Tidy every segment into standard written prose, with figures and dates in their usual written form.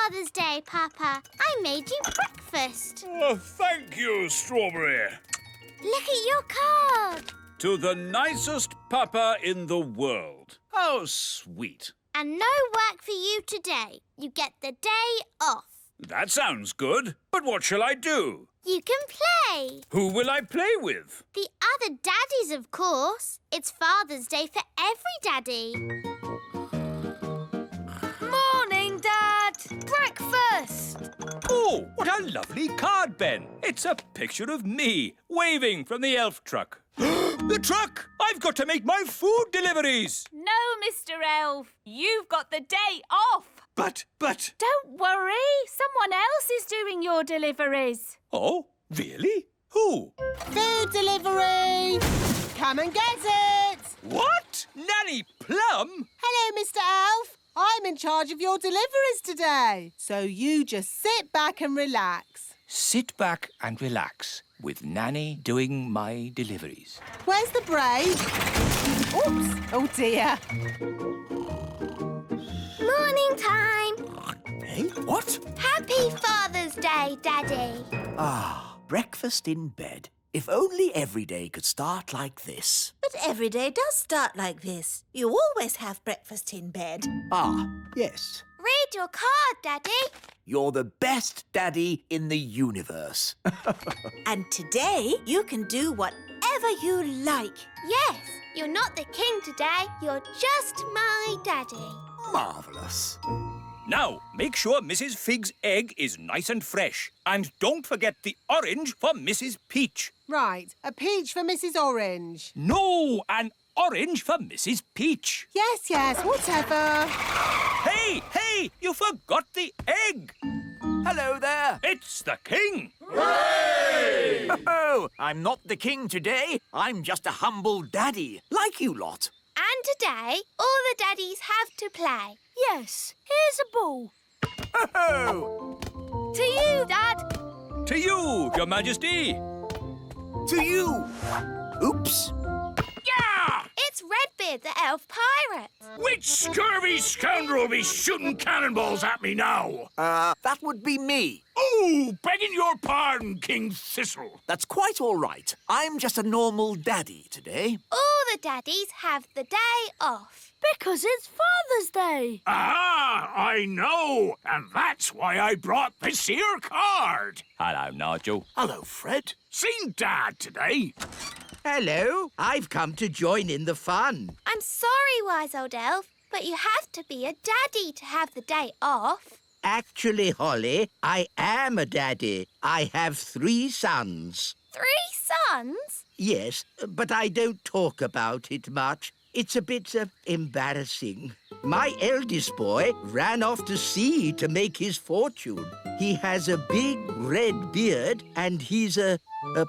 Father's Day, Papa. I made you breakfast. Oh, thank you, Strawberry. Look at your card. To the nicest papa in the world. How sweet. And no work for you today. You get the day off. That sounds good. But what shall I do? You can play. Who will I play with? The other daddies, of course. It's Father's Day for every daddy. Morning, Dad. Breakfast. Oh, what a lovely card, Ben. It's a picture of me waving from the elf truck. The truck! I've got to make my food deliveries. No, Mr. Elf. You've got the day off. But... Don't worry. Someone else is doing your deliveries. Oh, really? Who? Food delivery! Come and get it! What? Nanny Plum? Hello, Mr. Elf. I'm in charge of your deliveries today. So you just sit back and relax. Sit back and relax with Nanny doing my deliveries. Where's the break? Oops! Oh, dear. Morning time. Hey, what? Happy Father's Day, Daddy. Ah, breakfast in bed. If only every day could start like this. But every day does start like this. You always have breakfast in bed. Ah, yes. Read your card, Daddy. You're the best daddy in the universe. And today you can do whatever you like. Yes, you're not the king today. You're just my daddy. Marvellous. Now, make sure Mrs. Fig's egg is nice and fresh. And don't forget the orange for Mrs. Peach. Right, a peach for Mrs. Orange. No, an orange for Mrs. Peach. Yes, whatever. Hey, you forgot the egg. Hello there. It's the king. Hooray! Oh, I'm not the king today. I'm just a humble daddy, like you lot. And today, all the daddies have to play. Yes, here's a ball. Oh! To you, Dad. To you, Your Majesty. To you. Oops. Yeah! It's Redbeard, the elf pirate. Which scurvy scoundrel will be shooting cannonballs at me now? That would be me. Oh, begging your pardon, King Thistle. That's quite all right. I'm just a normal daddy today. All the daddies have the day off. Because it's Father's Day. Ah, I know. And that's why I brought this here card. Hello, Nigel. Hello, Fred. Seen Dad today. Hello, I've come to join in the fun. I'm sorry, wise old elf, but you have to be a daddy to have the day off. Actually, Holly, I am a daddy. I have 3 sons. 3 sons? Yes, but I don't talk about it much. It's a bit embarrassing. My eldest boy ran off to sea to make his fortune. He has a big red beard and he's a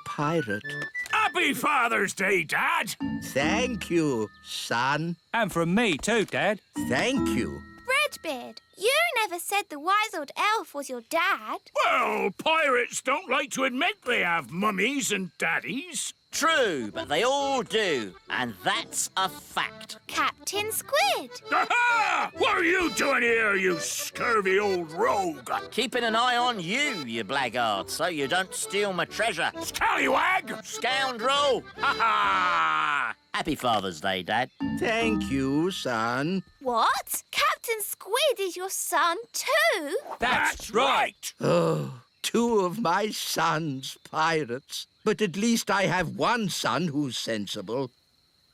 pirate. Happy Father's Day, Dad. Thank you, son. And from me too, Dad. Thank you. Redbeard, you never said the wise old elf was your dad. Well, pirates don't like to admit they have mummies and daddies. True, but they all do. And that's a fact. Captain Squid. Aha! What are you doing here, you scurvy old rogue? Keeping an eye on you, you blackguard, so you don't steal my treasure. Scallywag! Scoundrel! Ha-ha! Happy Father's Day, Dad. Thank you, son. What? Captain Squid is your son too? That's right! Oh, 2 of my sons pirates. But at least I have 1 son who's sensible.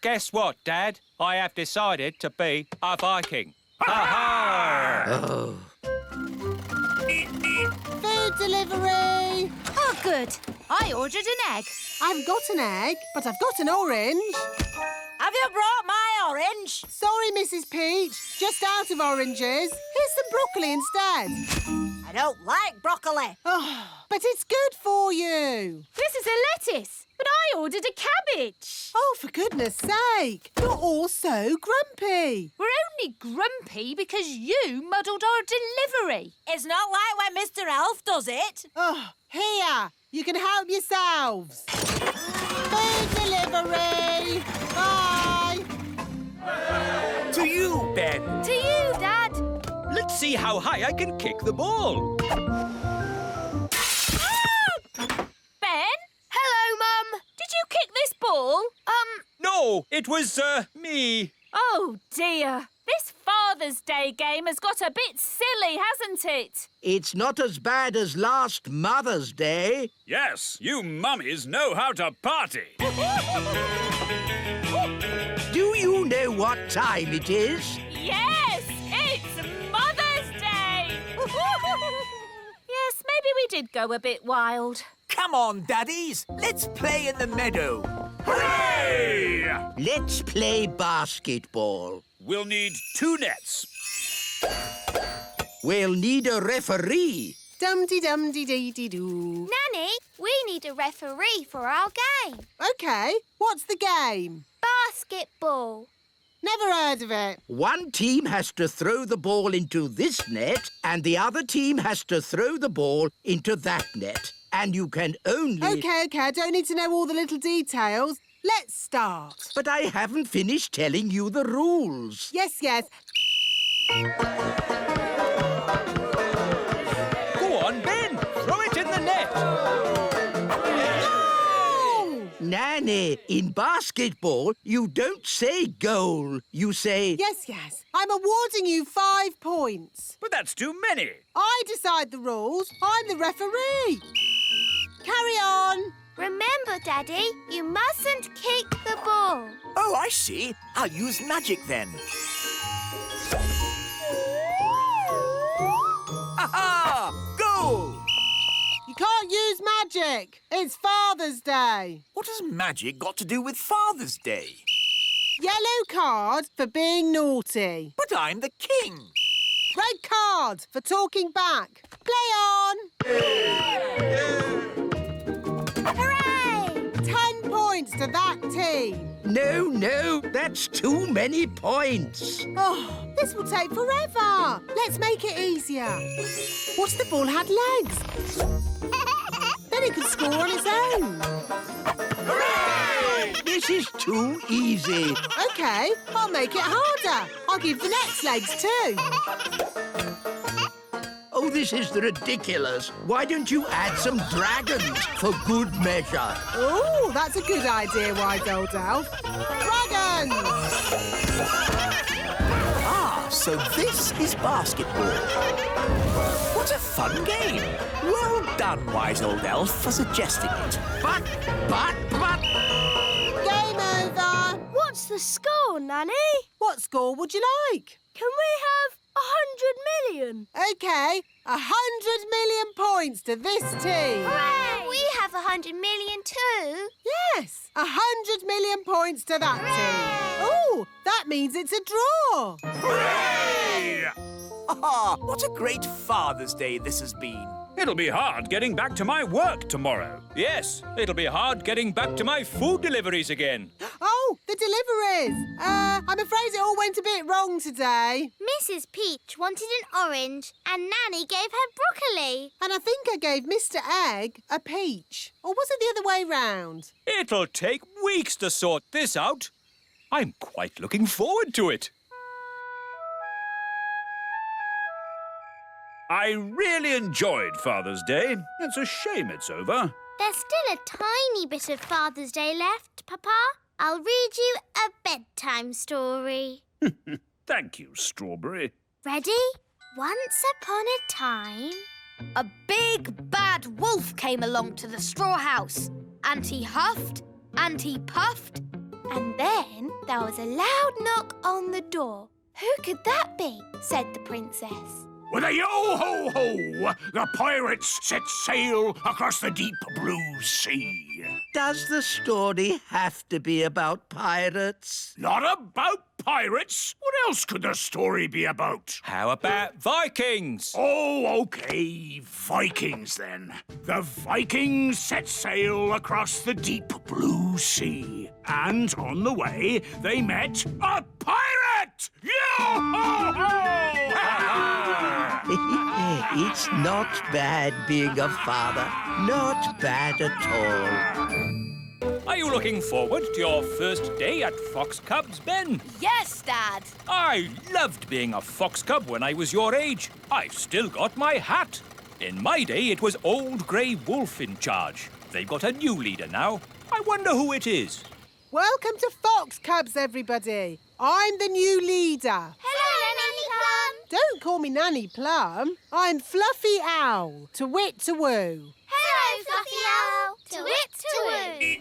Guess what, Dad? I have decided to be a Viking. Ha-ha! Oh. Food delivery! Oh, good. I ordered an egg. I've got an egg, but I've got an orange. Have you brought my orange? Sorry, Mrs. Peach. Just out of oranges. Here's some broccoli instead. I don't like broccoli. Oh, but it's good for you. This is a lettuce, but I ordered a cabbage. Oh, for goodness sake. You're all so grumpy. We're only grumpy because you muddled our delivery. It's not like when Mr. Elf does it. Oh, here. You can help yourselves. Food delivery. Bye. To you, Ben. To you, Dad. Let's see how high I can kick the ball. Ben, Hello, Mum. did you kick this ball? No, it was, me. Oh, dear. This Father's Day game has got a bit silly, hasn't it? It's not as bad as last Mother's Day. Yes, you mummies know how to party. Do you know what time it is? Yes, it's Mother's Day. Yes, maybe we did go a bit wild. Come on, daddies. Let's play in the meadow. Hooray! Let's play basketball. We'll need 2 nets. We'll need a referee. Dum-de-dum-de-dee-dee-doo. Nanny, we need a referee for our game. OK, what's the game? Basketball. Never heard of it. One team has to throw the ball into this net and the other team has to throw the ball into that net. And you can only... OK, I don't need to know all the little details. Let's start. But I haven't finished telling you the rules. Yes. Go on, Ben. Throw it in the net. Oh! Nanny, in basketball, you don't say goal. You say... Yes. I'm awarding you 5 points. But that's too many. I decide the rules. I'm the referee. Carry on. Remember, Daddy, you mustn't kick the ball. Oh, I see. I'll use magic then. Aha! Goal! You can't use magic. It's Father's Day. What has magic got to do with Father's Day? Yellow card for being naughty. But I'm the king. Red card for talking back. Play on. Hooray! 10 points to that team. No, that's too many points. Oh, this will take forever. Let's make it easier. What if the ball had legs? Then it could score on its own. Hooray! This is too easy. OK, I'll make it harder. I'll give the nets legs too. Oh, this is ridiculous. Why don't you add some dragons for good measure? Oh, that's a good idea, Wise Old Elf. Dragons! Ah, so this is basketball. What a fun game. Well done, Wise Old Elf, for suggesting it. But... Game over. What's the score, Nanny? What score would you like? Can we have 100 million? OK, 100 million points to this team. Hooray! We have 100 million too. Yes, 100 million points to that team. Oh, that means it's a draw. Hooray! Ah, what a great Father's Day this has been. It'll be hard getting back to my work tomorrow. Yes, it'll be hard getting back to my food deliveries again. Oh, the deliveries. I'm afraid it all went a bit wrong today. Mrs. Peach wanted an orange and Nanny gave her broccoli. And I think I gave Mr. Egg a peach. Or was it the other way round? It'll take weeks to sort this out. I'm quite looking forward to it. I really enjoyed Father's Day. It's a shame it's over. There's still a tiny bit of Father's Day left, Papa. I'll read you a bedtime story. Thank you, Strawberry. Ready? Once upon a time, a big bad wolf came along to the straw house, and he huffed and he puffed, and then there was a loud knock on the door. Who could that be? Said the princess. With a yo-ho-ho, the pirates set sail across the deep blue sea. Does the story have to be about pirates? Not about pirates. What else could the story be about? How about Vikings? Oh, OK, Vikings then. The Vikings set sail across the deep blue sea. And on the way, they met a pirate! Yo-ho-ho! It's not bad being a father. Not bad at all. Are you looking forward to your first day at Fox Cubs, Ben? Yes, Dad. I loved being a fox cub when I was your age. I've still got my hat. In my day, it was Old Grey Wolf in charge. They've got a new leader now. I wonder who it is. Welcome to Fox Cubs, everybody. I'm the new leader. Hello, Nanny Plum. Don't call me Nanny Plum. I'm Fluffy Owl. To wit, to woo. Hello, Fluffy Owl. To wit, to woo.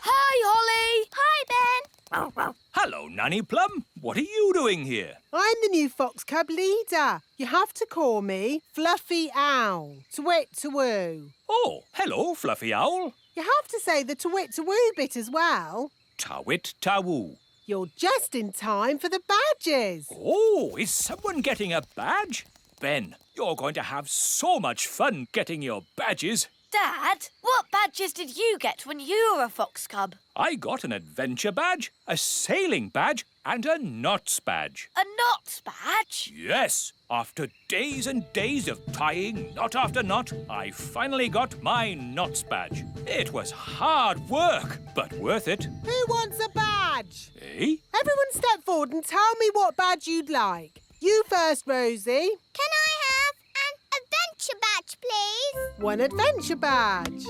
Hi, Holly. Hi, Ben. Hello, Nanny Plum. What are you doing here? I'm the new Fox Cub leader. You have to call me Fluffy Owl. To wit, to woo. Oh, hello, Fluffy Owl. You have to say the to wit, to woo bit as well. Tawit Tawoo. You're just in time for the badges. Oh, is someone getting a badge? Ben, you're going to have so much fun getting your badges. Dad, what badges did you get when you were a fox cub? I got an adventure badge, a sailing badge, and a knots badge. A knots badge? Yes, after days and days of tying knot after knot, I finally got my knots badge. It was hard work, but worth it. Who wants a badge? Eh? Everyone step forward and tell me what badge you'd like. You first, Rosie. Can I have an adventure badge, please? One adventure badge.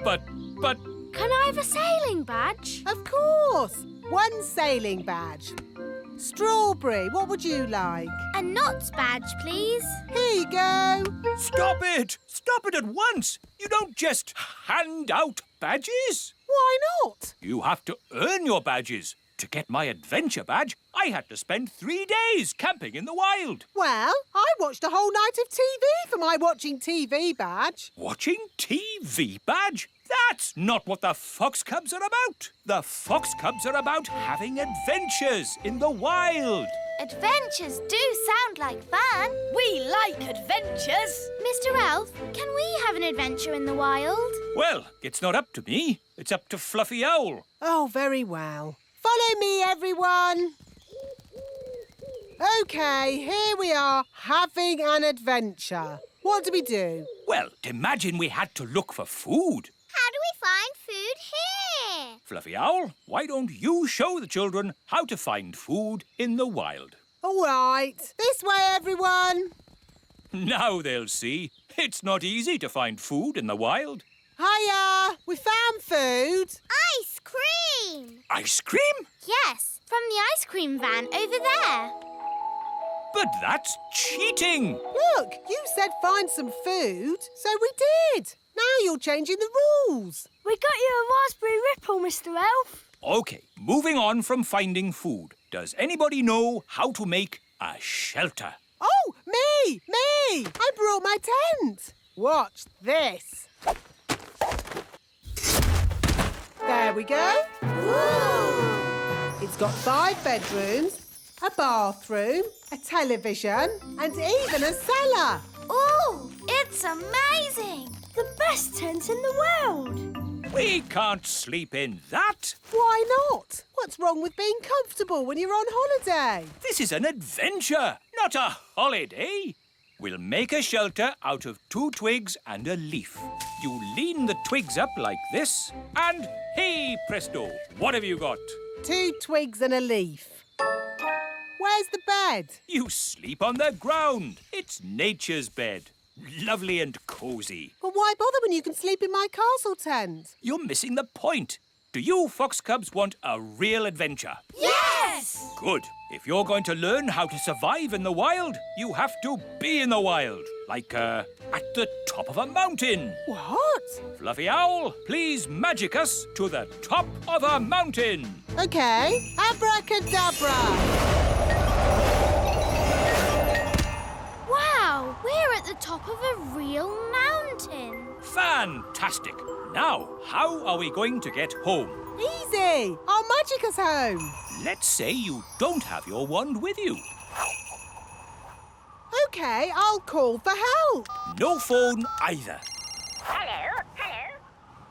But... Can I have a sailing badge? Of course. One sailing badge. Strawberry, what would you like? A knots badge, please. Here you go. Stop it! Stop it at once! You don't just hand out badges. Why not? You have to earn your badges. To get my adventure badge, I had to spend 3 days camping in the wild. Well, I watched a whole night of TV for my watching TV badge. Watching TV badge? That's not what the Fox Cubs are about. The Fox Cubs are about having adventures in the wild. Adventures do sound like fun. We like adventures. Mr. Elf, can we have an adventure in the wild? Well, it's not up to me. It's up to Fluffy Owl. Oh, very well. Follow me, everyone. OK, here we are, having an adventure. What do we do? Well, imagine we had to look for food. How do we find food here? Fluffy Owl, why don't you show the children how to find food in the wild? All right. This way, everyone. Now they'll see. It's not easy to find food in the wild. Hiya! We found food. Ice cream! Ice cream? Yes, from the ice cream van over there. But that's cheating. Look, you said find some food, so we did. Now you're changing the rules. We got you a raspberry ripple, Mr. Elf. OK, moving on from finding food. Does anybody know how to make a shelter? Oh, me! I brought my tent. Watch this. There we go. It's got 5 bedrooms, a bathroom, a television, and even a cellar. Ooh, it's amazing! The best tent in the world. We can't sleep in that. Why not? What's wrong with being comfortable when you're on holiday? This is an adventure, not a holiday. We'll make a shelter out of 2 twigs and a leaf. You lean the twigs up like this, and hey presto, what have you got? 2 twigs and a leaf. Where's the bed? You sleep on the ground. It's nature's bed. Lovely and cosy. Well, why bother when you can sleep in my castle tent? You're missing the point. Do you Fox Cubs want a real adventure? Yes! Good. If you're going to learn how to survive in the wild, you have to be in the wild. Like, at the top of a mountain. What? Fluffy Owl, please magic us to the top of a mountain. OK. Abracadabra. Wow, we're at the top of a real mountain. Fantastic. Now, how are we going to get home? Easy. I'll magic us home. Let's say you don't have your wand with you. OK, I'll call for help. No phone either. Hello.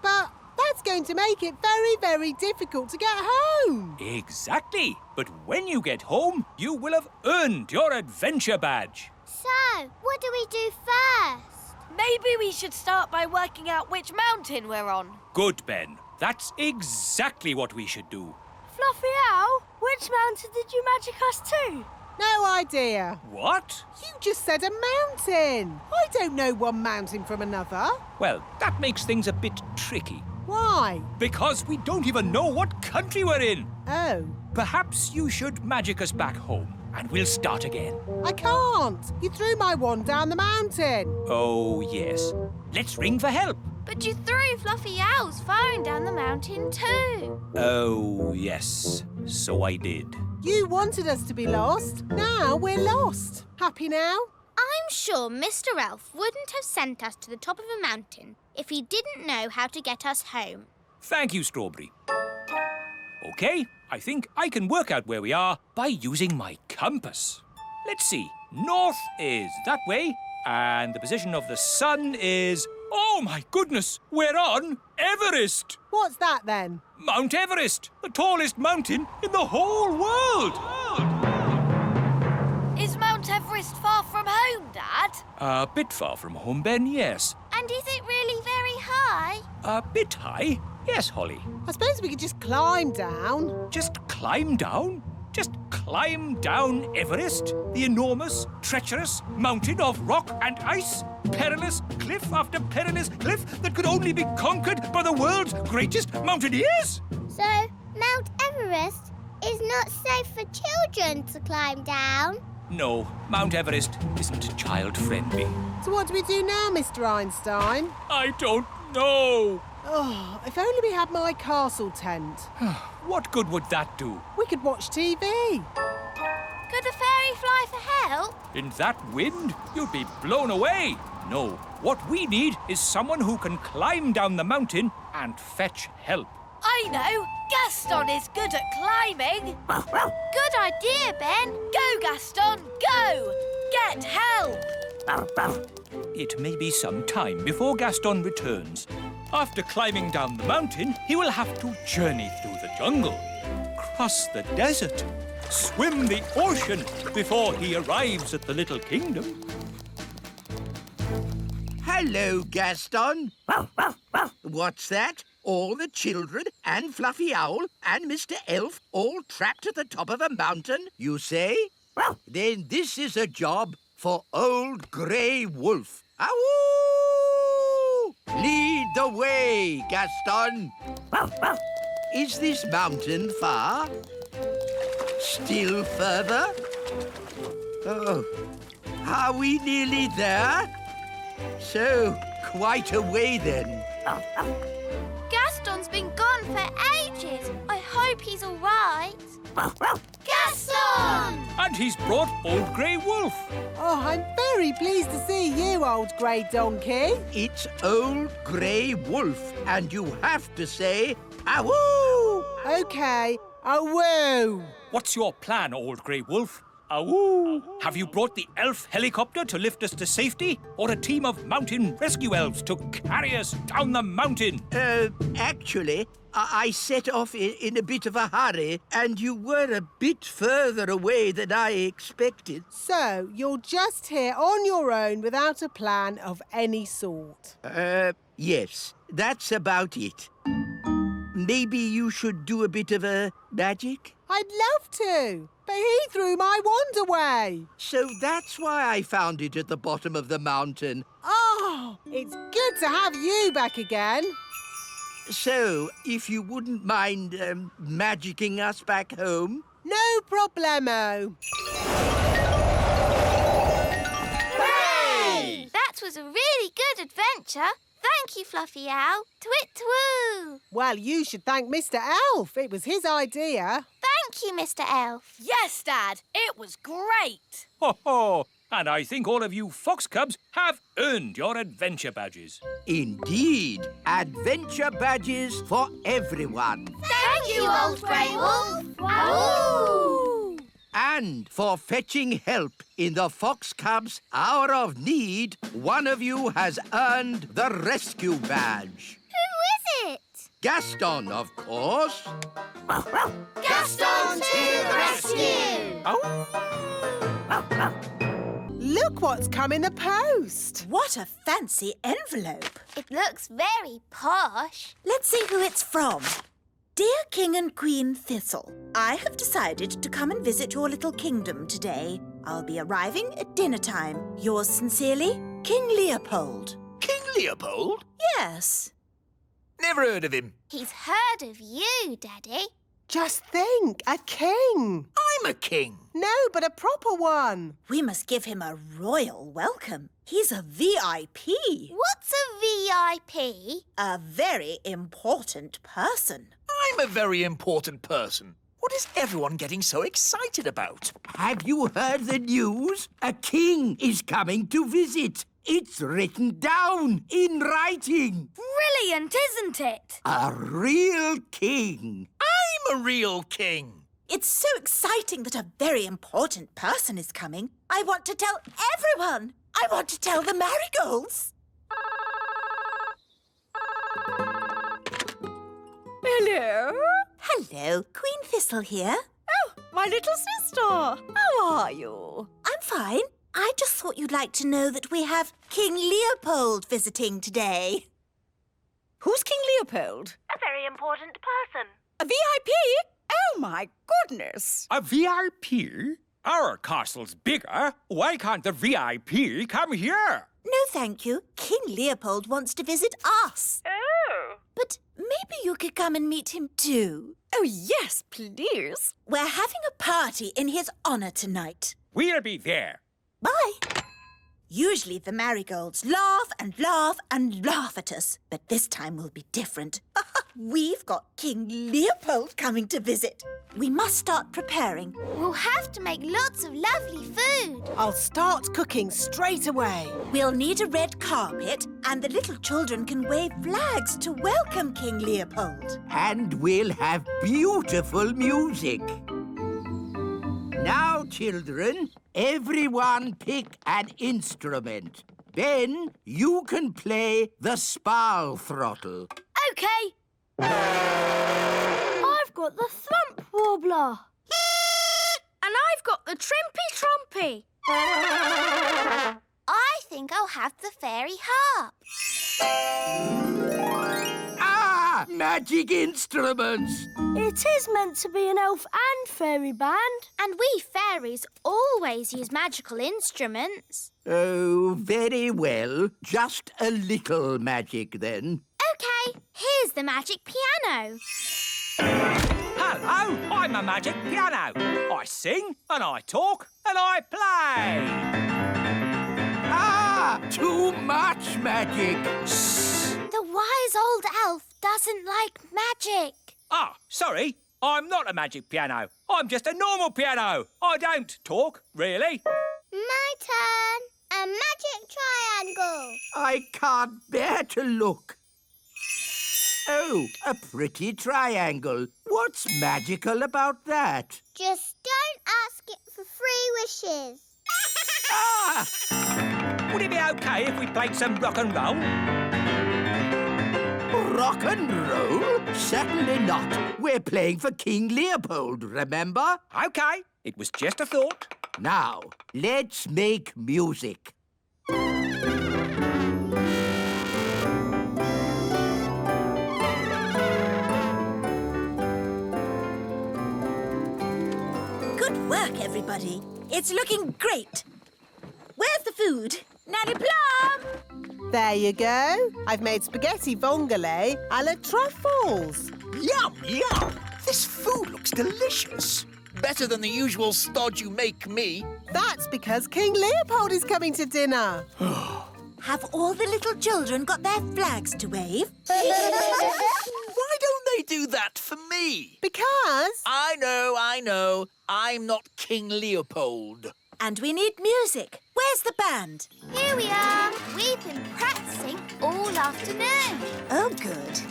But that's going to make it very, very difficult to get home. Exactly. But when you get home, you will have earned your adventure badge. So, what do we do first? Maybe we should start by working out which mountain we're on. Good, Ben. That's exactly what we should do. Fluffy Owl, which mountain did you magic us to? No idea. What? You just said a mountain. I don't know one mountain from another. Well, that makes things a bit tricky. Why? Because we don't even know what country we're in. Oh, Perhaps you should magic us back home, and we'll start again. I can't. You threw my wand down the mountain. Oh, yes. Let's ring for help. But you threw Fluffy Owl's phone down the mountain too. Oh, yes. So I did. You wanted us to be lost. Now we're lost. Happy now? I'm sure Mr. Elf wouldn't have sent us to the top of a mountain if he didn't know how to get us home. Thank you, Strawberry. OK, I think I can work out where we are by using my compass. Let's see. North is that way, and the position of the sun is... Oh, my goodness! We're on Everest! What's that then? Mount Everest, the tallest mountain in the whole world! Is Mount Everest far from home, Dad? A bit far from home, Ben, yes. And is it really very high? A bit high? Yes, Holly. I suppose we could just climb down. Just climb down? Just climb down Everest, the enormous, treacherous mountain of rock and ice? Perilous cliff after perilous cliff that could only be conquered by the world's greatest mountaineers? So, Mount Everest is not safe for children to climb down? No, Mount Everest isn't child-friendly. So what do we do now, Mr. Einstein? I don't know. Oh, if only we had my castle tent. What good would that do? We could watch TV. Could a fairy fly for help? In that wind, you'd be blown away. No, what we need is someone who can climb down the mountain and fetch help. I know! Gaston is good at climbing! Good idea, Ben. Go, Gaston, go! Get help! It may be some time before Gaston returns. After climbing down the mountain, he will have to journey through the jungle, cross the desert, swim the ocean before he arrives at the Little Kingdom. Hello, Gaston. What's that? All the children and Fluffy Owl and Mr. Elf all trapped at the top of a mountain, you say? Then this is a job for Old Grey Wolf. Awoo! Lead the way, Gaston. Is this mountain far? Still further? Oh, are we nearly there? So, quite a way then. Gaston's been gone for ages. I hope he's all right. Gaston! And he's brought Old Grey Wolf. Oh, I'm very pleased to see you, old grey donkey. It's Old Grey Wolf, and you have to say, awoo! OK, awoo. What's your plan, Old Grey Wolf? Awoo! Have you brought the elf helicopter to lift us to safety? Or a team of mountain rescue elves to carry us down the mountain? Actually, I set off in a bit of a hurry, and you were a bit further away than I expected. So, you're just here on your own without a plan of any sort? Yes, that's about it. Maybe you should do a bit of a magic? I'd love to, but he threw my wand away. So that's why I found it at the bottom of the mountain. Oh, it's good to have you back again. So, if you wouldn't mind magicking us back home? No problemo. Hooray! That was a really good adventure. Thank you, Fluffy Owl. Twit-twoo! Well, you should thank Mr. Elf. It was his idea. Thank you, Mr. Elf. Yes, Dad, it was great. Ho ho! And I think all of you fox cubs have earned your adventure badges. Indeed. Adventure badges for everyone. Thank you, Old Grey Wolf. Awoo! And for fetching help in the Fox Cubs' hour of need, one of you has earned the rescue badge. Who is it? Gaston, of course. Gaston to the rescue! Look Look what's come in the post. What a fancy envelope. It looks very posh. Let's see who it's from. Dear King and Queen Thistle, I have decided to come and visit your little kingdom today. I'll be arriving at dinner time. Yours sincerely, King Leopold. King Leopold? Yes. Never heard of him. He's heard of you, Daddy. Just think, a king. I'm a king. No, but a proper one. We must give him a royal welcome. He's a VIP. What's a VIP? A very important person. I'm a very important person. What is everyone getting so excited about? Have you heard the news? A king is coming to visit. It's written down in writing. Brilliant, isn't it? A real king. I'm a real king. It's so exciting that a very important person is coming. I want to tell everyone. I want to tell the marigolds. Hello? Hello, Queen Thistle here. Oh, my little sister. How are you? I'm fine. I just thought you'd like to know that we have King Leopold visiting today. Who's King Leopold? A very important person. A VIP? Oh, my goodness. A VIP? Our castle's bigger. Why can't the VIP come here? No, thank you. King Leopold wants to visit us. Oh. But maybe you could come and meet him too. Oh, yes, please. We're having a party in his honour tonight. We'll be there. Bye. Usually the marigolds laugh and laugh and laugh at us, but this time will be different. We've got King Leopold coming to visit. We must start preparing. We'll have to make lots of lovely food. I'll start cooking straight away. We'll need a red carpet, and the little children can wave flags to welcome King Leopold. And we'll have beautiful music. Now, children, everyone pick an instrument. Ben, you can play the spal throttle. OK. I've got the thump warbler. And I've got the trimpy trompy. I think I'll have the fairy harp. Ah! Magic instruments! It is meant to be an elf and fairy band. And we fairies always use magical instruments. Oh, very well. Just a little magic, then. OK, here's the magic piano. Hello, I'm a magic piano. I sing and I talk and I play. Ah! Too much magic! The wise old elf doesn't like magic. Ah, sorry, I'm not a magic piano. I'm just a normal piano. I don't talk, really. My turn. A magic triangle. I can't bear to look. Oh, a pretty triangle. What's magical about that? Just don't ask it for 3 wishes. Ah! Would it be OK if we played some rock and roll? Rock and roll? Certainly not. We're playing for King Leopold, remember? OK, it was just a thought. Now, let's make music. Good work, everybody. It's looking great. Where's the food? Nanny Plum! There you go. I've made spaghetti vongole a la truffles. Yum, yum. This food looks delicious. Better than the usual stodge you make me. That's because King Leopold is coming to dinner. Have all the little children got their flags to wave? Why don't they do that for me? Because... I know. I'm not King Leopold. And we need music. Where's the band? Here we are. We've been practicing all afternoon. Oh, good.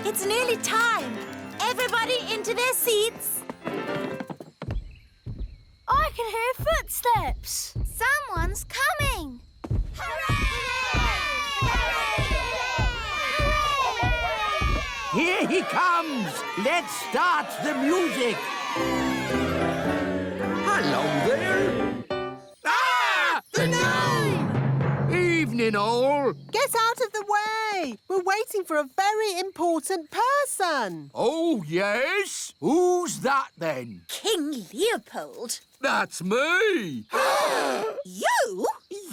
It's nearly time. Everybody into their seats. I can hear footsteps. Someone's coming. Here he comes. Let's start the music. Hello there. Ah! and all. Get out of the way! We're waiting for a very important person. Oh, yes? Who's that, then? King Leopold. That's me. You?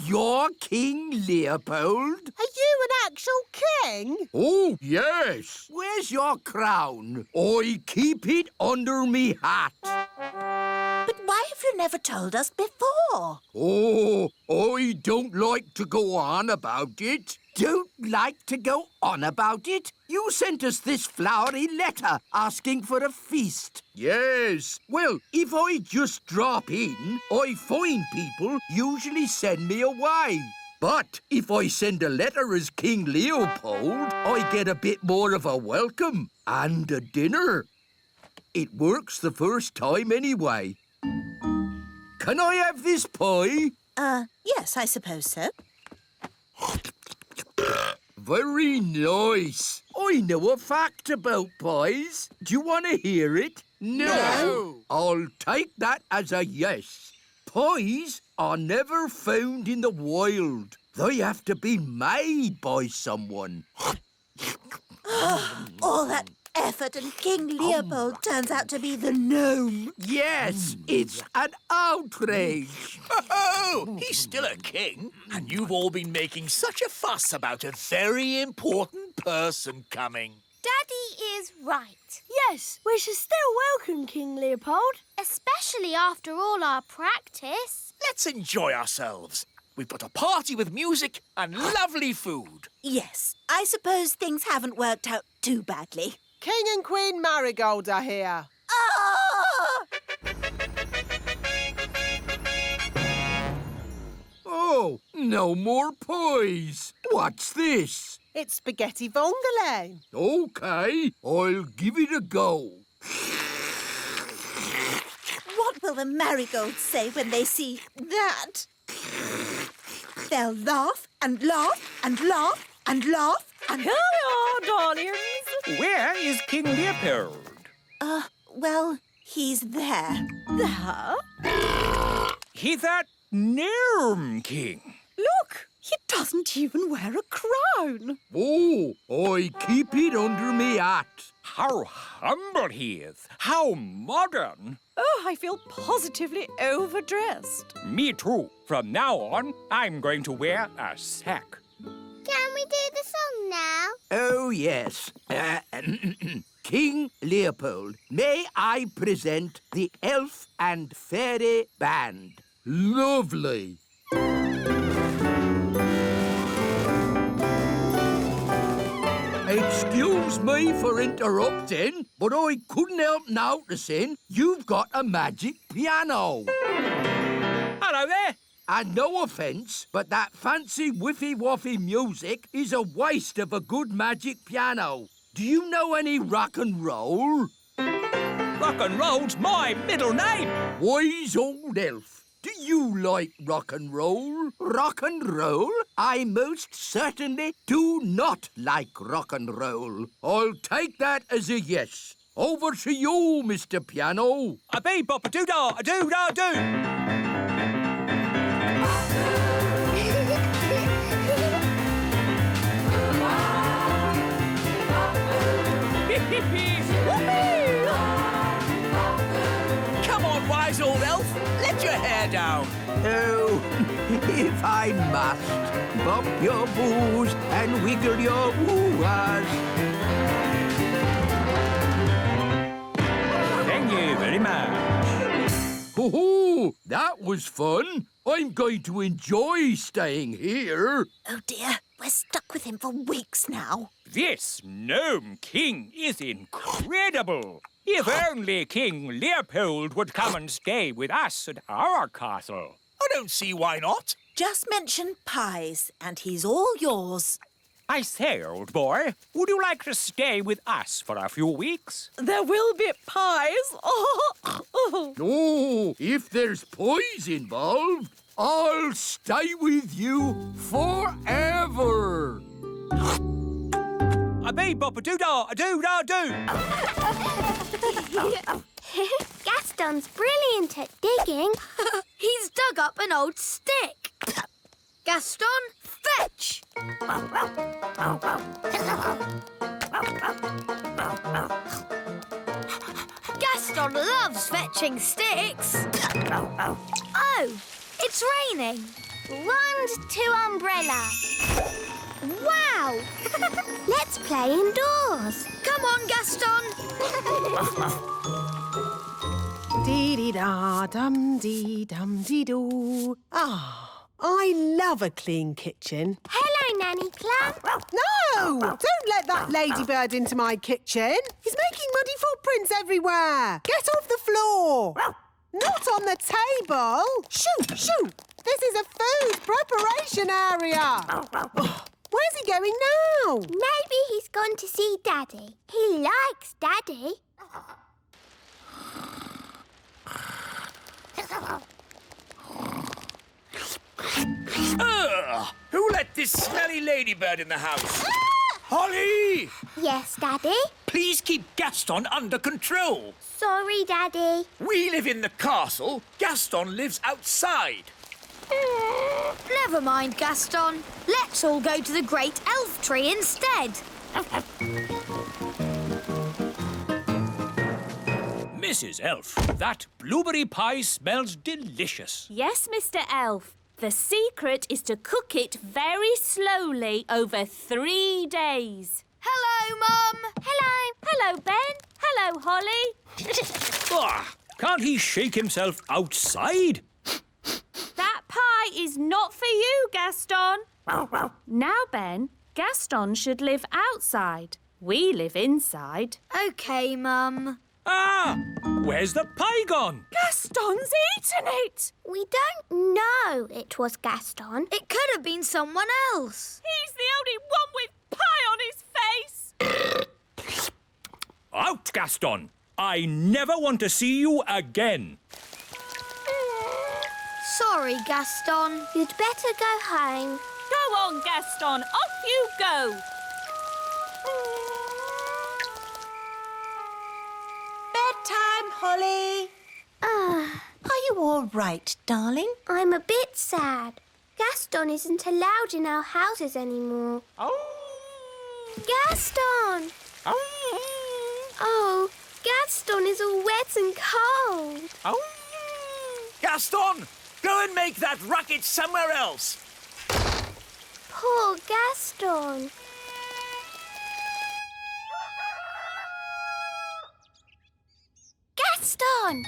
You're King Leopold? Are you an actual king? Oh, yes. Where's your crown? I keep it under me hat. But why have you never told us before? Oh, I don't like to go on about it. Don't like to go on about it? You sent us this flowery letter asking for a feast. Yes. Well, if I just drop in, I find people usually send me away. But if I send a letter as King Leopold, I get a bit more of a welcome and a dinner. It works the first time anyway. Can I have this pie? Yes, I suppose so. Very nice. I know a fact about pies. Do you want to hear it? No. I'll take that as a yes. Pies are never found in the wild. They have to be made by someone. All that effort and King Leopold turns out to be the gnome. Yes, it's an outrage. Oh, he's still a king, and you've all been making such a fuss about a very important person coming. Daddy is right. Yes, we should still welcome King Leopold. Especially after all our practice. Let's enjoy ourselves. We've got a party with music and lovely food. Yes, I suppose things haven't worked out too badly. King and Queen Marigold are here. Ah! Oh, no more pies. What's this? It's spaghetti vongole. OK, I'll give it a go. What will the marigolds say when they see that? They'll laugh and laugh and laugh and laugh and... Here we are, darlings. Where is King Leopold? Well, he's there. There? He's that gnome king. Look, he doesn't even wear a crown. Oh, I keep it under me hat. How humble he is. How modern. Oh, I feel positively overdressed. Me too. From now on, I'm going to wear a sack. Can we do the song now? Oh, yes. King Leopold, may I present the Elf and Fairy Band? Lovely. Excuse me for interrupting, but I couldn't help noticing you've got a magic piano. Hello there. And no offence, but that fancy whiffy-woffy music is a waste of a good magic piano. Do you know any rock and roll? Rock and roll's my middle name. Wise old elf. Do you like rock and roll? Rock and roll? I most certainly do not like rock and roll. I'll take that as a yes. Over to you, Mr. Piano. A bee bop a doo da, a doo da doo. Come on, wise old elf. Let your hair down. Oh, if I must, bump your boos and wiggle your woo-ahs. Thank you very much. Hoo-hoo, that was fun. I'm going to enjoy staying here. Oh, dear. We're stuck with him for weeks now. This gnome king is incredible. If only King Leopold would come and stay with us at our castle. I don't see why not. Just mention pies, and he's all yours. I say, old boy, would you like to stay with us for a few weeks? There will be pies. Oh, if there's pies involved, I'll stay with you forever. A bee bop a doo da, a doo da doo. Gaston's brilliant at digging. He's dug up an old stick. Gaston, fetch! Gaston loves fetching sticks. Oh, it's raining. Wand to umbrella. Wow! Let's play indoors. Come on, Gaston. Dee-dee-da-dum-dee-dum-dee-doo. Ah, I love a clean kitchen. Hello, Nanny Clam. No! Don't let that ladybird into my kitchen. He's making muddy footprints everywhere. Get off the floor. Not on the table. Shoo, shoo. This is a food preparation area. Where's he going now? Maybe he's gone to see Daddy. He likes Daddy. Who let this smelly ladybird in the house? Holly! Yes, Daddy? Please keep Gaston under control. Sorry, Daddy. We live in the castle. Gaston lives outside. Never mind, Gaston. Let's all go to the great elf tree instead. Mrs. Elf, that blueberry pie smells delicious. Yes, Mr. Elf. The secret is to cook it very slowly over 3 days. Hello, Mum. Hello. Hello, Ben. Hello, Holly. Can't he shake himself outside? That pie is not for you, Gaston. Now, Ben, Gaston should live outside. We live inside. OK, Mum. Where's the pie gone? Gaston's eaten it. We don't know it was Gaston. It could have been someone else. He's the only one with pie on his face. Out, Gaston. I never want to see you again. Sorry, Gaston. You'd better go home. Go on, Gaston. Off you go. Bedtime, Holly. Are you all right, darling? I'm a bit sad. Gaston isn't allowed in our houses anymore. Gaston! Oh, Gaston is all wet and cold. Gaston, go and make that racket somewhere else. Poor Gaston. Gaston!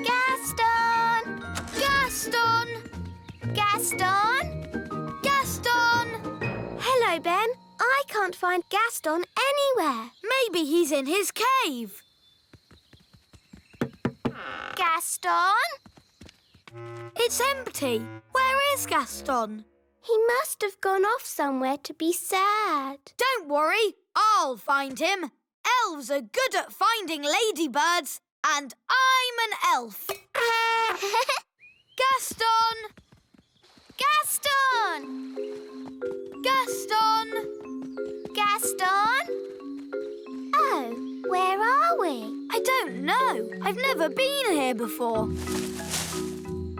Gaston! Gaston! Gaston! Gaston! Hello, Ben. I can't find Gaston anywhere. Maybe he's in his cave. Gaston? It's empty. Where is Gaston? He must have gone off somewhere to be sad. Don't worry, I'll find him. Elves are good at finding ladybirds, and I'm an elf. Gaston! Gaston! Gaston! Gaston? Oh, where are we? I don't know. I've never been here before.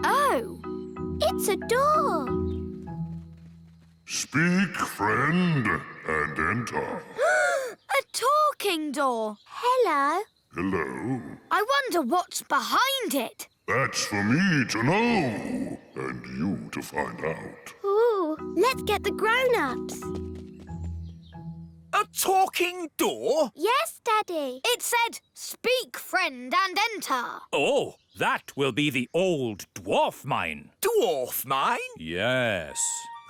Oh, It's a door. Speak, friend, and enter. a talking door. Hello. Hello. I wonder what's behind it. That's for me to know, and you to find out. Ooh, let's get the grown-ups. A talking door? Yes, Daddy. It said, speak, friend, and enter. Oh, that will be the old dwarf mine. Dwarf mine? Yes.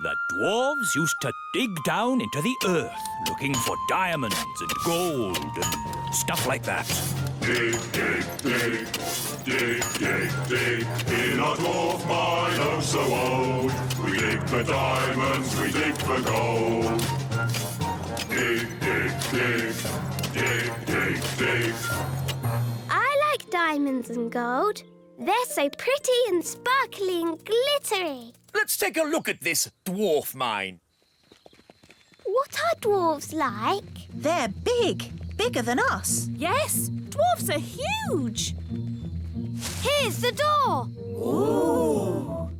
The dwarves used to dig down into the earth looking for diamonds and gold and stuff like that. Dig, dig, dig. Dig, dig, dig. In our dwarf mine, oh so old. We dig for diamonds, we dig for gold. Dig, dig, dig. Dig, dig, dig. I like diamonds and gold. They're so pretty and sparkly and glittery. Let's take a look at this dwarf mine. What are dwarves like? They're big. Bigger than us. Yes, dwarfs are huge. Here's the door. Ooh.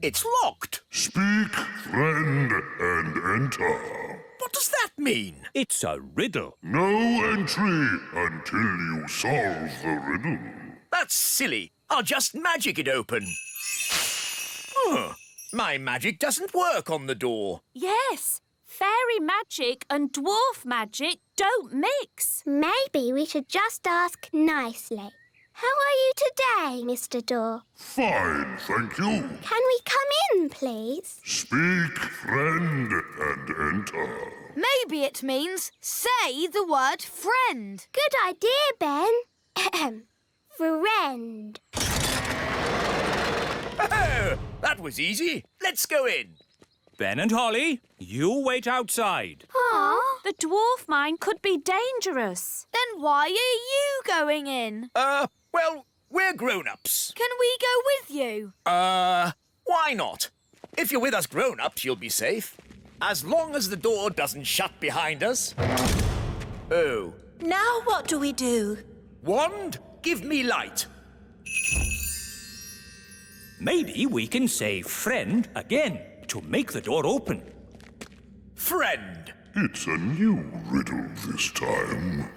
It's locked. Speak, friend, and enter. What does that mean? It's a riddle. No entry until you solve the riddle. That's silly. I'll just magic it open. My magic doesn't work on the door. Yes, fairy magic and dwarf magic don't mix. Maybe we should just ask nicely. How are you today, Mr. Door? Fine, thank you. Can we come in, please? Speak, friend, and enter. Maybe it means say the word friend. Good idea, Ben. Friend. Oh, that was easy. Let's go in. Ben and Holly, you wait outside. Aw, the dwarf mine could be dangerous. Then why are you going in? Well, we're grown-ups. Can we go with you? Why not? If you're with us grown-ups, you'll be safe. As long as the door doesn't shut behind us. Oh. Now what do we do? Wand, give me light. Maybe we can say friend again to make the door open. Friend. It's a new riddle this time.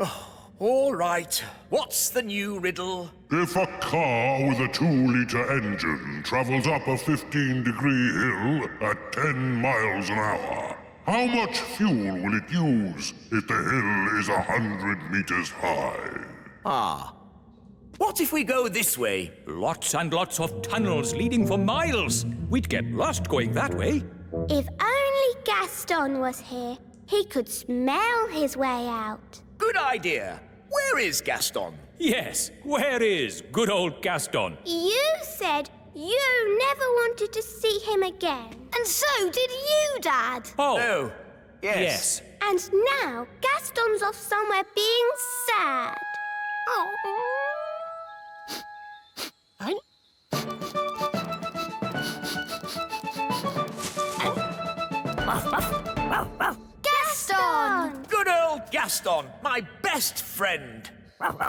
All right. What's the new riddle? If a car with a 2-liter engine travels up a 15-degree hill at 10 miles an hour, how much fuel will it use if the hill is 100 meters high? What if we go this way? Lots and lots of tunnels leading for miles. We'd get lost going that way. If only Gaston was here, he could smell his way out. Good idea. Where is Gaston? Yes, where is good old Gaston? You said you never wanted to see him again. And so did you, Dad. Oh, yes. And now Gaston's off somewhere being sad. Oh. Gaston! Good old Gaston, my best friend. Help,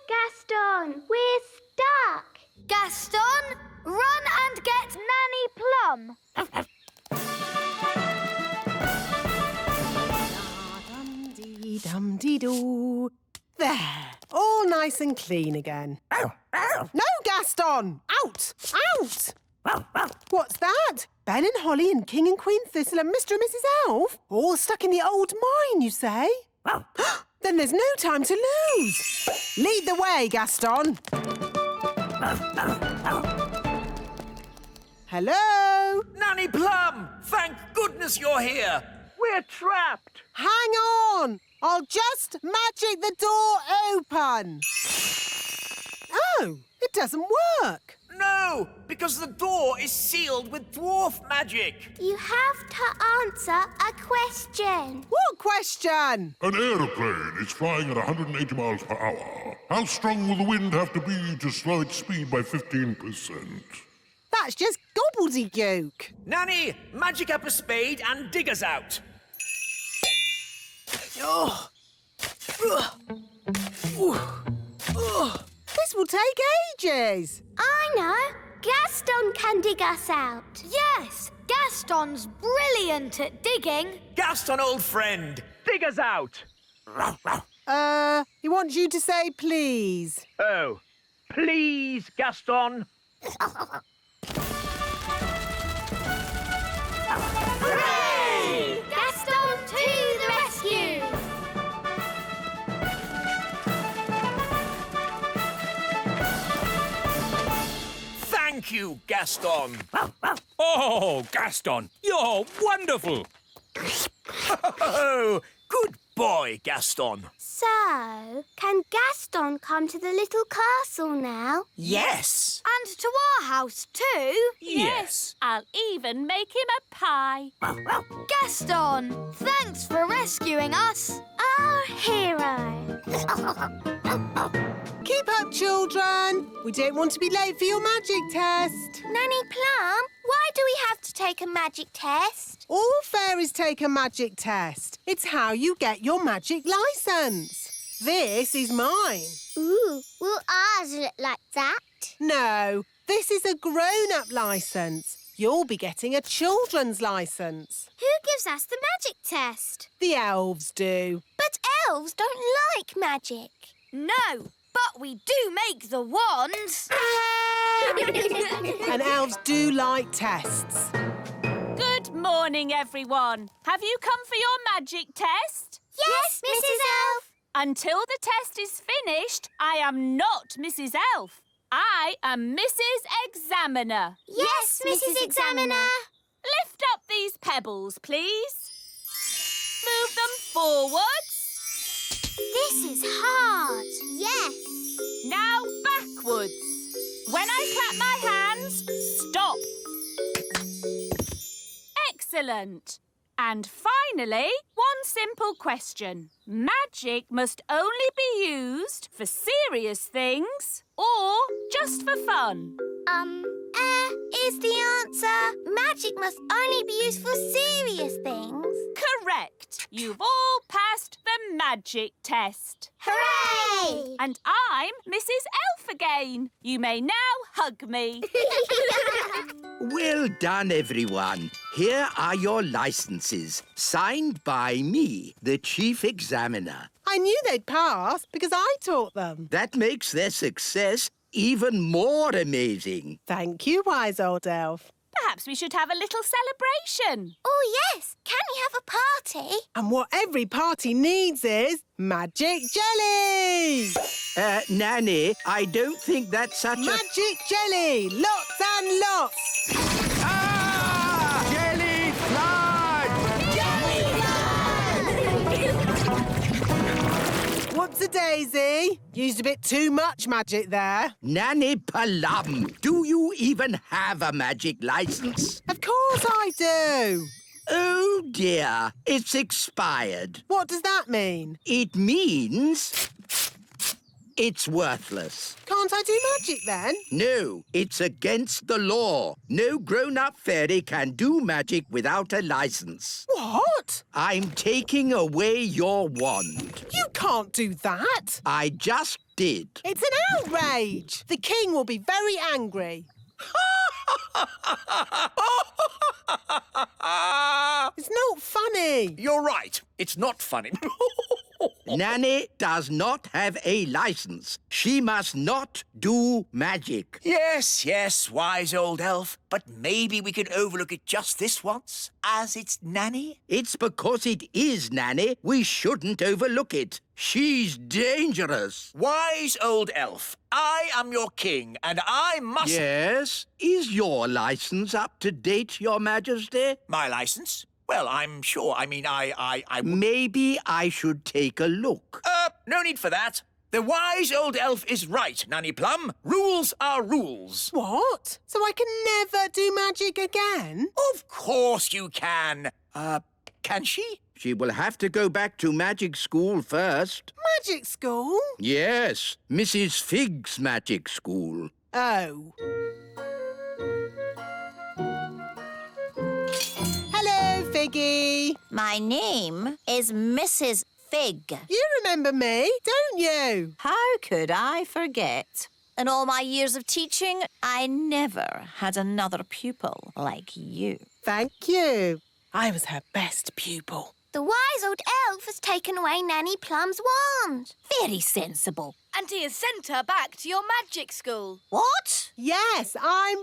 Gaston! We're stuck. Gaston, run and get Nanny Plum. Dum-dee-dum-dee-doo. There, all nice and clean again. No, Gaston! Out! Out! What's that? Ben and Holly and King and Queen Thistle and Mr. and Mrs. Elf? All stuck in the old mine, you say? Then there's no time to lose. Lead the way, Gaston. Hello? Nanny Plum, thank goodness you're here. We're trapped. Hang on. I'll just magic the door open. Oh, it doesn't work. No, because the door is sealed with dwarf magic. You have to answer a question. What question? An aeroplane is flying at 180 miles per hour. How strong will the wind have to be to slow its speed by 15%? That's just gobbledygook. Nanny, magic up a spade and dig us out. This will take ages. I know. Gaston can dig us out. Yes, Gaston's brilliant at digging. Gaston, old friend, dig us out. He wants you to say please. Oh, please, Gaston. Hooray! Gaston to the rescue! Thank you, Gaston. Oh, Gaston, you're wonderful. Oh, good boy, Gaston. So, can Gaston come to the little castle now? Yes. And to our house too. Yes. I'll even make him a pie. Gaston, thanks for rescuing us. Our hero. Keep up, children. We don't want to be late for your magic test. Nanny Plum, why do we have to take a magic test? All fairies take a magic test. It's how you get your magic license. This is mine. Ooh, will ours that? No, this is a grown-up licence. You'll be getting a children's licence. Who gives us the magic test? The elves do. But elves don't like magic. No, but we do make the wands. And elves do like tests. Good morning, everyone. Have you come for your magic test? Yes, Mrs. Elf. Until the test is finished, I am not Mrs. Elf. I am Mrs. Examiner. Yes, Mrs. Examiner. Lift up these pebbles, please. Move them forwards. This is hard. Yes. Now backwards. When I clap my hands, stop. Excellent. And finally, one simple question. Magic must only be used for serious things or just for fun? Is the answer magic must only be used for serious things? Correct. You've all passed the magic test. Hooray! And I'm Mrs. Elf again. You may now hug me. Well done, everyone. Here are your licenses, signed by me, the Chief Examiner. I knew they'd pass because I taught them. That makes their success even more amazing. Thank you, wise old elf. Perhaps we should have a little celebration. Oh, yes. Can we have a party? And what every party needs is magic jelly! Nanny, I don't think that's such Magic jelly! Lots and lots! Ah! Jelly flood! What's a daisy? Used a bit too much magic there. Nanny Plum, do you even have a magic license? Of course I do. Oh, dear. It's expired. What does that mean? It means it's worthless. Can't I do magic then? No, it's against the law. No grown-up fairy can do magic without a license. What? I'm taking away your wand. You can't do that. I just did. It's an outrage. The king will be very angry. It's not funny. You're right. It's not funny. Nanny does not have a license. She must not do magic. Yes, wise old elf. But maybe we can overlook it just this once, as it's Nanny. It's because it is Nanny we shouldn't overlook it. She's dangerous. Wise old elf, I am your king, and I must... Yes? Is your license up to date, Your Majesty? My license? Well, I'm sure. I mean, I... Maybe I should take a look. No need for that. The wise old elf is right, Nanny Plum. Rules are rules. What? So I can never do magic again? Of course you can. Can she? She will have to go back to magic school first. Magic school? Yes, Mrs. Fig's magic school. Oh. Hello, Figgy. My name is Mrs. Fig. You remember me, don't you? How could I forget? In all my years of teaching, I never had another pupil like you. Thank you. I was her best pupil. The wise old elf has taken away Nanny Plum's wand. Very sensible. And he has sent her back to your magic school. What? Yes, I'm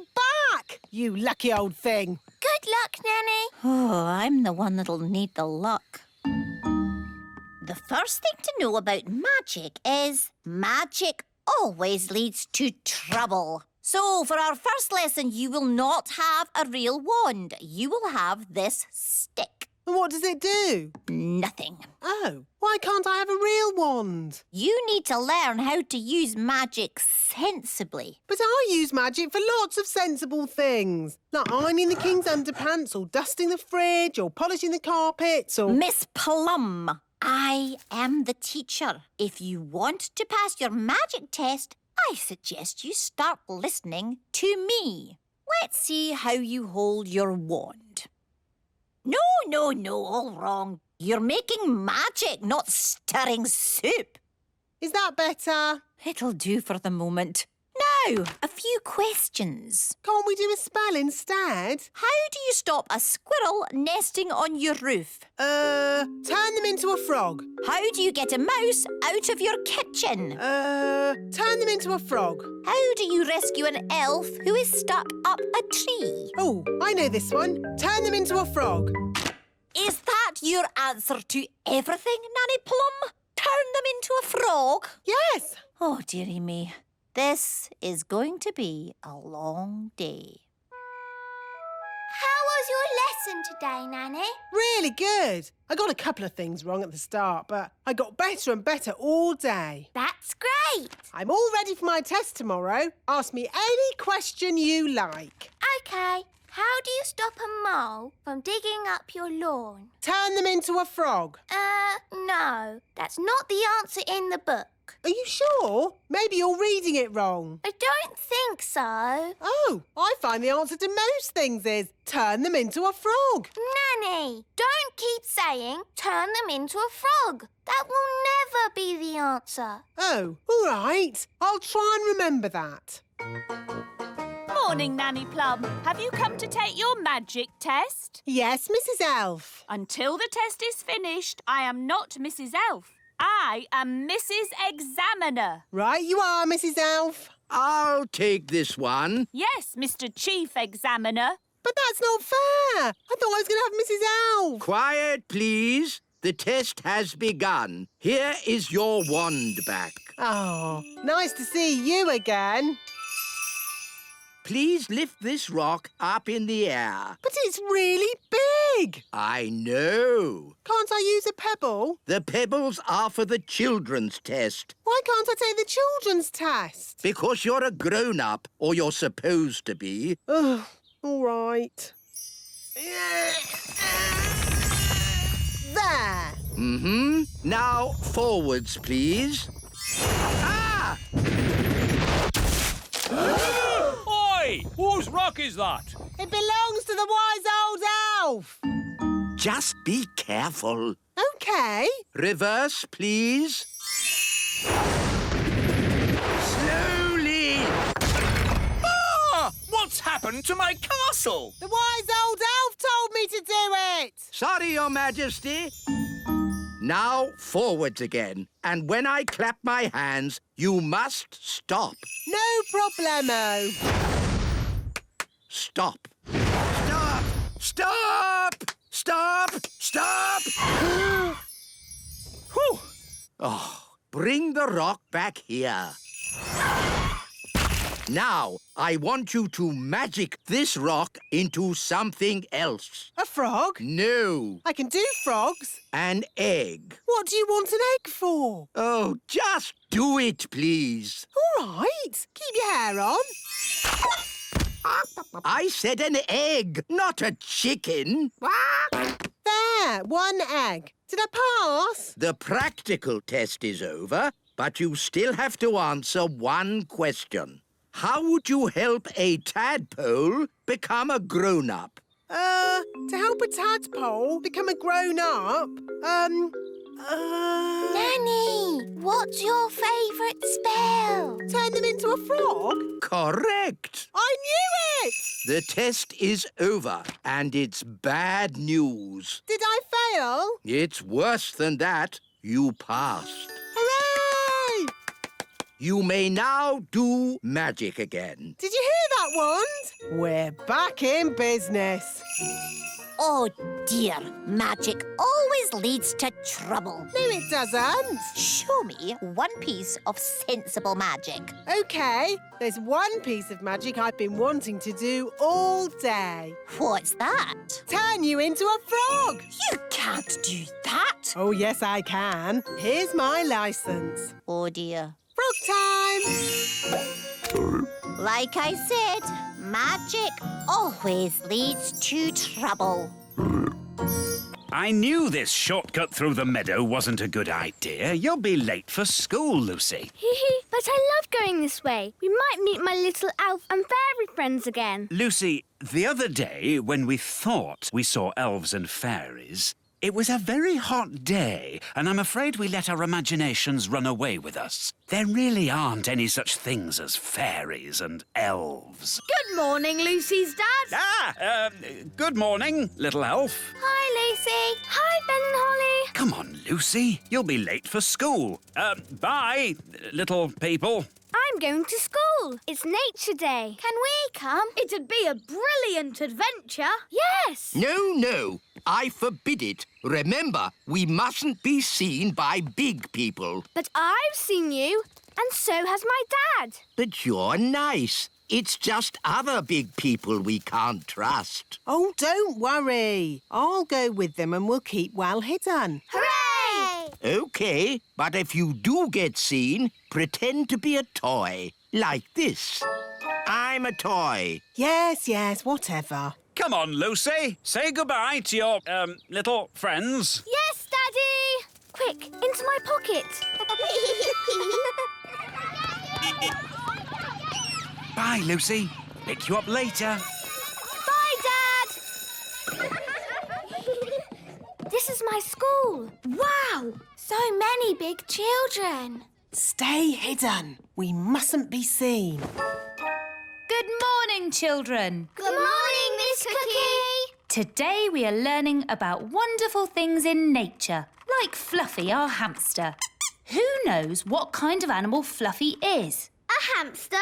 back, you lucky old thing. Good luck, Nanny. Oh, I'm the one that'll need the luck. The first thing to know about magic is magic always leads to trouble. So, for our first lesson, you will not have a real wand. You will have this stick. And what does it do? Nothing. Oh, why can't I have a real wand? You need to learn how to use magic sensibly. But I use magic for lots of sensible things. Like ironing the king's underpants or dusting the fridge or polishing the carpets or... Miss Plum, I am the teacher. If you want to pass your magic test, I suggest you start listening to me. Let's see how you hold your wand. No, all wrong. You're making magic, not stirring soup. Is that better? It'll do for the moment. Now, Now, a few questions. Can't we do a spell instead? How do you stop a squirrel nesting on your roof? Turn them into a frog. How do you get a mouse out of your kitchen? Turn them into a frog. How do you rescue an elf who is stuck up a tree? Oh, I know this one. Turn them into a frog. Is that your answer to everything, Nanny Plum? Turn them into a frog? Yes. Oh, dearie me. This is going to be a long day. How was your lesson today, Nanny? Really good. I got a couple of things wrong at the start, but I got better and better all day. That's great. I'm all ready for my test tomorrow. Ask me any question you like. OK. How do you stop a mole from digging up your lawn? Turn them into a frog. No. That's not the answer in the book. Are you sure? Maybe you're reading it wrong. I don't think so. Oh, I find the answer to most things is turn them into a frog. Nanny, don't keep saying turn them into a frog. That will never be the answer. Oh, all right. I'll try and remember that. Morning, Nanny Plum. Have you come to take your magic test? Yes, Mrs. Elf. Until the test is finished, I am not Mrs. Elf. I am Mrs. Examiner. Right you are, Mrs. Elf. I'll take this one. Yes, Mr. Chief Examiner. But that's not fair. I thought I was going to have Mrs. Elf. Quiet, please. The test has begun. Here is your wand back. Oh, nice to see you again. Please lift this rock up in the air. But it's really big. I know. Can't I use a pebble? The pebbles are for the children's test. Why can't I take the children's test? Because you're a grown-up, or you're supposed to be. Ugh, all right. There. Mm-hmm. Now, forwards, please. Ah! Oi! Whose rock is that? It belongs to the wise old elf. Just be careful. OK. Reverse, please. Slowly! Ah! What's happened to my castle? The wise old elf told me to do it. Sorry, Your Majesty. Now, forwards again. And when I clap my hands, you must stop. No problemo. Stop. Stop! Stop! Stop! Stop! Whew. Oh, bring the rock back here. Now, I want you to magic this rock into something else. A frog? No. I can do frogs. An egg. What do you want an egg for? Oh, just do it, please. All right. Keep your hair on. I said an egg, not a chicken. There, one egg. Did I pass? The practical test is over, but you still have to answer one question. How would you help a tadpole become a grown-up? To help a tadpole become a grown-up, Nanny, what's your favourite spell? turn them into a frog? Correct. I knew it! The test is over, and it's bad news. Did I fail? It's worse than that. You passed. Hooray! You may now do magic again. Did you hear that, Wand? We're back in business. Oh, dear. Magic always leads to trouble. No, it doesn't. Show me one piece of sensible magic. OK, there's one piece of magic I've been wanting to do all day. What's that? Turn you into a frog. You can't do that. Oh, yes, I can. Here's my licence. Oh, dear. Frog time. Like I said, magic always leads to trouble. I knew this shortcut through the meadow wasn't a good idea. You'll be late for school, Lucy. But I love going this way. We might meet my little elf and fairy friends again. Lucy, the other day, when we thought we saw elves and fairies, It was a very hot day, and I'm afraid we let our imaginations run away with us. There really aren't any such things as fairies and elves. Good morning, Lucy's dad. Good morning, little elf. Hi, Lucy. Hi, Ben and Holly. Come on, Lucy. You'll be late for school. Bye, little people. I'm going to school. It's Nature Day. Can we come? It'd be a brilliant adventure. Yes. No. I forbid it. Remember, we mustn't be seen by big people. But I've seen you, and so has my dad. But you're nice. It's just other big people we can't trust. Oh, don't worry. I'll go with them and we'll keep well hidden. Hooray! OK, but if you do get seen, pretend to be a toy. Like this. I'm a toy. Yes, whatever. Come on, Lucy. Say goodbye to your, little friends. Yes, Daddy. Quick, into my pocket. Bye, Lucy. Pick you up later. Bye, Dad. This is my school. Wow, so many big children. Stay hidden. We mustn't be seen. Good morning, children. Good morning, Miss Cookie. Today we are learning about wonderful things in nature, like Fluffy, our hamster. Who knows what kind of animal Fluffy is? A hamster?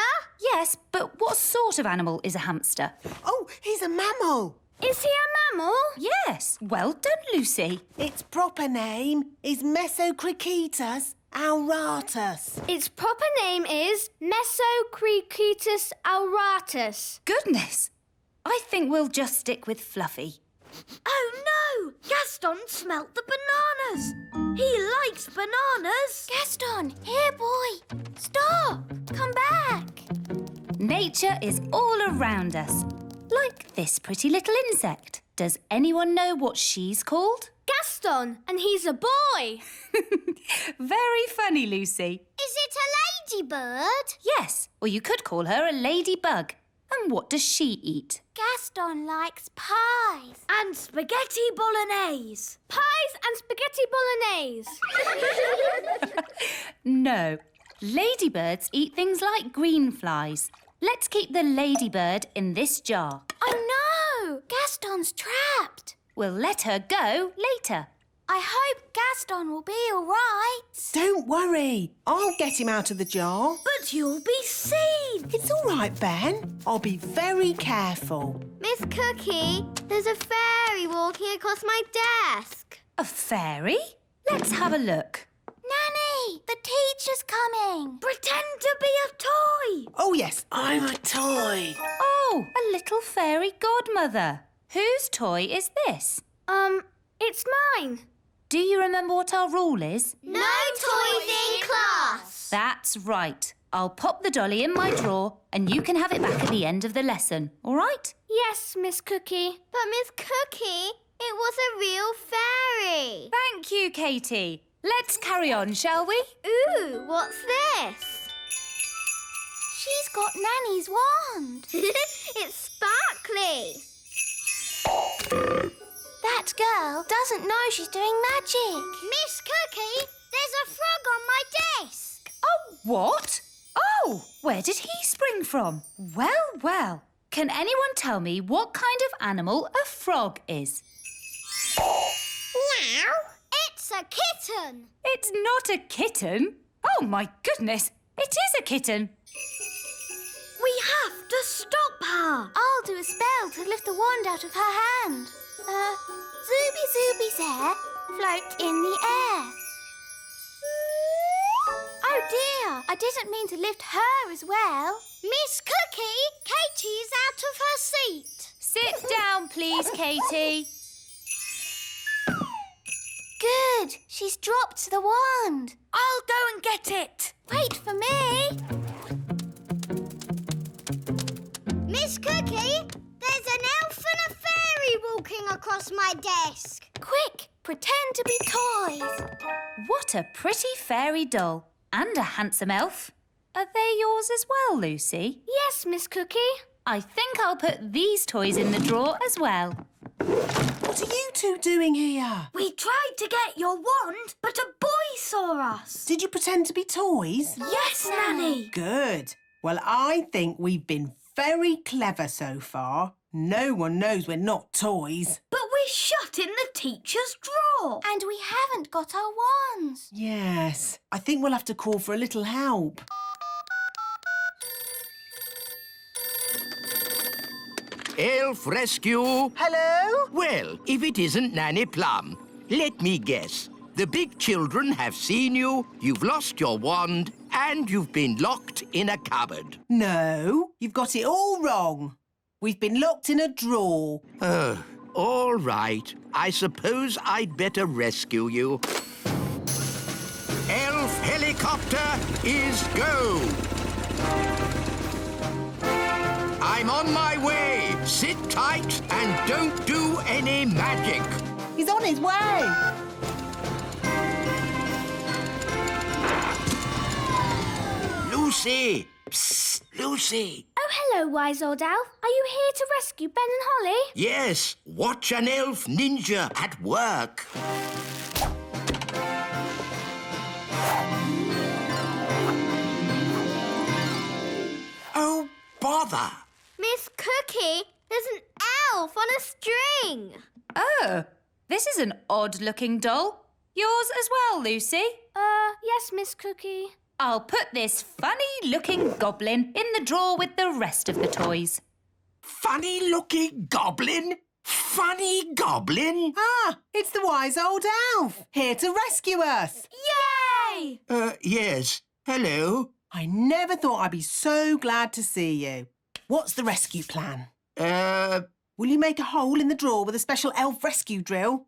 Yes, but what sort of animal is a hamster? Oh, he's a mammal. Is he a mammal? Yes, well done, Lucy. Its proper name is Mesocricetus auratus. Its proper name is Mesocricetus auratus. Goodness, I think we'll just stick with Fluffy. Oh, no! Gaston smelt the bananas. He likes bananas. Gaston, here, boy. Stop. Come back. Nature is all around us, like this pretty little insect. Does anyone know what she's called? Gaston, and he's a boy. Very funny, Lucy. Is it a ladybird? Yes, or you could call her a ladybug. And what does she eat? Gaston likes pies. And spaghetti bolognese. Pies and spaghetti bolognese. No, ladybirds eat things like green flies. Let's keep the ladybird in this jar. Oh, no! Gaston's trapped. We'll let her go later. I hope Gaston will be all right. Don't worry. I'll get him out of the jar. But you'll be seen. It's all right, Ben. I'll be very careful. Miss Cookie, there's a fairy walking across my desk. A fairy? Let's have a look. Nanny, the teacher's coming. Pretend to be a toy. Oh, yes, I'm a toy. Oh, a little fairy godmother. Whose toy is this? It's mine. Do you remember what our rule is? No toys in class. That's right. I'll pop the dolly in my drawer and you can have it back at the end of the lesson, all right? Yes, Miss Cookie. But Miss Cookie, it was a real fairy. Thank you, Katie. Let's carry on, shall we? Ooh, what's this? She's got Nanny's wand. It's sparkly. That girl doesn't know she's doing magic. Miss Cookie, there's a frog on my desk. Oh, what? Oh, where did he spring from? Well. Can anyone tell me what kind of animal a frog is? Meow. It's a kitten. It's not a kitten. Oh, my goodness. It is a kitten. We have to stop her. I'll do a spell to lift the wand out of her hand. Zooby Zooby's hair float in the air. Oh dear, I didn't mean to lift her as well. Miss Cookie, Katie's out of her seat. Sit down, please, Katie. Good, she's dropped the wand. I'll go and get it. Wait for me. Miss Cookie, there's an elf and a fairy walking across my desk. Quick, pretend to be toys. What a pretty fairy doll. And a handsome elf. Are they yours as well, Lucy? Yes, Miss Cookie. I think I'll put these toys in the drawer as well. What are you two doing here? We tried to get your wand, but a boy saw us. Did you pretend to be toys? Yes, Nanny. Good. Well, I think we've been very clever so far. No one knows we're not toys. But we're shut in the teacher's drawer. And we haven't got our wands. Yes. I think we'll have to call for a little help. Elf rescue. Hello? Well, if it isn't Nanny Plum, let me guess. The big children have seen you, you've lost your wand, and you've been locked in a cupboard. No, you've got it all wrong. We've been locked in a drawer. Oh, all right. I suppose I'd better rescue you. Elf helicopter is go! I'm on my way. Sit tight and don't do any magic. He's on his way. Lucy! Psst, Lucy! Oh, hello, wise old elf. Are you here to rescue Ben and Holly? Yes, watch an elf ninja at work. Oh, bother! Miss Cookie, there's an elf on a string. Oh, this is an odd-looking doll. Yours as well, Lucy? Yes, Miss Cookie. I'll put this funny-looking goblin in the drawer with the rest of the toys. Funny-looking goblin? Funny goblin? Ah, it's the wise old elf, here to rescue us. Yay! Yes. Hello. I never thought I'd be so glad to see you. What's the rescue plan? Will you make a hole in the drawer with a special elf rescue drill?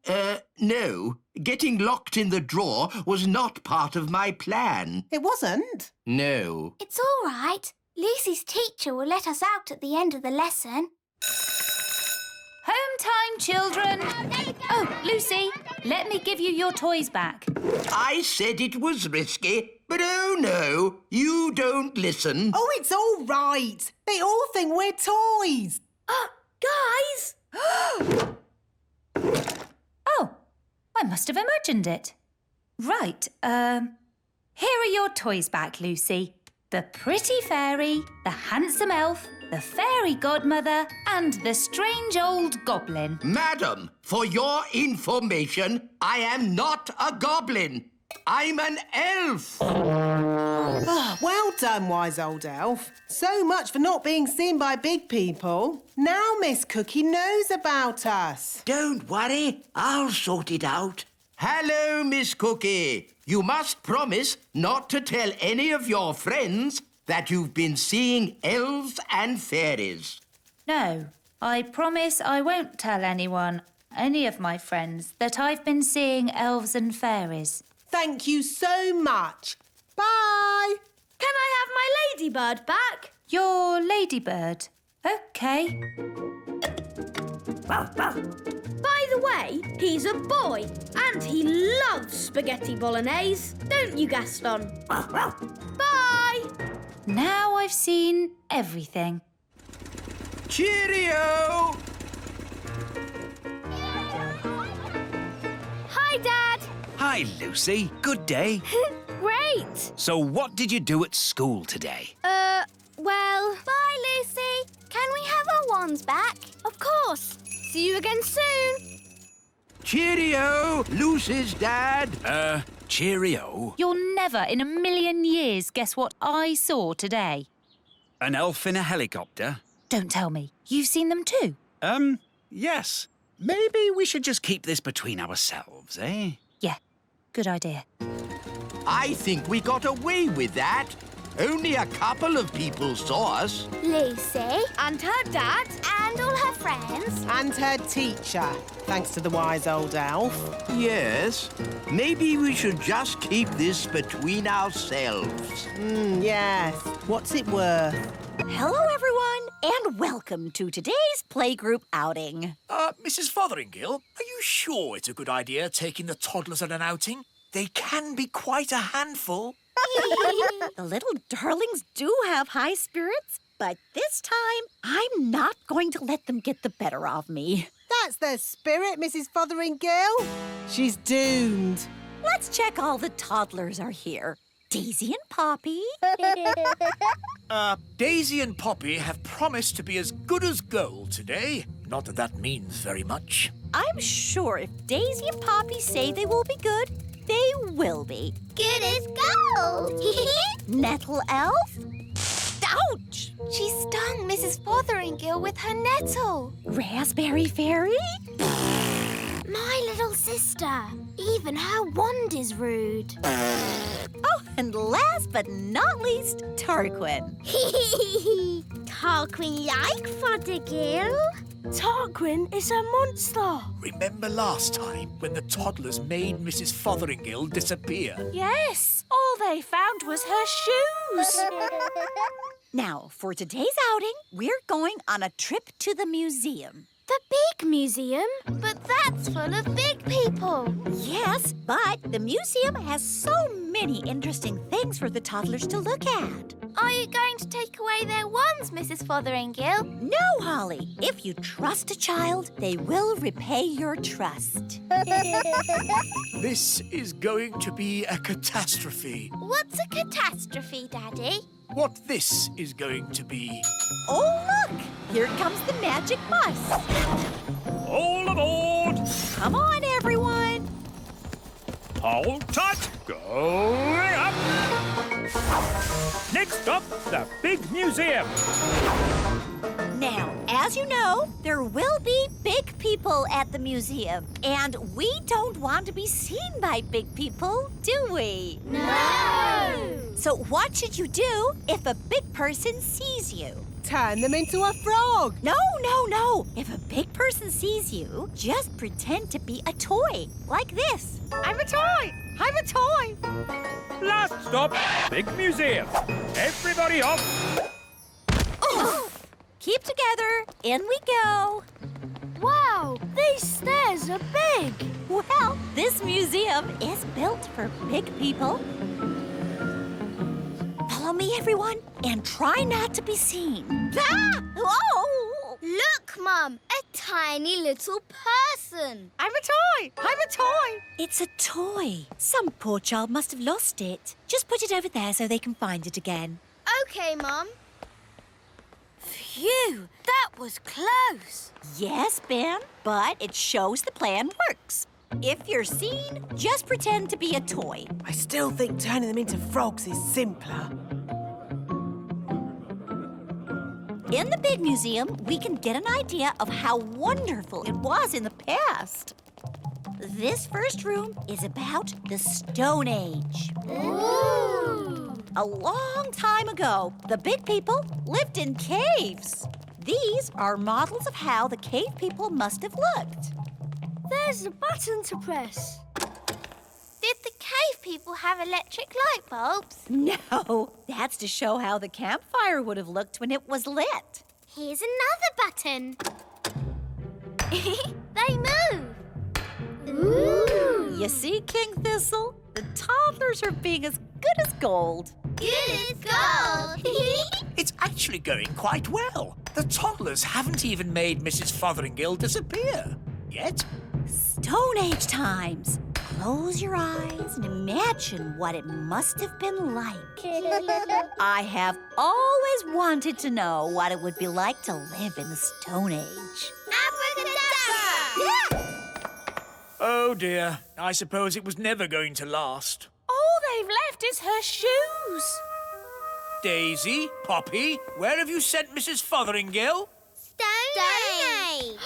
No. Getting locked in the drawer was not part of my plan. It wasn't? No. It's all right. Lucy's teacher will let us out at the end of the lesson. Home time, children. Oh, Lucy, let me give you your toys back. I said it was risky, but oh no, you don't listen. Oh, it's all right. They all think we're toys. Guys! Oh, I must have imagined it. Right, here are your toys back, Lucy. The pretty fairy, the handsome elf, the fairy godmother, and the strange old goblin. Madam, for your information, I am not a goblin. I'm an elf. Well done, wise old elf. So much for not being seen by big people. Now Miss Cookie knows about us. Don't worry, I'll sort it out. Hello, Miss Cookie. You must promise not to tell any of your friends that you've been seeing elves and fairies. No, I promise I won't tell anyone, any of my friends, that I've been seeing elves and fairies. Thank you so much. Bye. Can I have my ladybird back? Your ladybird? OK. By the way, he's a boy and he loves spaghetti bolognese. Don't you, Gaston? Bye! Now I've seen everything. Cheerio! Hi, Dad. Hi, Lucy. Good day. Great. So what did you do at school today? Well... Bye, Lucy. Can we have our wands back? Of course. See you again soon. Cheerio, Lucy's dad. Cheerio. You'll never in a million years guess what I saw today. An elf in a helicopter? Don't tell me. You've seen them too? Yes. Maybe we should just keep this between ourselves, eh? Yeah, good idea. I think we got away with that. Only a couple of people saw us. Lucy. And her dad. And all her friends. And her teacher, thanks to the wise old elf. Yes. Maybe we should just keep this between ourselves. Yes. What's it worth? Hello, everyone, and welcome to today's playgroup outing. Mrs. Fotheringill, are you sure it's a good idea taking the toddlers on an outing? They can be quite a handful. The little darlings do have high spirits, but this time I'm not going to let them get the better of me. that's the spirit, Mrs. Fotheringill. She's doomed. Let's check all the toddlers are here. Daisy and Poppy. Daisy and Poppy have promised to be as good as gold today. Not that that means very much. I'm sure if Daisy and Poppy say they will be good, they will be. Good as gold. Nettle elf? Ouch! She stung Mrs. Fotheringill with her nettle. Raspberry fairy? My little sister. Even her wand is rude. Oh, and last but not least, Tarquin. Tarquin like Fothergill. Tarquin is a monster. Remember last time when the toddlers made Mrs. Fotheringill disappear? Yes, all they found was her shoes. Now, for today's outing, we're going on a trip to the museum. The big museum? But that's full of big people. Yes, but the museum has so many interesting things for the toddlers to look at. Are you going to take away their wands, Mrs. Fotheringill? No, Holly. If you trust a child, they will repay your trust. This is going to be a catastrophe. What's a catastrophe, Daddy? What this is going to be. Oh, look! Here comes the magic bus. All aboard! Come on, everyone. Hold tight! Going up! Next stop, the big museum. Now, as you know, there will be big people at the museum. And we don't want to be seen by big people, do we? No! So what should you do if a big person sees you? Turn them into a frog. No. If a big person sees you, just pretend to be a toy, like this. I'm a toy. I'm a toy. Last stop, big museum. Everybody off. Keep together. In we go. Wow, these stairs are big. Well, this museum is built for big people. Follow me, everyone, and try not to be seen. Ah! Whoa! Look, Mum, a tiny little person. I'm a toy! I'm a toy! It's a toy. Some poor child must have lost it. Just put it over there so they can find it again. Okay, Mum. Phew, that was close. Yes, Ben, but it shows the plan works. If you're seen, just pretend to be a toy. I still think turning them into frogs is simpler. In the big museum, we can get an idea of how wonderful it was in the past. This first room is about the Stone Age. Ooh! A long time ago, the big people lived in caves. These are models of how the cave people must have looked. There's a button to press. Did the cave people have electric light bulbs? No, that's to show how the campfire would have looked when it was lit. Here's another button. They move. Ooh! You see, King Thistle? The toddlers are being as good as gold. Good as gold. It's actually going quite well. The toddlers haven't even made Mrs. Fotheringill disappear. Yet. Stone Age times. Close your eyes and imagine what it must have been like. I have always wanted to know what it would be like to live in the Stone Age. Abracadabra! Oh dear, I suppose it was never going to last. All they've left is her shoes. Daisy, Poppy, where have you sent Mrs. Fotheringill? Stone Age.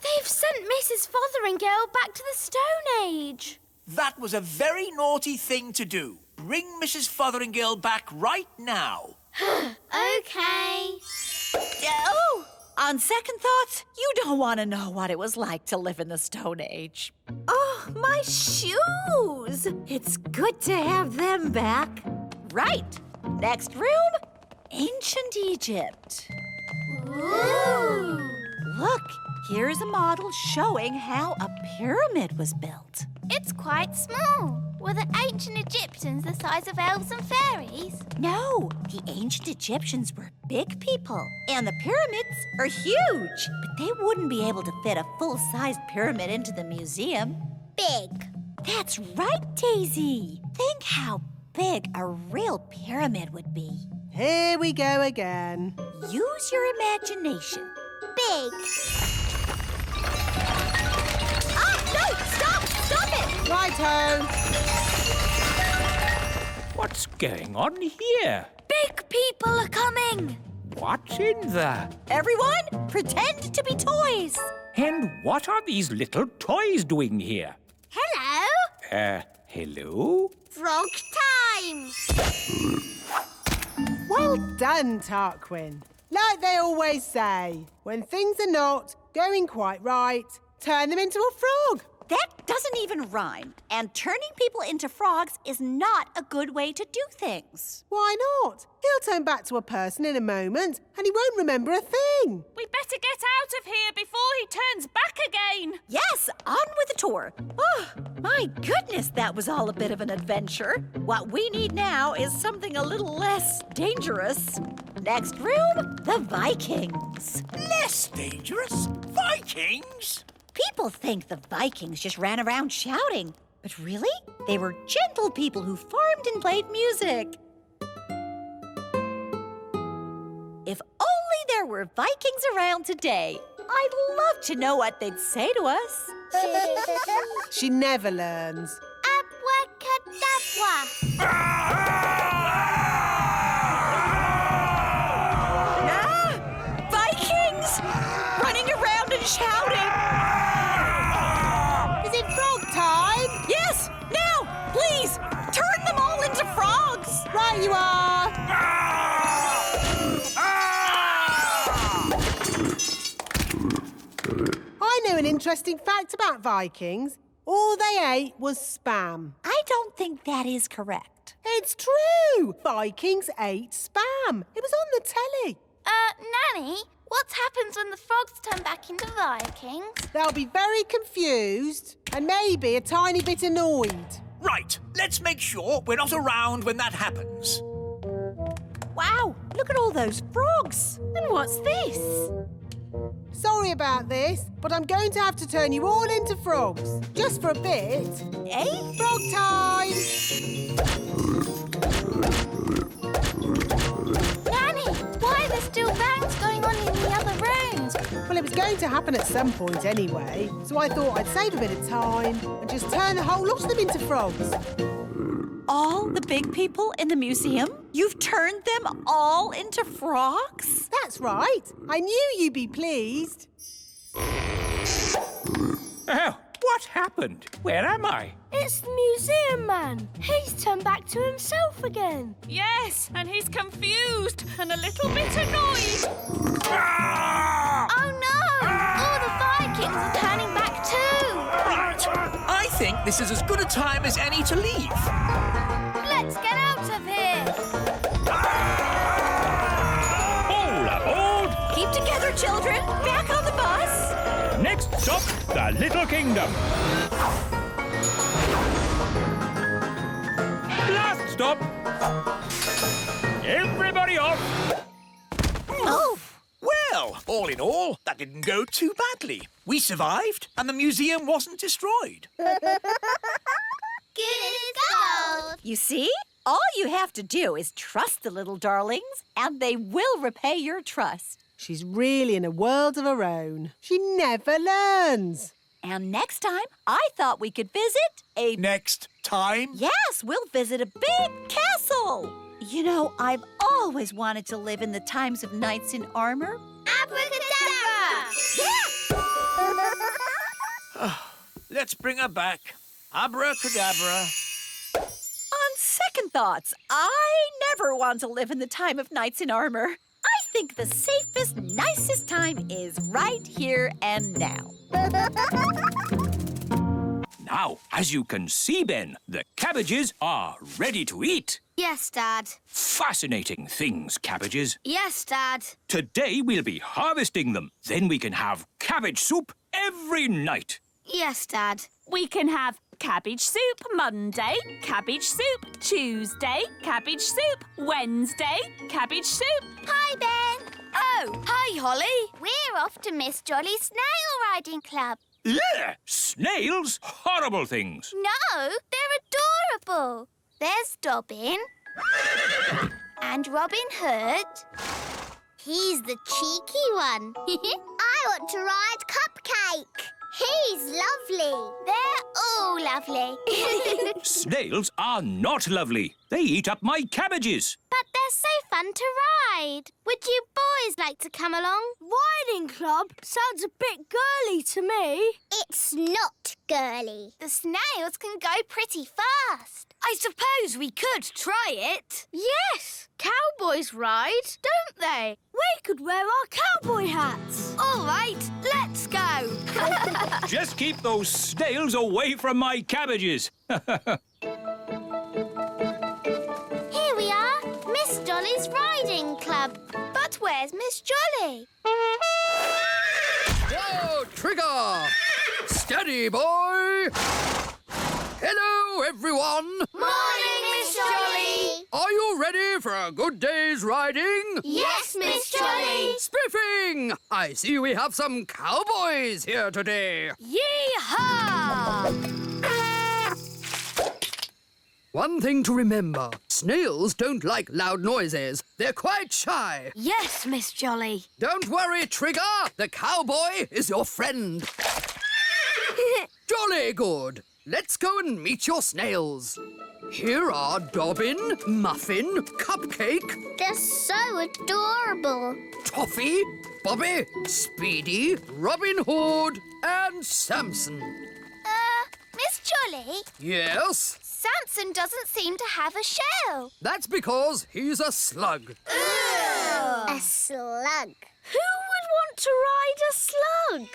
They've sent Mrs. Fotheringill back to the Stone Age. That was a very naughty thing to do. Bring Mrs. Fotheringill back right now. Okay. Oh! On second thoughts, you don't want to know what it was like to live in the Stone Age. Oh, my shoes! It's good to have them back. Right. Next room, Ancient Egypt. Ooh! Look, here's a model showing how a pyramid was built. It's quite small. Were the ancient Egyptians the size of elves and fairies? No, the ancient Egyptians were big people, and the pyramids are huge. But they wouldn't be able to fit a full-sized pyramid into the museum. Big. That's right, Daisy. Think how big a real pyramid would be. Here we go again. Use your imagination. Big. No! Stop! Stop it! Righto. What's going on here? Big people are coming! What's in there? Everyone, pretend to be toys. And what are these little toys doing here? Hello. Hello? Frog time. Well done, Tarquin. Like they always say, when things are not going quite right, turn them into a frog. That doesn't even rhyme. And turning people into frogs is not a good way to do things. Why not? He'll turn back to a person in a moment and he won't remember a thing. We better get out of here before he turns back again. Yes, on with the tour. Oh, my goodness, that was all a bit of an adventure. What we need now is something a little less dangerous. Next room, the Vikings. Less dangerous? Vikings? People think the Vikings just ran around shouting. But really, they were gentle people who farmed and played music. If only there were Vikings around today. I'd love to know what they'd say to us. She never learns. Vikings! Running around and shouting. Is it frog time? Yes, now, please, turn them all into frogs. Right you are. I know an interesting fact about Vikings. All they ate was spam. I don't think that is correct. It's true. Vikings ate spam. It was on the telly. Nanny, what happens when the frogs turn back into Vikings? They'll be very confused and maybe a tiny bit annoyed. Right, let's make sure we're not around when that happens. Wow, look at all those frogs. And what's this? Sorry about this, but I'm going to have to turn you all into frogs. Just for a bit. Eh? Frog time! Nanny, why are there still bangs going on in the other rooms? Well, it was going to happen at some point anyway, so I thought I'd save a bit of time and just turn the whole lot of them into frogs. All the big people in the museum? You've turned them all into frogs? That's right. I knew you'd be pleased. Oh, what happened? Where am I? It's the museum man. He's turned back to himself again. Yes, and he's confused and a little bit annoyed. Oh no! All the Vikings are turning back too! Right, I think this is as good a time as any to leave. Let's get out of here! All aboard! Keep together, children. Back on the bus. Next stop, the Little Kingdom. Last stop. Everybody off. Oh, Well, all in all, that didn't go too badly. We survived, and the museum wasn't destroyed. Good as gold! you see? All you have to do is trust the little darlings, and they will repay your trust. She's really in a world of her own. She never learns. And next time, I thought we could visit a... Next time? Yes, we'll visit a big castle. You know, I've always wanted to live in the times of knights in armor. Abracadabra! Let's bring her back. Abracadabra. On second thoughts, I never want to live in the time of knights in armor. I think the safest, nicest time is right here and now. Now, as you can see, Ben, the cabbages are ready to eat. Yes, Dad. Fascinating things, cabbages. Yes, Dad. Today we'll be harvesting them. Then we can have cabbage soup every night. Yes, Dad. We can have cabbage soup Monday, cabbage soup Tuesday, cabbage soup Wednesday, cabbage soup... Hi, Ben. Oh, hi, Holly. We're off to Miss Jolly's snail riding club. Yeah, snails? Horrible things. No, they're adorable. There's Dobbin. And Robin Hood. He's the cheeky one. I want to ride Cupcake. He's lovely. They're all lovely. Snails are not lovely. They eat up my cabbages. But they're so fun to ride. Would you boys like to come along? Riding club sounds a bit girly to me. It's not girly. The snails can go pretty fast. I suppose we could try it. Yes, cowboys ride, don't they? We could wear our cowboy hats. All right, let's go. Just keep those snails away from my cabbages. Here we are, Miss Jolly's riding club. But where's Miss Jolly? Whoa, Trigger! Steady, boy! Hello, everyone! Morning, Miss Jolly! Are you ready for a good day's riding? Yes, Miss Jolly! Spiffing! I see we have some cowboys here today. Yee-haw! One thing to remember, snails don't like loud noises. They're quite shy. Yes, Miss Jolly. Don't worry, Trigger. The cowboy is your friend. Jolly good. Let's go and meet your snails. Here are Dobbin, Muffin, Cupcake... They're so adorable. Toffee, Bobby, Speedy, Robin Hood and Samson. Miss Jolly? Yes? Samson doesn't seem to have a shell. That's because he's a slug. A slug. Who would want to ride a slug?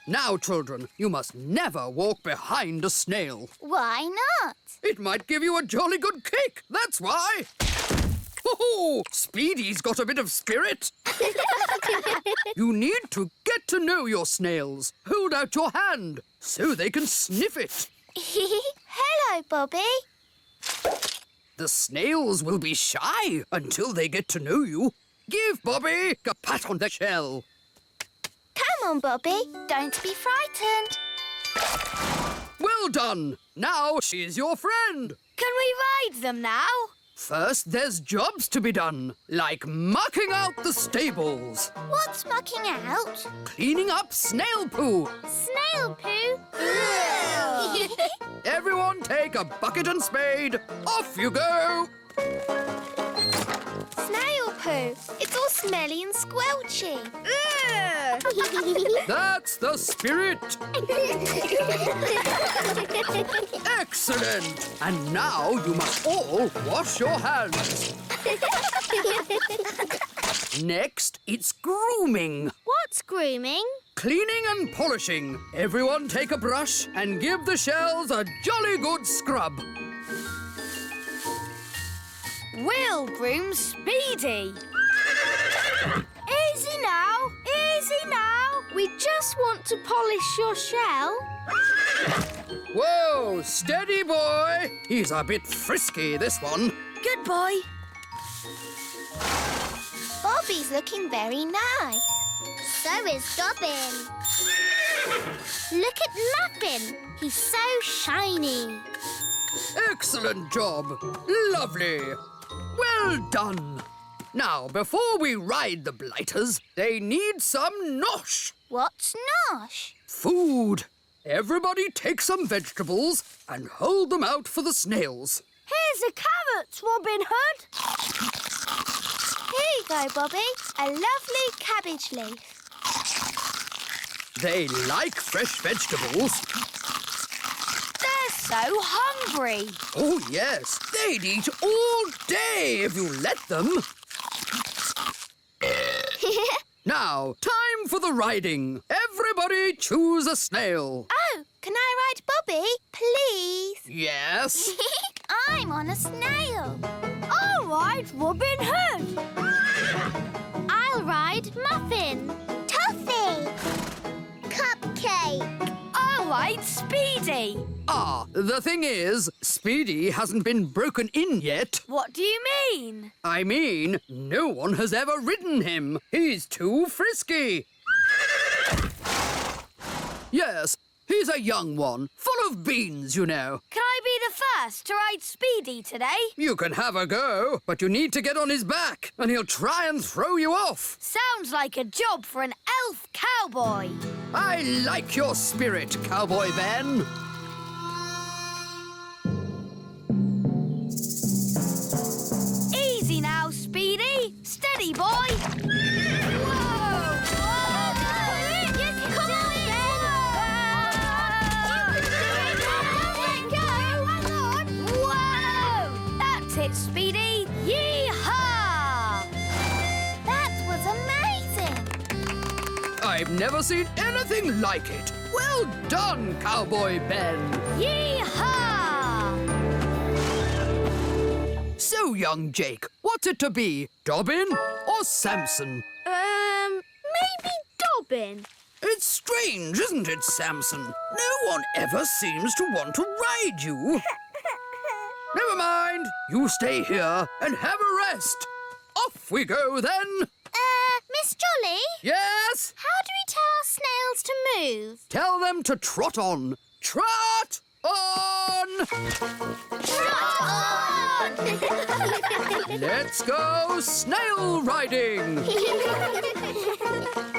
Now, children, you must never walk behind a snail. Why not? It might give you a jolly good kick, that's why. Oh, Speedy's got a bit of spirit. You need to get to know your snails. Hold out your hand so they can sniff it. Hello, Bobby. The snails will be shy until they get to know you. Give Bobby a pat on the shell. Come on, Bobby. Don't be frightened. Well done. Now she's your friend. Can we ride them now? First, there's jobs to be done, like mucking out the stables, What's mucking out? cleaning up snail poo. Snail poo? Everyone take a bucket and spade. Off you go. Snail poo. It's all smelly and squelchy. That's the spirit. Excellent. And now you must all wash your hands. Next, it's grooming. What's grooming? Cleaning and polishing. Everyone take a brush and give the shells a jolly good scrub. We'll groom Speedy. Easy now, easy now. We just want to polish your shell. Whoa, steady boy. He's a bit frisky, this one. Good boy. Bobby's looking very nice. So is Dobbin. Look at Muffin. He's so shiny. Excellent job. Lovely. Well done. Now, before we ride the blighters, they need some nosh. What's nosh? Food. Everybody take some vegetables and hold them out for the snails. Here's a carrot, Robin Hood. Here you go, Bobby. A lovely cabbage leaf. They like fresh vegetables. They're so hungry. Oh, yes. They'd eat all day if you let them. Now, time for the riding. Everybody choose a snail. Oh, can I ride Bobby, please? Yes. I'm on a snail. I'll ride Robin Hood. I'll ride Muffin. Toffee. Cupcake. I'll ride ride Speedy. Ah, the thing is, Speedy hasn't been broken in yet. What do you mean? I mean, no one has ever ridden him. He's too frisky. Yes, he's a young one, full of beans, you know. Can I be the first to ride Speedy today? You can have a go, but you need to get on his back, and he'll try and throw you off. Sounds like a job for an elf cowboy. I like your spirit, Cowboy Ben. Easy now, Speedy. Steady, boy. Whoa! Come on, Ben! Whoa! That's it, Speedy. Yee-haw! That was amazing. I've never seen anything like it. Well done, Cowboy Ben. Yee-haw! So, young Jake, what's it to be? Dobbin or Samson? Maybe Dobbin. It's strange, isn't it, Samson? No one ever seems to want to ride you. Never mind. You stay here and have a rest. Off we go, then. Miss Jolly? Yes? How do we tell our snails to move? Tell them to trot on. Trot on! Trot on! Let's go snail riding.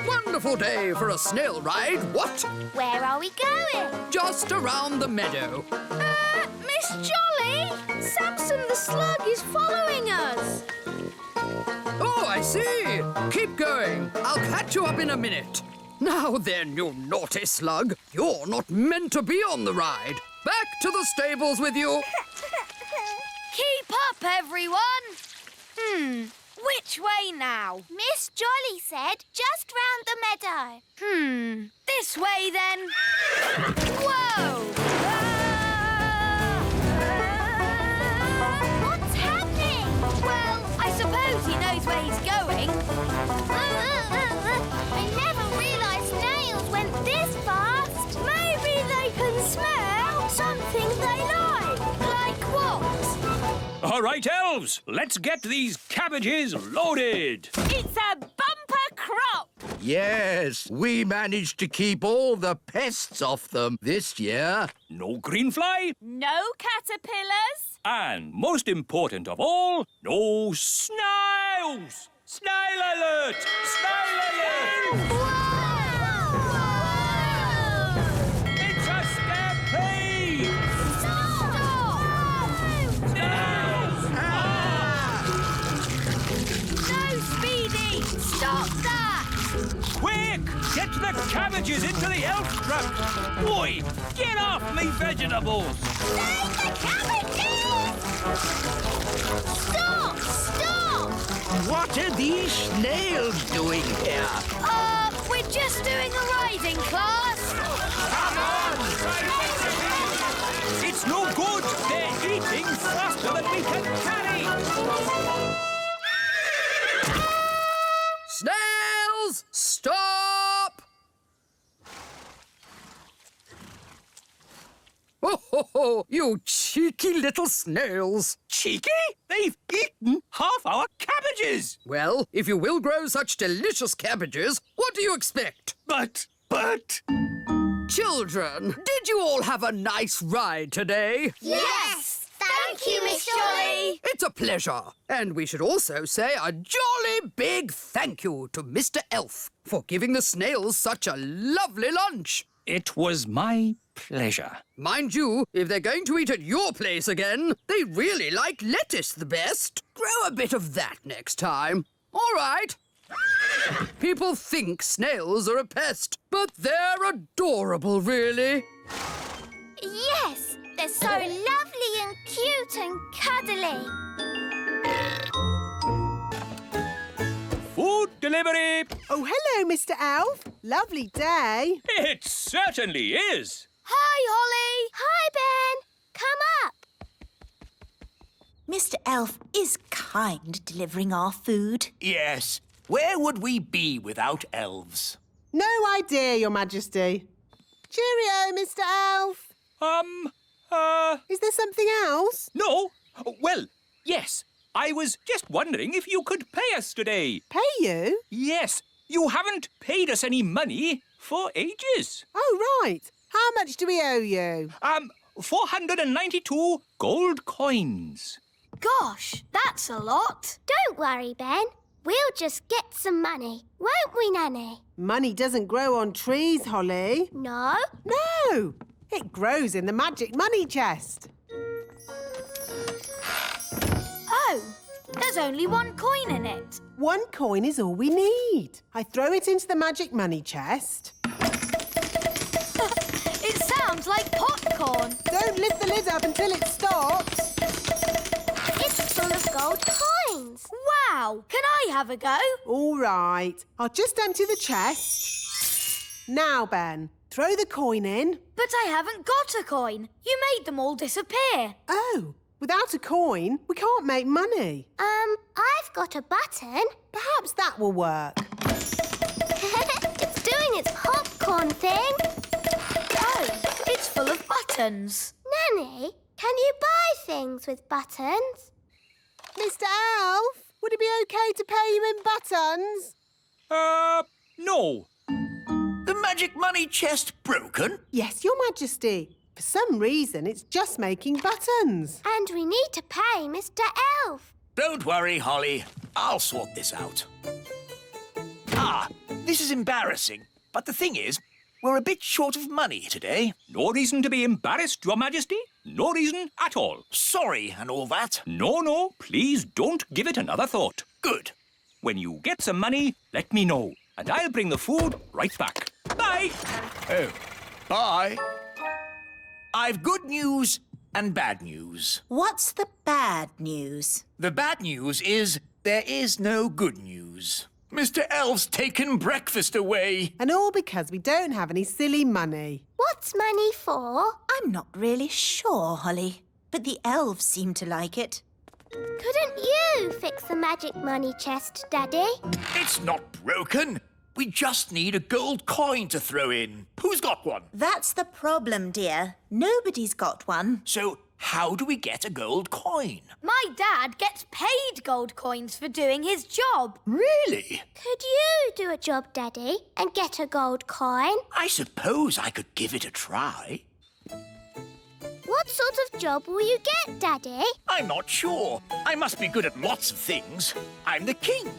Wonderful day for a snail ride, what? Where are we going? Just around the meadow. Miss Jolly! Samson the slug is following us. Oh, I see. Keep going. I'll catch you up in a minute. Now then, you naughty slug. You're not meant to be on the ride. Back to the stables with you. Keep up, everyone. Which way now? Miss Jolly said just round the meadow. This way, then. Whoa! What's happening? Well, I suppose he knows where he's going. I never realised snails went this fast. Maybe they can smell something they like. Like what? All right, elves, let's get these cabbages loaded. It's a bumper crop. Yes, we managed to keep all the pests off them this year. No greenfly, No caterpillars. and most important of all, no snails. Snail alert! Snail alert! It's a stampede! No, Speedy! Stop that! Quick! Get the cabbages into the elf truck! Boy, get off me vegetables! Save the cabbages! Stop! Stop! What are these snails doing here? We're just doing a riding class. Come on! It's no good! They're eating faster than we can carry! Snails, stop! Oh, you cheeky little snails. Cheeky? They've eaten half our cabbages! Well, if you will grow such delicious cabbages, what do you expect? But... Children, did you all have a nice ride today? Yes! Thank you, Miss Jolly! It's a pleasure. And we should also say a jolly big thank you to Mr. Elf for giving the snails such a lovely lunch. It was my pleasure. Mind you, if they're going to eat at your place again, they really like lettuce the best. Grow a bit of that next time. All right. People think snails are a pest, but they're adorable, really. Yes, they're so lovely and cute and cuddly. Food delivery! Oh, hello, Mr. Elf. Lovely day. It certainly is! Hi, Holly. Hi, Ben. Come up. Mr. Elf is kind delivering our food. Yes. Where would we be without elves? No idea, Your Majesty. Cheerio, Mr. Elf. Is there something else? No. Well, yes. I was just wondering if you could pay us today. Pay you? Yes. You haven't paid us any money for ages. Oh, right. How much do we owe you? 492 gold coins. Gosh, that's a lot. Don't worry, Ben. We'll just get some money, won't we, Nanny? Money doesn't grow on trees, Holly. No? No. It grows in the magic money chest. Oh, there's only one coin in it. One coin is all we need. I throw it into the magic money chest. It sounds like popcorn. Don't lift the lid up until it stops. It's full of gold coins. Wow, can I have a go? All right. I'll just empty the chest. Now, Ben, throw the coin in. But I haven't got a coin. You made them all disappear. Oh, without a coin, we can't make money. I've got a button. Perhaps that will work. It's doing its popcorn thing. Oh, it's full of buttons. Nanny, can you buy things with buttons? Mr. Elf, would it be okay to pay you in buttons? No. The magic money chest broken? Yes, Your Majesty. For some reason, it's just making buttons. And we need to pay Mr. Elf. Don't worry, Holly. I'll sort this out. Ah, this is embarrassing. But the thing is, we're a bit short of money today. No reason to be embarrassed, Your Majesty. No reason at all. Sorry and all that. No, please don't give it another thought. Good. When you get some money, let me know, and I'll bring the food right back. Bye. Oh, bye. I've good news and bad news. What's the bad news? The bad news is there is no good news. Mr. Elf's taken breakfast away. And all because we don't have any silly money. What's money for? I'm not really sure, Holly, but the elves seem to like it. Couldn't you fix the magic money chest, Daddy? It's not broken. We just need a gold coin to throw in. Who's got one? That's the problem, dear. Nobody's got one. So how do we get a gold coin? My dad gets paid gold coins for doing his job. Really? Could you do a job, Daddy, and get a gold coin? I suppose I could give it a try. What sort of job will you get, Daddy? I'm not sure. I must be good at lots of things. I'm the king.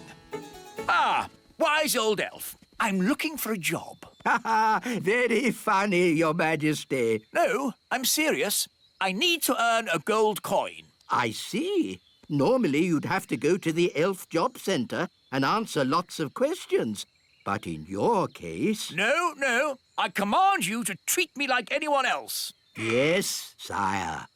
Ah, wise old elf. I'm looking for a job. Ha ha! Very funny, Your Majesty. No, I'm serious. I need to earn a gold coin. I see. Normally you'd have to go to the Elf Job Centre and answer lots of questions. But in your case... No. I command you to treat me like anyone else. Yes, sire.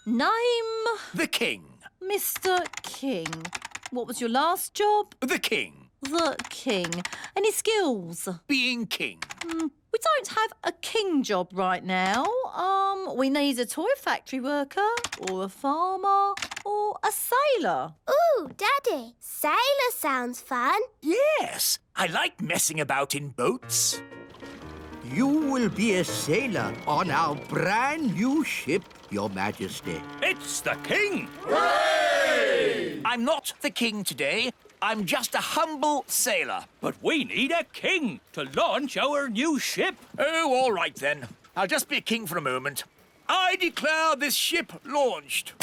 Name? The king. Mr. King. What was your last job? The king. The king. Any skills? Being king. We don't have a king job right now. We need a toy factory worker, or a farmer, or a sailor. Ooh, Daddy, sailor sounds fun. Yes, I like messing about in boats. You will be a sailor on our brand new ship, Your Majesty. It's the king! Hooray! I'm not the king today. I'm just a humble sailor. But we need a king to launch our new ship. Oh, all right then. I'll just be a king for a moment. I declare this ship launched.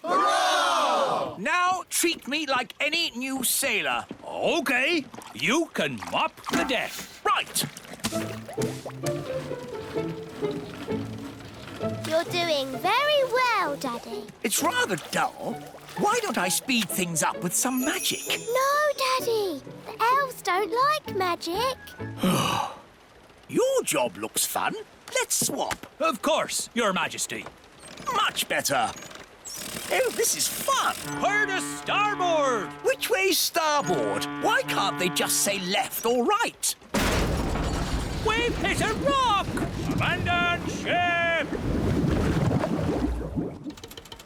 Hurrah! Now treat me like any new sailor. OK. You can mop the deck. Right. You're doing very well, Daddy. It's rather dull. Why don't I speed things up with some magic? No, Daddy. The elves don't like magic. Your job looks fun. Let's swap. Of course, Your Majesty. Much better. Oh, this is fun. Where to starboard? Which way's starboard? Why can't they just say left or right? We've hit a rock! Abandon ship!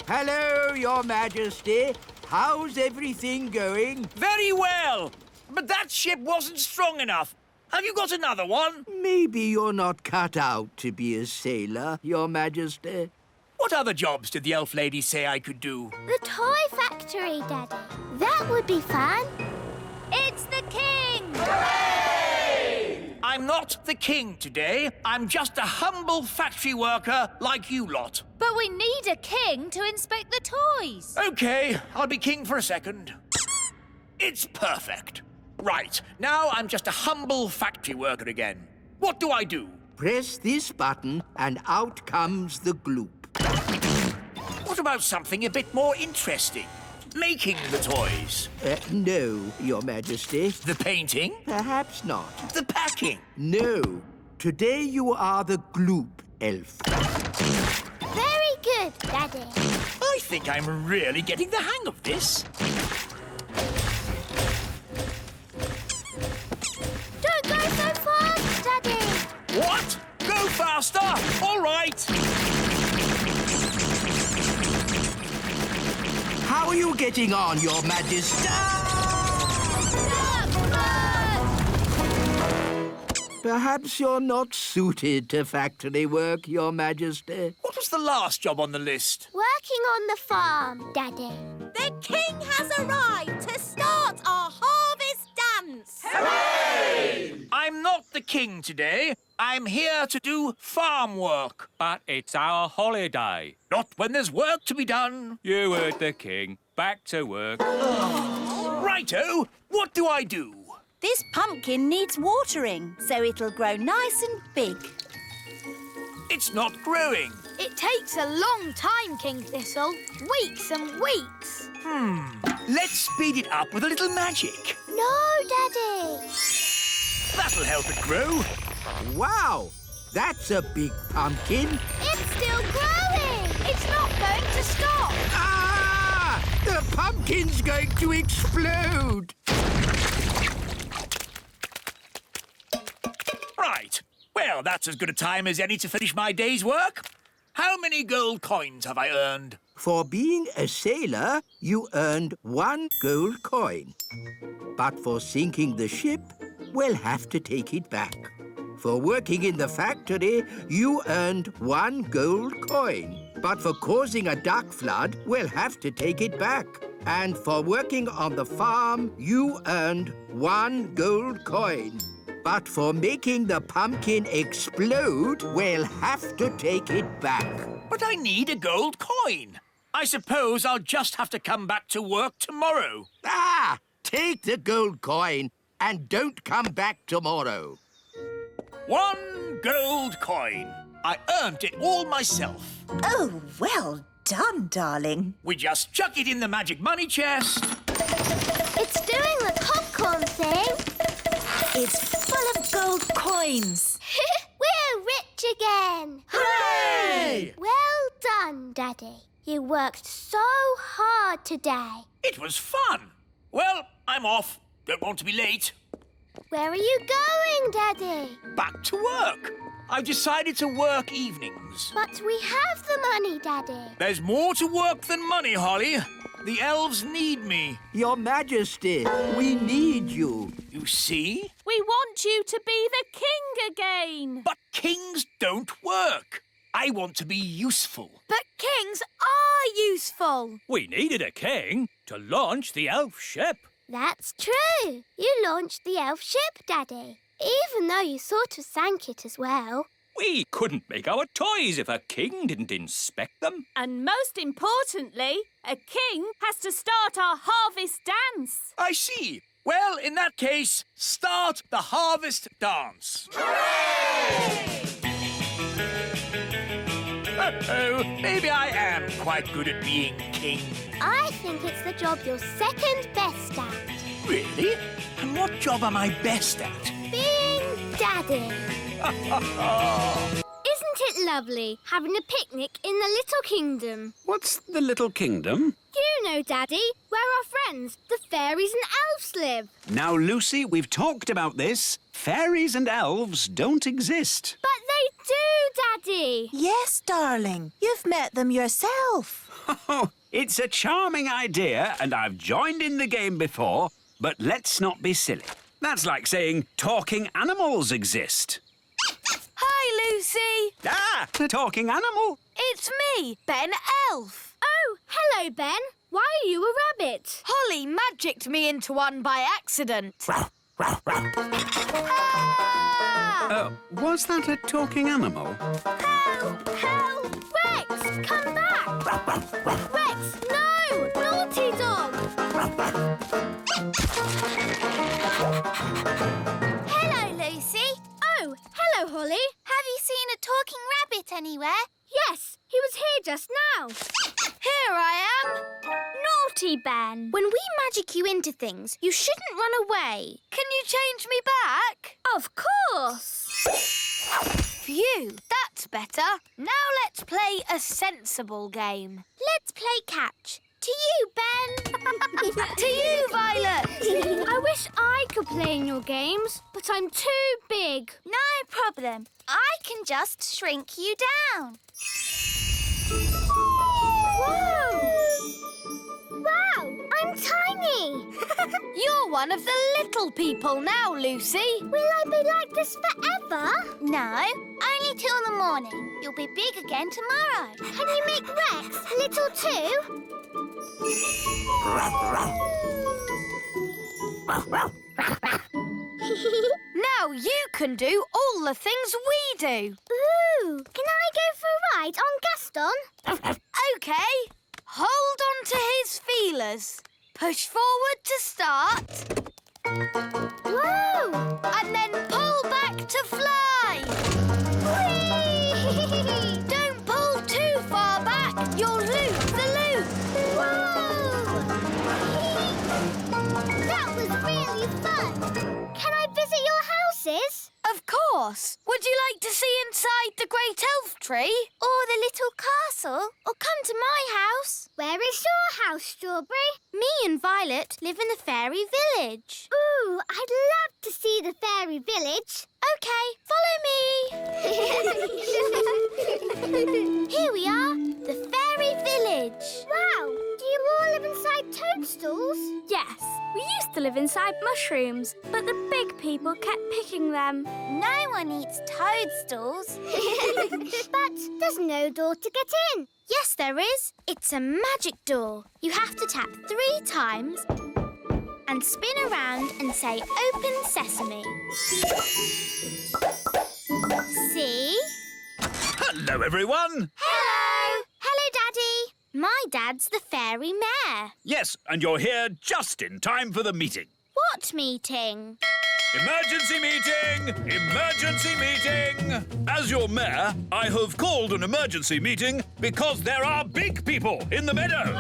Hello, Your Majesty. How's everything going? Very well. But that ship wasn't strong enough. Have you got another one? Maybe you're not cut out to be a sailor, Your Majesty. What other jobs did the elf lady say I could do? The toy factory, Daddy. That would be fun. It's the king! I'm not the king today. I'm just a humble factory worker like you lot. But we need a king to inspect the toys. OK, I'll be king for a second. It's perfect. Right, now I'm just a humble factory worker again. What do I do? Press this button and out comes the gloop. What about something a bit more interesting? Making the toys. No, Your Majesty. The painting? Perhaps not. The packing? No. Today you are the gloop elf. Very good, Daddy. I think I'm really getting the hang of this. Don't go so fast, Daddy. What? Go faster! All right! How are you getting on, Your Majesty? Perhaps you're not suited to factory work, Your Majesty. What was the last job on the list? Working on the farm, Daddy. The king has arrived to start our harvest dance. Hooray! I'm not the king today. I'm here to do farm work. But it's our holiday. Not when there's work to be done. You heard the king. Back to work. Righto, what do I do? This pumpkin needs watering, so it'll grow nice and big. It's not growing. It takes a long time, King Thistle. Weeks and weeks. Let's speed it up with a little magic. No, Daddy. That'll help it grow. Wow, that's a big pumpkin. It's still growing. It's not going to stop. Ah! The pumpkin's going to explode. Right. Well, that's as good a time as any to finish my day's work. How many gold coins have I earned? For being a sailor, you earned 1 gold coin. But for sinking the ship, we'll have to take it back. For working in the factory, you earned 1 gold coin. But for causing a duck flood, we'll have to take it back. And for working on the farm, you earned 1 gold coin. But for making the pumpkin explode, we'll have to take it back. But I need a gold coin. I suppose I'll just have to come back to work tomorrow. Ah! Take the gold coin and don't come back tomorrow. 1 gold coin. I earned it all myself. Oh, well done, darling. We just chuck it in the magic money chest. It's doing the popcorn thing. It's full of gold coins. We're rich again. Hooray! Well done, Daddy. You worked so hard today. It was fun. Well, I'm off. Don't want to be late. Where are you going, Daddy? Back to work. I've decided to work evenings. But we have the money, Daddy. There's more to work than money, Holly. The elves need me. Your Majesty, we need you. You see? We want you to be the king again. But kings don't work. I want to be useful. But kings are useful. We needed a king to launch the elf ship. That's true. You launched the elf ship, Daddy. Even though you sort of sank it as well. We couldn't make our toys if a king didn't inspect them. And most importantly, a king has to start our harvest dance. I see. Well, in that case, start the harvest dance. Hooray! Oh, maybe I am quite good at being king. I think it's the job you're second best at. Really? And what job am I best at? Being Daddy. Isn't it lovely having a picnic in the Little Kingdom? What's the Little Kingdom? You know, Daddy, where our friends, the fairies and elves, live. Now, Lucy, we've talked about this. Fairies and elves don't exist. But they do, Daddy. Yes, darling. You've met them yourself. Oh, it's a charming idea, and I've joined in the game before, but let's not be silly. That's like saying talking animals exist. Hi, Lucy. Ah, a talking animal. It's me, Ben Elf. Oh, hello, Ben. Why are you a rabbit? Holly magicked me into one by accident. Was that a talking animal? Help! Help! Rex, come back! Rex, no! Naughty dog! Hello, Lucy. Oh, hello, Holly. Have you seen a talking rabbit anywhere? Yes, he was here just now. Here I am. Naughty Ben. When we magic you into things, you shouldn't run away. Can you change me back? Of course. Phew, that's better. Now let's play a sensible game. Let's play catch. To you, Ben. To you, Violet. I wish I could play in your games, but I'm too big. No problem. I can just shrink you down. Whoa! Wow, I'm tiny. You're one of the little people now, Lucy. Will I be like this forever? No, only till the morning. You'll be big again tomorrow. Can you make Rex little too? Now you can do all the things we do. Ooh, can I go for a ride on Gaston? OK. Hold on to his feelers. Push forward to start. Whoa! And then pull back to fly. Whee! Don't pull too far back. You'll lose the loop. Whoa! That was really fun. Can I visit your houses? Of course. Would you like to see inside the great elf tree? Or the little castle. Or come to my house. Where is your house, Strawberry? Me and Violet live in the fairy village. Ooh, I'd love to see the fairy village. OK, follow me. Here we are, the fairy village. Wow, do you all live inside toadstools? Yes, we used to live inside mushrooms, but the big people kept picking them. No one eats toadstools. But there's no door to get in. Yes, there is. It's a magic door. You have to tap 3 times and spin around and say, "Open Sesame." See? Hello, everyone. Hello. Hello, Daddy. My dad's the fairy mayor. Yes, and you're here just in time for the meeting. What meeting? Emergency meeting! Emergency meeting! As your mayor, I have called an emergency meeting because there are big people in the meadow.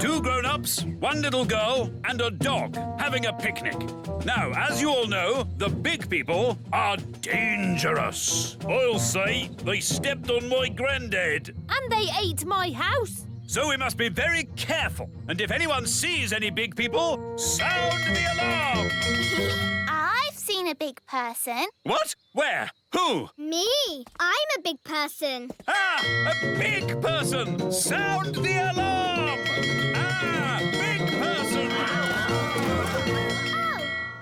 2 grown-ups, 1 little girl, and a dog having a picnic. Now, as you all know, the big people are dangerous. I'll say they stepped on my granddad. And they ate my house. So we must be very careful. And if anyone sees any big people, sound the alarm! I've seen a big person. What? Where? Who? Me. I'm a big person. Ah! A big person! Sound the alarm! Ah! Big person! Oh,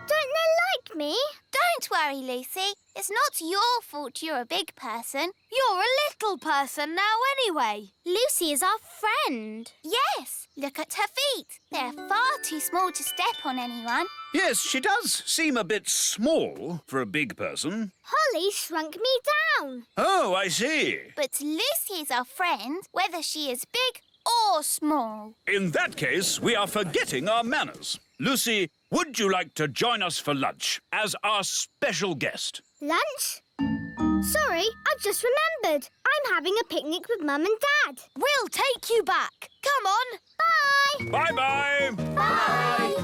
don't they like me? Don't worry, Lucy. It's not your fault you're a big person. You're a little person now anyway. Lucy is our friend. Yes, look at her feet. They're far too small to step on anyone. Yes, she does seem a bit small for a big person. Holly shrunk me down. Oh, I see. But Lucy is our friend, whether she is big or small. In that case, we are forgetting our manners. Lucy, would you like to join us for lunch as our special guest? Lunch? Sorry, I've just remembered. I'm having a picnic with Mum and Dad. We'll take you back. Come on. Bye. Bye-bye. Bye.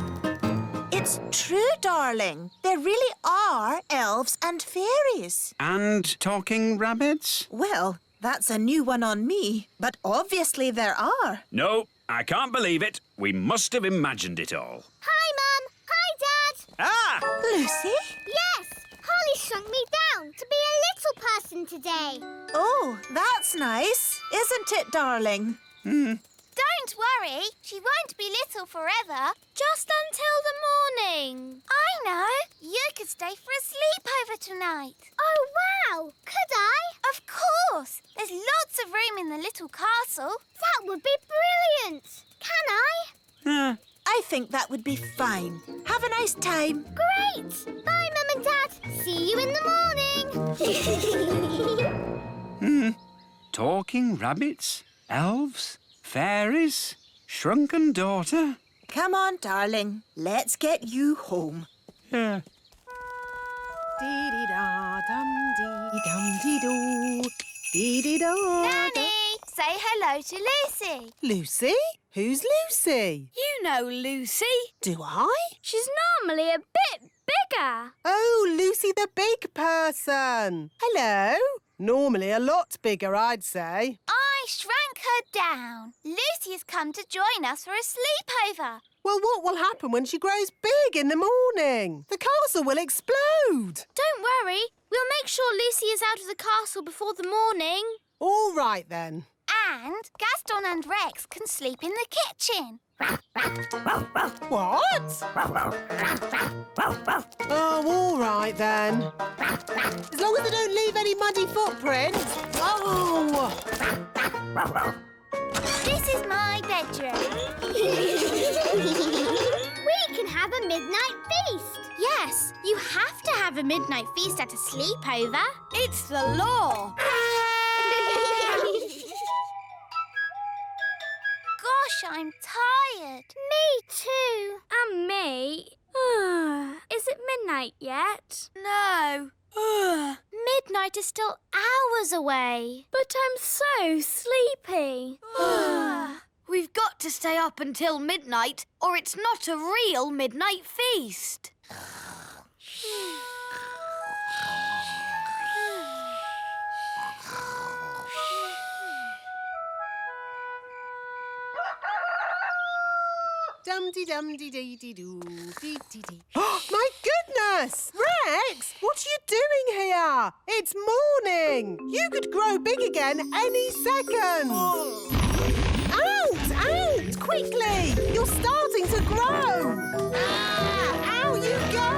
It's true, darling. There really are elves and fairies. And talking rabbits? Well, that's a new one on me, but obviously there are. No, I can't believe it. We must have imagined it all. Hi, Mum. Hi, Dad. Ah! Lucy? Yes, Holly shrunk me down to be a little person today. Oh, that's nice, isn't it, darling? Don't Don't worry, she won't be little forever. Just until the morning. I know. You could stay for a sleepover tonight. Oh, wow! Could I? Of course. There's lots of room in the little castle. That would be brilliant. Can I? I think that would be fine. Have a nice time. Great! Bye, Mum and Dad. See you in the morning. Talking rabbits, elves, fairies, shrunken daughter. Come on, darling. Let's get you home. Yeah. Dee-dee-da-dum-dee-dum-dee-doo. Dee-dee-da. Nanny, say hello to Lucy. Lucy? Who's Lucy? You know Lucy. Do I? She's normally a bit bigger. Oh, Lucy the big person. Hello. Normally a lot bigger, I'd say. I shrank her down. Lucy has come to join us for a sleepover. Well, what will happen when she grows big in the morning? The castle will explode. Don't worry. We'll make sure Lucy is out of the castle before the morning. All right, then. And Gaston and Rex can sleep in the kitchen. What? Oh, all right, then. As long as they don't leave any muddy footprints. Oh! This is my bedroom. We can have a midnight feast. Yes, you have to have a midnight feast at a sleepover. It's the law. Gosh, I'm tired. Me too. And me. Is it midnight yet? No. Midnight is still hours away. But I'm so sleepy. We've got to stay up until midnight, or it's not a real midnight feast. Dum-dee-dum-dee-dee-dee-doo, dee-dee-dee. My goodness! Rex, what are you doing here? It's morning. You could grow big again any second. Out! Out! Quickly! You're starting to grow. Out you go!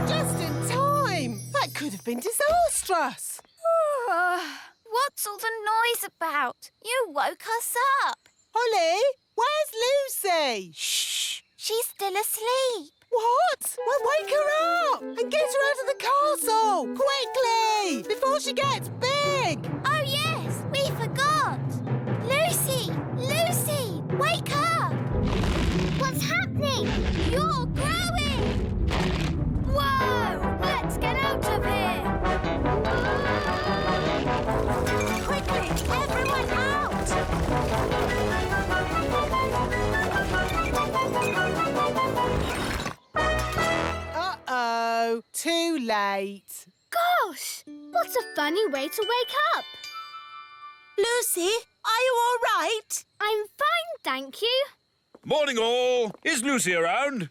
Just in time. That could have been disastrous. What's all the noise about? You woke us up. Holly, where's Lucy? Shh. She's still asleep. What? Well, wake her up and get her out of the castle! Quickly! Before she gets big! Oh, yes, we forgot. Lucy! Lucy! Wake up! What's happening? You're growing! Whoa! Let's get out of here! Quickly, everyone out! Uh-oh, too late. Gosh, what a funny way to wake up. Lucy, are you all right? I'm fine, thank you. Morning, all. Is Lucy around?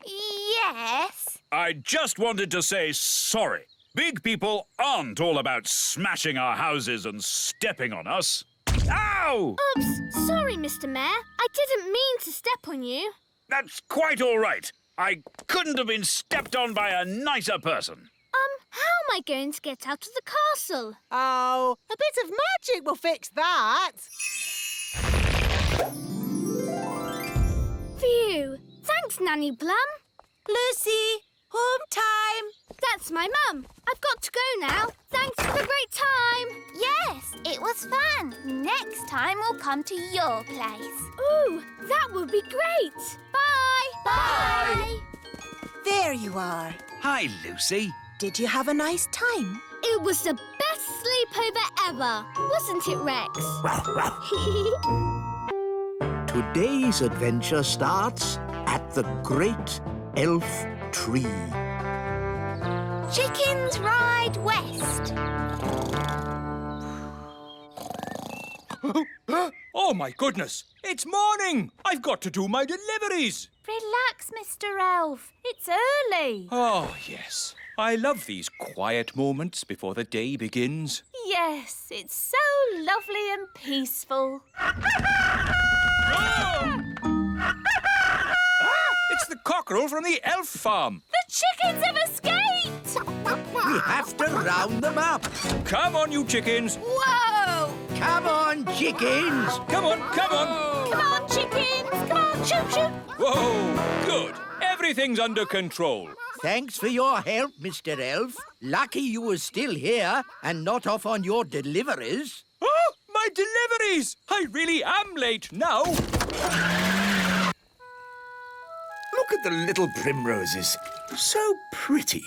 Yes. I just wanted to say sorry. Big people aren't all about smashing our houses and stepping on us. Ow! Oops, sorry, Mr. Mayor. I didn't mean to step on you. That's quite all right. I couldn't have been stepped on by a nicer person. How am I going to get out of the castle? Oh, a bit of magic will fix that. Phew. Thanks, Nanny Plum. Lucy, home time. That's my mum. I've got to go now. Thanks for the great time. Yes, it was fun. Next time we'll come to your place. Ooh, that would be great. Bye. Bye. There you are. Hi, Lucy. Did you have a nice time? It was the best sleepover ever, wasn't it, Rex? Today's adventure starts at the Great Elf Tree. Chickens ride west. Oh, my goodness. It's morning. I've got to do my deliveries. Relax, Mr. Elf. It's early. Oh, yes. I love these quiet moments before the day begins. Yes, it's so lovely and peaceful. It's the cockerel from the elf farm. The chickens have escaped! We have to round them up. Come on, you chickens. Whoa! Come on, chickens. Come on, come on. Come on, chickens! Come on, shoot, shoot! Whoa, good. Everything's under control. Thanks for your help, Mr. Elf. Lucky you were still here and not off on your deliveries. Oh, my deliveries! I really am late now. Look at the little primroses. So pretty.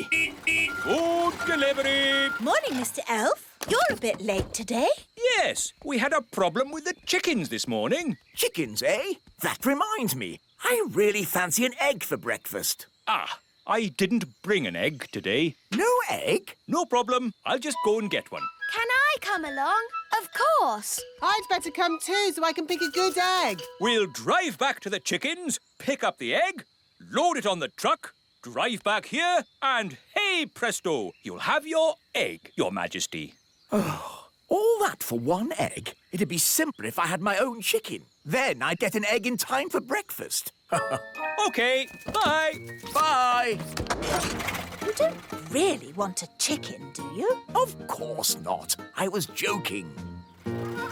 Food delivery. Morning, Mr. Elf. You're a bit late today. Yes, we had a problem with the chickens this morning. Chickens, eh? That reminds me. I really fancy an egg for breakfast. Ah, I didn't bring an egg today. No egg? No problem. I'll just go and get one. Can I come along? Of course. I'd better come too so I can pick a good egg. We'll drive back to the chickens, pick up the egg, load it on the truck, drive back here, and hey presto, you'll have your egg, Your Majesty. Oh, all that for one egg? It'd be simpler if I had my own chicken. Then I'd get an egg in time for breakfast. OK, bye. Bye. You don't really want a chicken, do you? Of course not. I was joking. An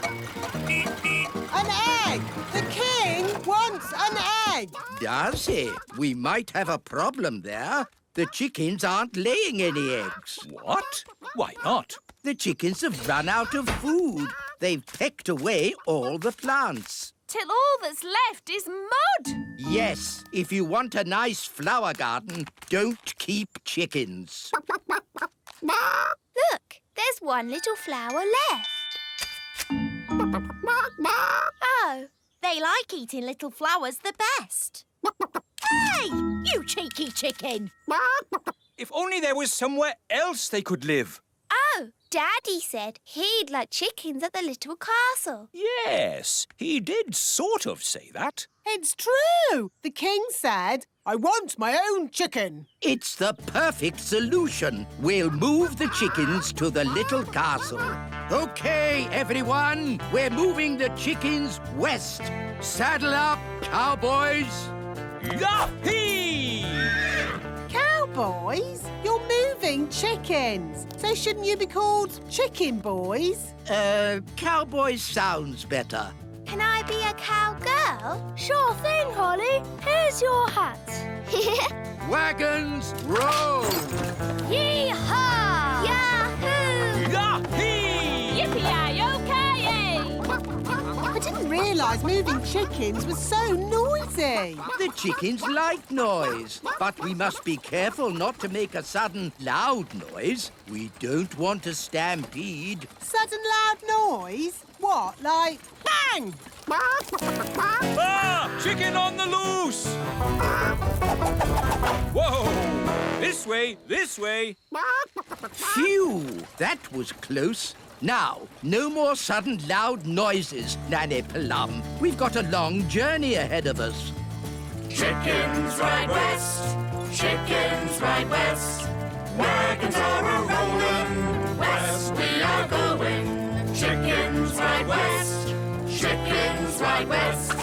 egg! The king wants an egg! Does he? We might have a problem there. The chickens aren't laying any eggs. What? Why not? The chickens have run out of food. They've pecked away all the plants. Till all that's left is mud. Yes, if you want a nice flower garden, don't keep chickens. Look, there's one little flower left. Oh, they like eating little flowers the best. Hey, you cheeky chicken! If only there was somewhere else they could live. Oh, Daddy said he'd like chickens at the little castle. Yes, he did sort of say that. It's true. The king said, I want my own chicken. It's the perfect solution. We'll move the chickens to the little castle. OK, everyone, we're moving the chickens west. Saddle up, cowboys. Yahee! Cowboys? You're moving chickens. So shouldn't you be called chicken boys? Cowboys sounds better. Can I be a cowgirl? Sure thing, Holly. Here's your hat. Wagons, roll! Yee-haw! Yahoo! Yahee! Yippee-yi-yo-ki-yay! I didn't realise moving chickens was so noisy. The chickens like noise, but we must be careful not to make a sudden loud noise. We don't want a stampede. Sudden loud noise? What, like bang? Ah! Chicken on the loose! Whoa! This way, this way. Phew! That was close. Now, no more sudden loud noises, Nanny Plum. We've got a long journey ahead of us. Chickens ride west, chickens ride west. Wagons are a-rolling, west we are going. Chickens ride west, chickens ride west.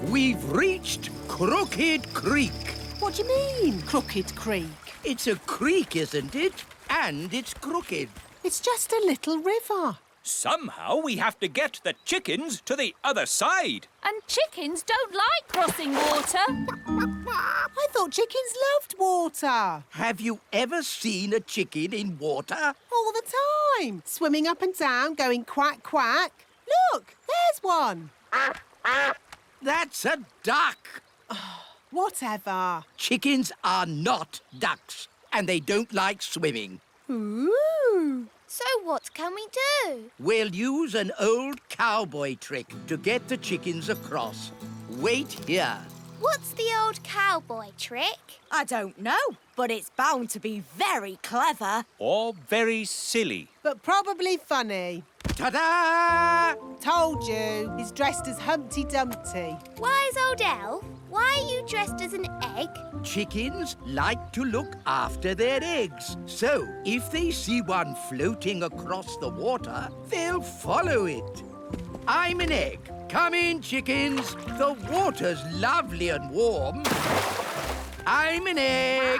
We've reached Crooked Creek. What do you mean, Crooked Creek? It's a creek, isn't it? And it's crooked. It's just a little river. Somehow we have to get the chickens to the other side. And chickens don't like crossing water. I thought chickens loved water. Have you ever seen a chicken in water? All the time. Swimming up and down, going quack, quack. Look, there's one. That's a duck. Whatever. Chickens are not ducks, and they don't like swimming. Ooh. So what can we do? We'll use an old cowboy trick to get the chickens across. Wait here. What's the old cowboy trick? I don't know, but it's bound to be very clever. Or very silly. But probably funny. Ta-da! Told you, he's dressed as Humpty Dumpty. Wise old elf, why are you dressed as an egg? Chickens like to look after their eggs. So, if they see one floating across the water, they'll follow it. I'm an egg. Come in, chickens. The water's lovely and warm. I'm an egg.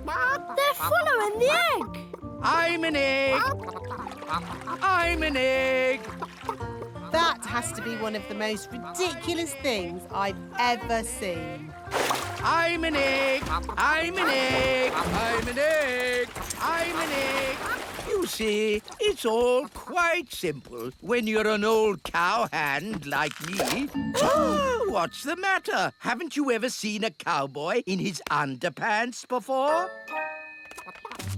They're following the egg. I'm an egg. I'm an egg. That has to be one of the most ridiculous things I've ever seen. I'm an egg. I'm an egg. I'm an egg. I'm an egg. You see, it's all quite simple when you're an old cowhand like me. What's the matter? Haven't you ever seen a cowboy in his underpants before?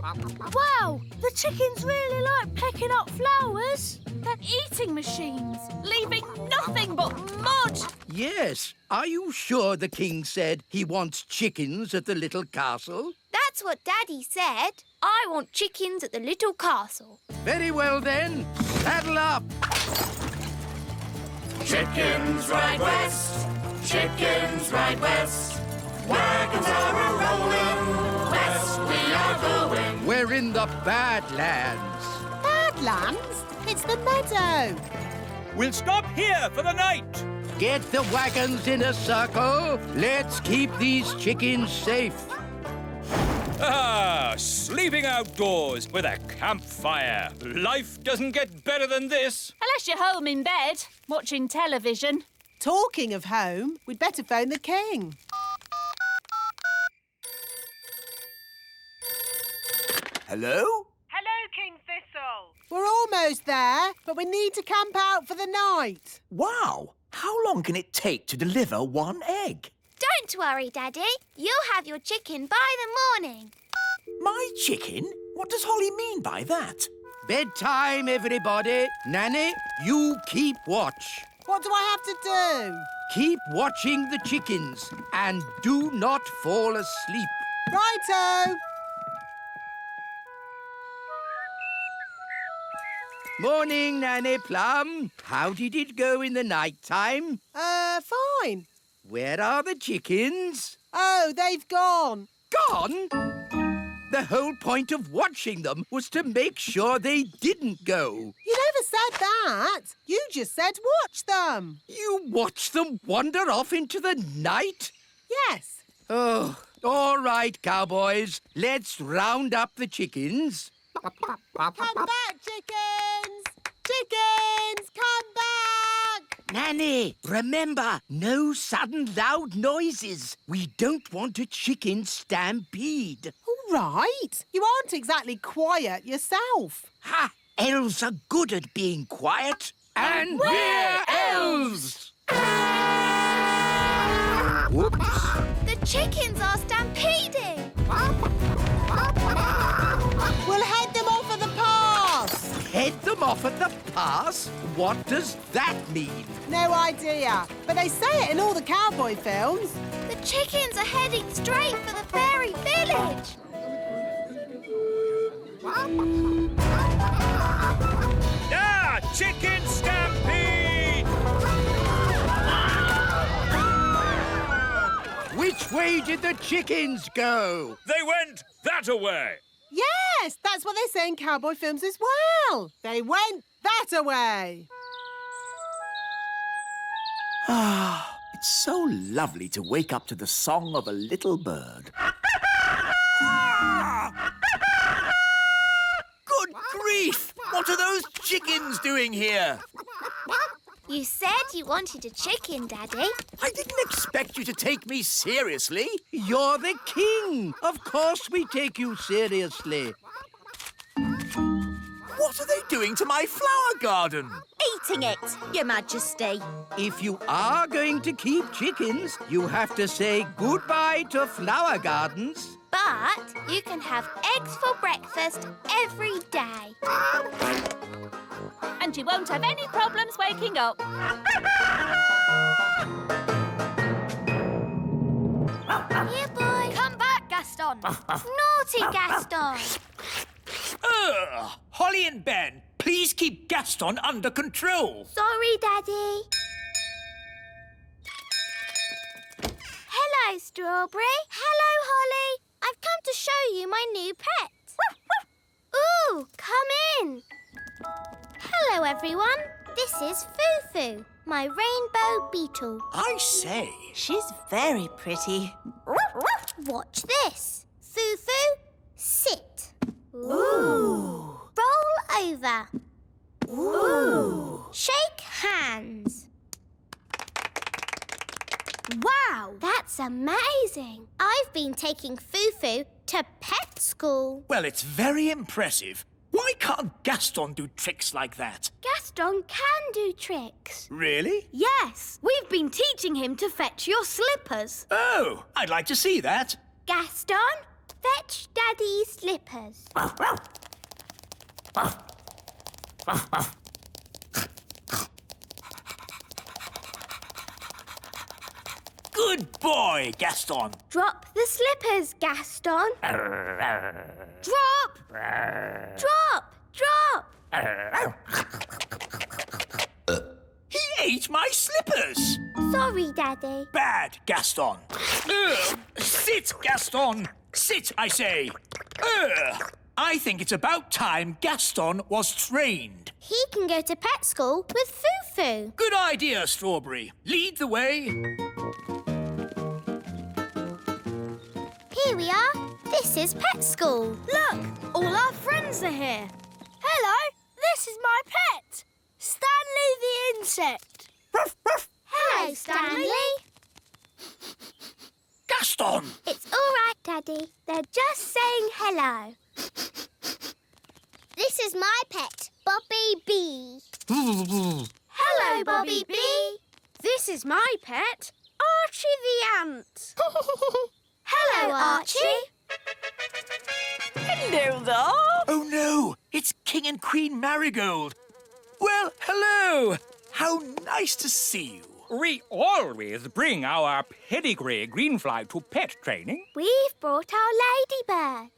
Wow, the chickens really like picking up flowers. They're eating machines, leaving nothing but mud. Yes. Are you sure the king said he wants chickens at the little castle? That's what Daddy said. I want chickens at the little castle. Very well then. Saddle up. Chickens ride west, chickens ride west. Wagons are a-rolling, west we are going. We're in the Badlands. Badlands? It's the meadow. We'll stop here for the night. Get the wagons in a circle. Let's keep these chickens safe. Ah, sleeping outdoors with a campfire. Life doesn't get better than this. Unless you're home in bed, watching television. Talking of home, we'd better phone the king. Hello? Hello, King Thistle. We're almost there, but we need to camp out for the night. Wow! How long can it take to deliver one egg? Don't worry, Daddy. You'll have your chicken by the morning. My chicken? What does Holly mean by that? Bedtime, everybody. Nanny, you keep watch. What do I have to do? Keep watching the chickens and do not fall asleep. Righto. Morning, Nanny Plum. How did it go in the night time? Fine. Where are the chickens? Oh, they've gone. Gone? The whole point of watching them was to make sure they didn't go. You never said that. You just said watch them. You watched them wander off into the night? Yes. Oh, all right, cowboys. Let's round up the chickens. Come back, chickens! Chickens, come back! Nanny, remember, no sudden loud noises. We don't want a chicken stampede. All right. You aren't exactly quiet yourself. Ha! Elves are good at being quiet. And we're elves! Whoops. The chickens are stampeding. We'll head them off at the pass. Head them off at the pass? What does that mean? No idea, but they say it in all the cowboy films. The chickens are heading straight for the fairy village. Ah, chicken stampede! Which way did the chickens go? They went that-a-way. Yes, that's what they say in cowboy films as well. They went that-a-way. Ah, it's so lovely to wake up to the song of a little bird. Good grief! What are those chickens doing here? You said you wanted a chicken, Daddy. I didn't expect you to take me seriously. You're the king. Of course we take you seriously. What are they doing to my flower garden? Eating it, Your Majesty. If you are going to keep chickens, you have to say goodbye to flower gardens. But you can have eggs for breakfast every day. And you won't have any problems waking up. Here, boy. Come back, Gaston. Naughty Gaston. Ugh! Holly and Ben, Please keep Gaston under control. Sorry, Daddy. Hello, Strawberry. Hello, Holly. I've come to show you my new pet. Ooh, come in. Hello, everyone. This is Foo-Foo, my rainbow beetle. I say. She's very pretty. Watch this. Foo-Foo, sit. Ooh. Roll over. Ooh. Shake hands. Wow, that's amazing. I've been taking Foo-Foo to pet school. Well, it's very impressive. Why can't Gaston do tricks like that? Gaston can do tricks. Really? Yes, we've been teaching him to fetch your slippers. Oh, I'd like to see that. Gaston, fetch Daddy's slippers. Good boy, Gaston. Drop the slippers, Gaston. Drop! Drop! Drop! He ate my slippers. Sorry, Daddy. Bad, Gaston. Sit, Gaston. Sit, I say. I think it's about time Gaston was trained. He can go to pet school with Foo-Foo. Good idea, Strawberry. Lead the way. Here we are. This is pet school. Look, all our friends are here. Hello, this is my pet, Stanley the insect. Hello, Stanley. Gaston! It's all right, Daddy. They're just saying hello. This is my pet, Bobby Bee. Hello, Bobby Bee. This is my pet, Archie the ant. Hello, Archie. Hello there. Oh, no. It's King and Queen Marigold. Well, hello. How nice to see you. We always bring our pedigree greenfly to pet training. We've brought our ladybird.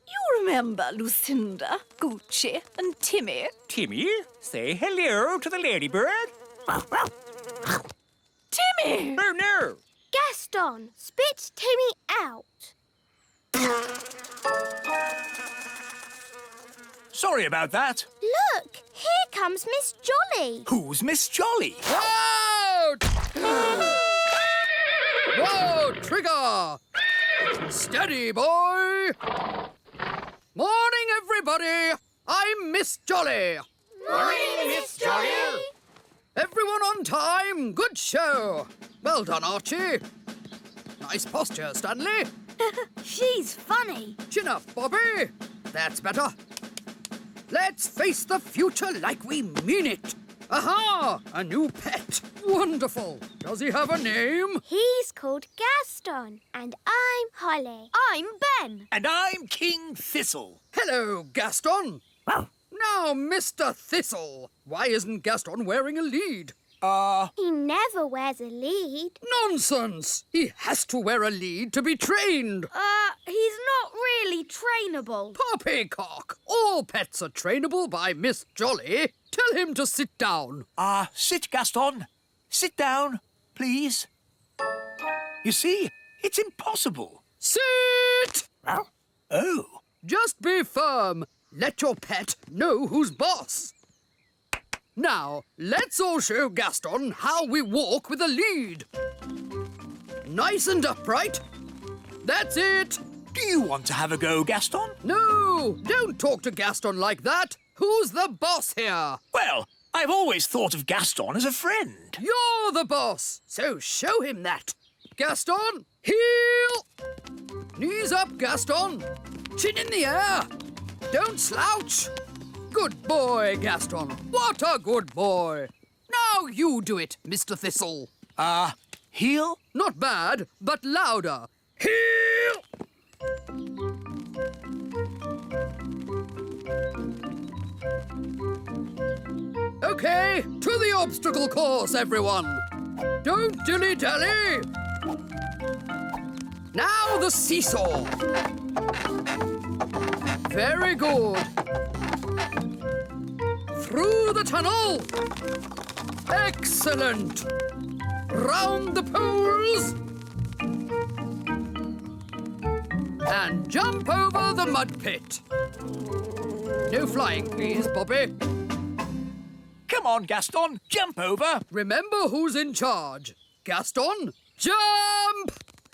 You remember Lucinda, Gucci and Timmy? Timmy, say hello to the ladybird. Timmy! Oh, no. Gaston, spit Timmy out. Sorry about that. Look, here comes Miss Jolly. Who's Miss Jolly? Out! Whoa, Trigger! Steady, boy! Morning, everybody! I'm Miss Jolly. Morning, Miss Jolly. Everyone on time. Good show. Well done, Archie. Nice posture, Stanley. She's funny. Chin up, Bobby. That's better. Let's face the future like we mean it. Aha! A new pet. Wonderful. Does he have a name? He's called Gaston, and I'm Holly. I'm Ben. And I'm King Thistle. Hello, Gaston. Now, Mr. Thistle, why isn't Gaston wearing a lead? He never wears a lead. Nonsense! He has to wear a lead to be trained. He's not really trainable. Poppycock! All pets are trainable by Miss Jolly. Tell him to sit down. Sit, Gaston. Sit down, please. You see, it's impossible. Sit! Oh. Just be firm. Let your pet know who's boss. Now, let's all show Gaston how we walk with a lead. Nice and upright. That's it. Do you want to have a go, Gaston? No, don't talk to Gaston like that. Who's the boss here? Well, I've always thought of Gaston as a friend. You're the boss, so show him that. Gaston, heel. Knees up, Gaston. Chin in the air. Don't slouch. Good boy, Gaston. What a good boy. Now you do it, Mr. Thistle. Heel? Not bad, but louder. Heel! OK, to the obstacle course, everyone. Don't dilly-dally. Now the seesaw. Very good. Through the tunnel. Excellent. Round the poles. And jump over the mud pit. No flying, please, Bobby. Come on, Gaston, jump over. Remember who's in charge. Gaston, jump!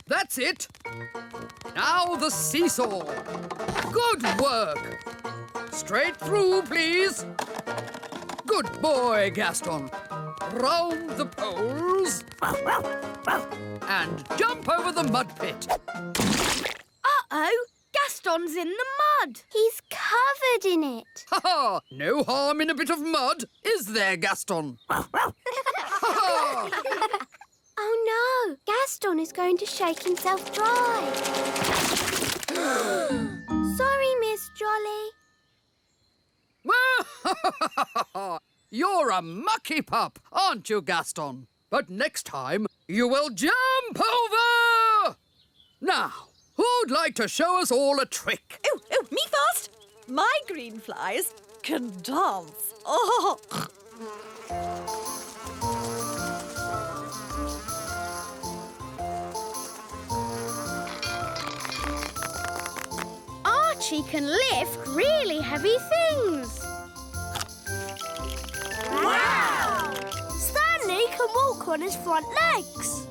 That's it. Now the seesaw. Good work. Straight through, please. Good boy, Gaston. Round the poles. And jump over the mud pit. Uh-oh! Gaston's in the mud. He's covered in it. Ha ha! No harm in a bit of mud, is there, Gaston? Oh no! Gaston is going to shake himself dry. Sorry, Miss Jolly. You're a mucky pup, aren't you, Gaston? But next time, you will jump over! Now, who'd like to show us all a trick? Oh, me first. My green flies can dance. Oh! Archie can lift really heavy things. Wow! Stanley can walk on his front legs.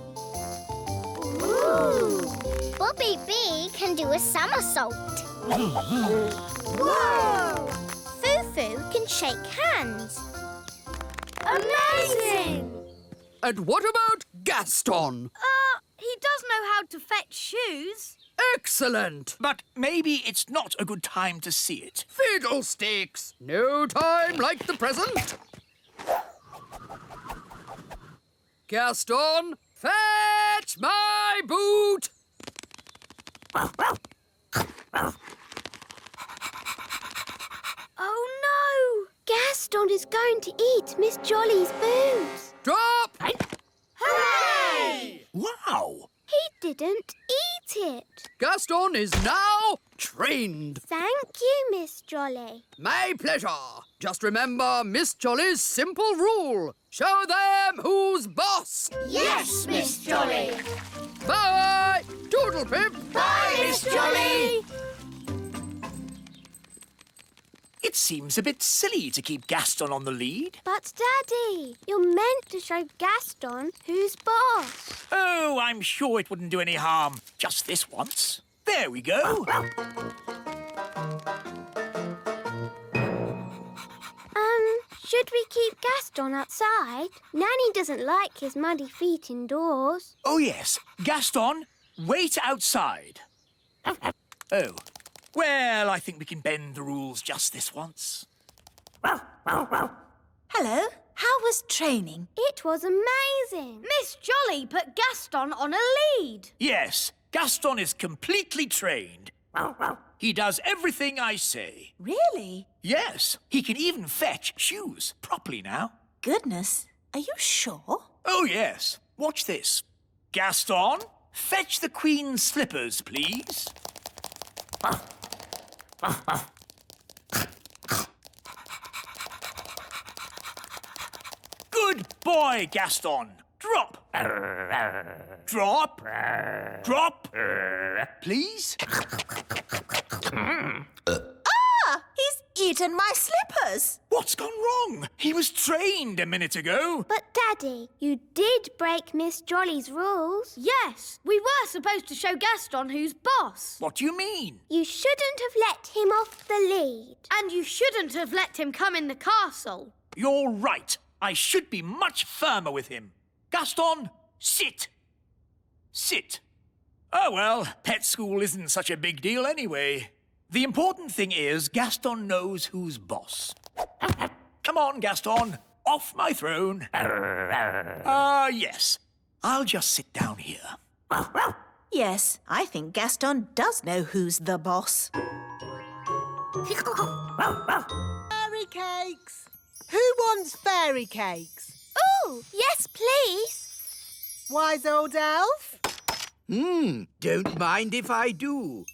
Ooh! Bobby B can do a somersault. Whoa! Foo-Foo can shake hands. Amazing! And what about Gaston? He does know how to fetch shoes. Excellent! But maybe it's not a good time to see it. Fiddlesticks! No time like the present. Gaston, fetch my boot! Oh no! Gaston is going to eat Miss Jolly's boots. Drop! Hooray! Wow! He didn't eat it. Gaston is now trained. Thank you, Miss Jolly. My pleasure. Just remember Miss Jolly's simple rule. Show them who's boss. Yes, Miss Jolly. Bye! Toodle pip! Bye, Miss Jolly. It seems a bit silly to keep Gaston on the lead. But, Daddy, you're meant to show Gaston who's boss. Oh, I'm sure it wouldn't do any harm. Just this once. There we go. Should we keep Gaston outside? Nanny doesn't like his muddy feet indoors. Oh, yes. Gaston, wait outside. Oh. Well, I think we can bend the rules just this once. Hello. How was training? It was amazing. Miss Jolly put Gaston on a lead. Yes, Gaston is completely trained. He does everything I say. Really? Yes, he can even fetch shoes properly now. Goodness. Are you sure? Oh, yes. Watch this. Gaston, fetch the Queen's slippers, please. Good boy, Gaston. Drop. Drop. Drop. Please. He's eaten my slippers. What's gone wrong? He was trained a minute ago. But, Daddy, you did break Miss Jolly's rules. Yes, we were supposed to show Gaston who's boss. What do you mean? You shouldn't have let him off the lead. And you shouldn't have let him come in the castle. You're right. I should be much firmer with him. Gaston, sit. Sit. Oh, well, pet school isn't such a big deal anyway. The important thing is Gaston knows who's boss. Come on, Gaston. Off my throne. Yes. I'll just sit down here. Yes, I think Gaston does know who's the boss. Fairy cakes! Who wants fairy cakes? Oh, yes, please. Wise old elf? Don't mind if I do.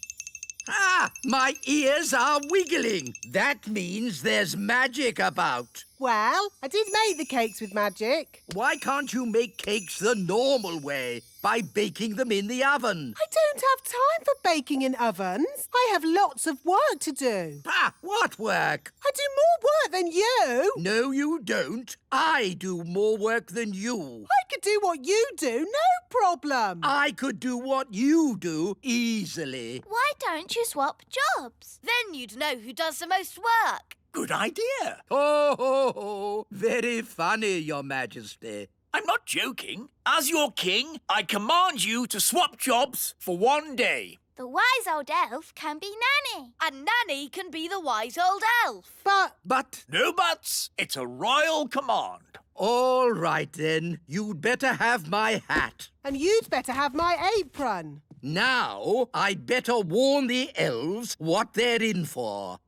Ah, my ears are wiggling. That means there's magic about. Well, I did make the cakes with magic. Why can't you make cakes the normal way, by baking them in the oven? I don't have time for baking in ovens. I have lots of work to do. Ah, what work? I do more work than you. No, you don't. I do more work than you. I could do what you do, no problem. I could do what you do easily. Why don't you swap jobs? Then you'd know who does the most work. Good idea. Oh, very funny, Your Majesty. I'm not joking. As your king, I command you to swap jobs for 1 day. The wise old elf can be Nanny. And Nanny can be the wise old elf. But... No buts. It's a royal command. All right, then. You'd better have my hat. And you'd better have my apron. Now, I'd better warn the elves what they're in for.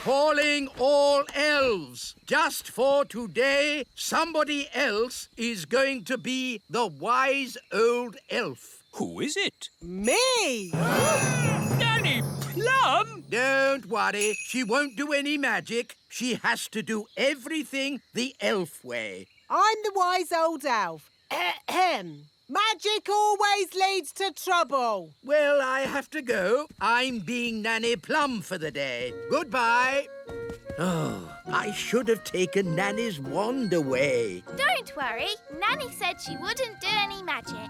Calling all elves. Just for today, somebody else is going to be the wise old elf. Who is it? Me! Nanny Plum? Don't worry, she won't do any magic. She has to do everything the elf way. I'm the wise old elf. Ahem. Magic always leads to trouble. Well, I have to go. I'm being Nanny Plum for the day. Goodbye. Oh, I should have taken Nanny's wand away. Don't worry. Nanny said she wouldn't do any magic.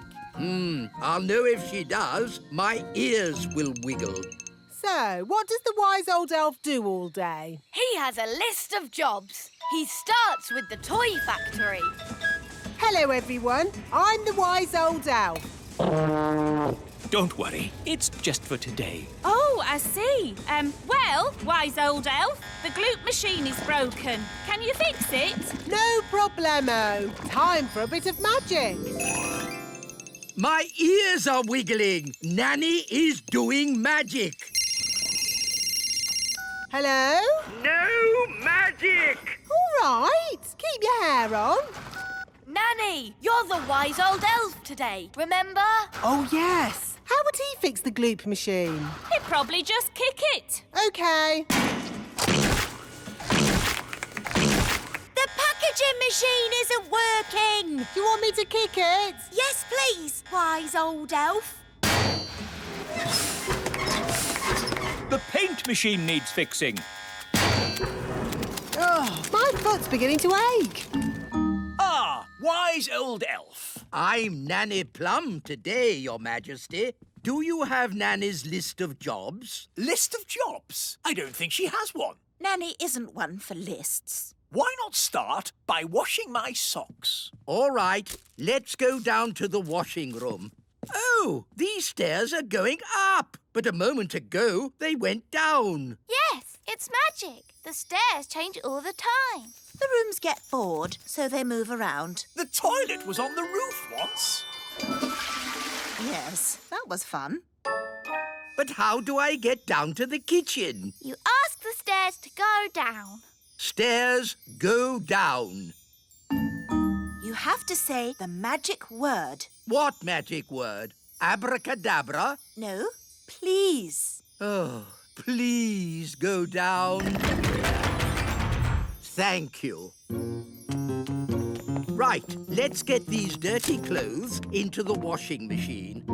I'll know if she does. My ears will wiggle. So, what does the wise old elf do all day? He has a list of jobs. He starts with the toy factory. Hello, everyone. I'm the wise old elf. Don't worry, it's just for today. Oh, I see. Well, wise old elf, the gloop machine is broken. Can you fix it? No problemo. Time for a bit of magic. My ears are wiggling. Nanny is doing magic. Hello? No magic! All right. Keep your hair on. Nanny, you're the wise old elf today, remember? Oh, yes. How would he fix the gloop machine? He'd probably just kick it. OK. The packaging machine isn't working. Do you want me to kick it? Yes, please, wise old elf. The paint machine needs fixing. Oh, my foot's beginning to ache. Ah, wise old elf. I'm Nanny Plum today, Your Majesty. Do you have Nanny's list of jobs? List of jobs? I don't think she has one. Nanny isn't one for lists. Why not start by washing my socks? All right, let's go down to the washing room. Oh, these stairs are going up. But a moment ago, they went down. Yes, it's magic. The stairs change all the time. The rooms get bored, so they move around. The toilet was on the roof once. Yes, that was fun. But how do I get down to the kitchen? You ask the stairs to go down. Stairs go down. You have to say the magic word. What magic word? Abracadabra? No, please. Oh, please go down. Thank you. Right, let's get these dirty clothes into the washing machine.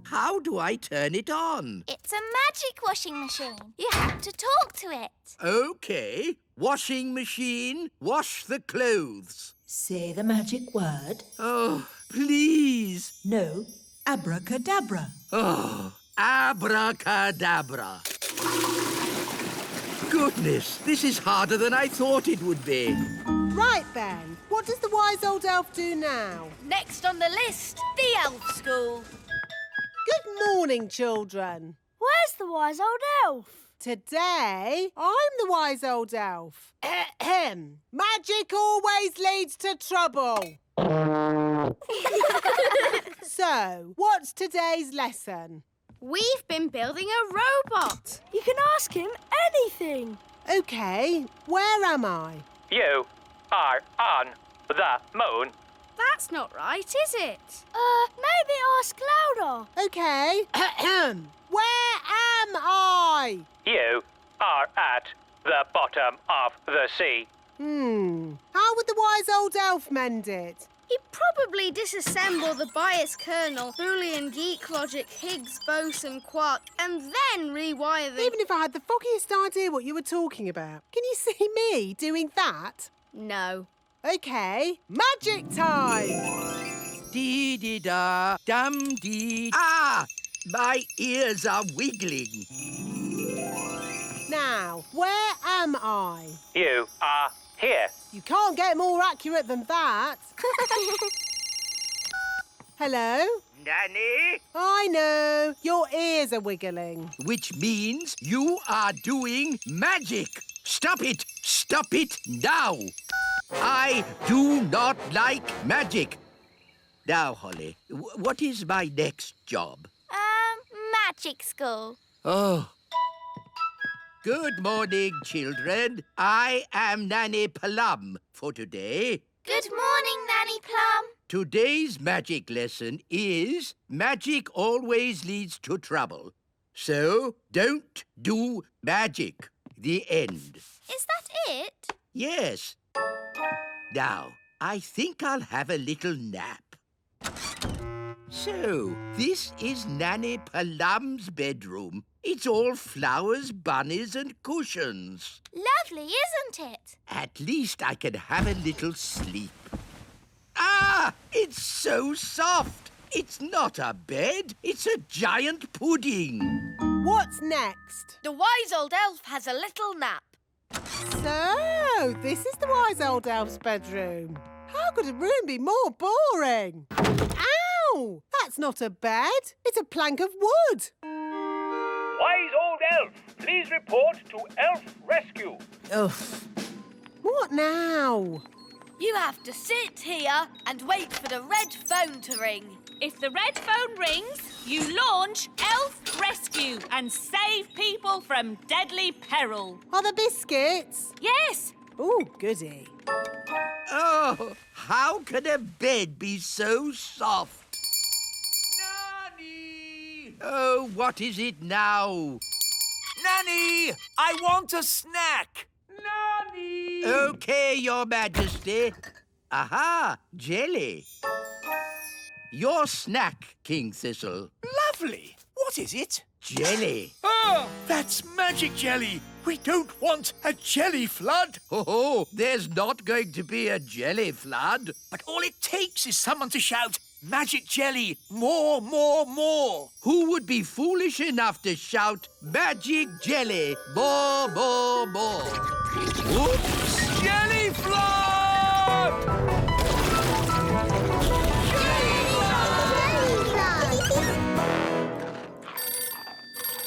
How do I turn it on? It's a magic washing machine. You have to talk to it. OK. Washing machine, wash the clothes. Say the magic word. Oh, please. No, abracadabra. Oh, abracadabra. Goodness, this is harder than I thought it would be. Right, then. What does the wise old elf do now? Next on the list, the elf school. Good morning, children. Where's the wise old elf? Today, I'm the wise old elf. Ahem. Magic always leads to trouble. So, what's today's lesson? We've been building a robot. You can ask him anything. OK, where am I? You are on the moon. That's not right, is it? Maybe ask louder. OK. Where am I? You are at the bottom of the sea. How would the wise old elf mend it? He'd probably disassemble the bias kernel, Boolean, geek logic, Higgs, boson, quark, and then rewire the... Even if I had the foggiest idea what you were talking about. Can you see me doing that? No. OK, magic time! Dee-dee-da, dum-dee... Ah! My ears are wiggling. Now, where am I? You are here. You can't get more accurate than that. Hello? Nanny? I know. Your ears are wiggling. Which means you are doing magic. Stop it! Stop it now! I do not like magic. Now, Holly, what is my next job? Magic school. Oh. Good morning, children. I am Nanny Plum for today. Good morning, Nanny Plum. Today's magic lesson is magic always leads to trouble. So don't do magic. The end. Is that it? Yes. Now, I think I'll have a little nap. So, this is Nanny Plum's bedroom. It's all flowers, bunnies and cushions. Lovely, isn't it? At least I can have a little sleep. Ah! It's so soft. It's not a bed. It's a giant pudding. What's next? The wise old elf has a little nap. So, this is the wise old elf's bedroom. How could a room be more boring? Ow! That's not a bed. It's a plank of wood. Wise old elf, please report to Elf Rescue. What now? You have to sit here and wait for the red phone to ring. If the red phone rings, you launch Elf Rescue and save people from deadly peril. Are there biscuits? Yes. Oh, goody. Oh, how can a bed be so soft? Nanny! Oh, what is it now? Nanny! I want a snack! Nanny! OK, Your Majesty. Aha, jelly. Your snack, King Thistle. Lovely. What is it? Jelly. Oh, that's magic jelly. We don't want a jelly flood. Oh, there's not going to be a jelly flood. But all it takes is someone to shout, magic jelly, more, more, more. Who would be foolish enough to shout, magic jelly, more, more, more? Whoops! Jelly flood!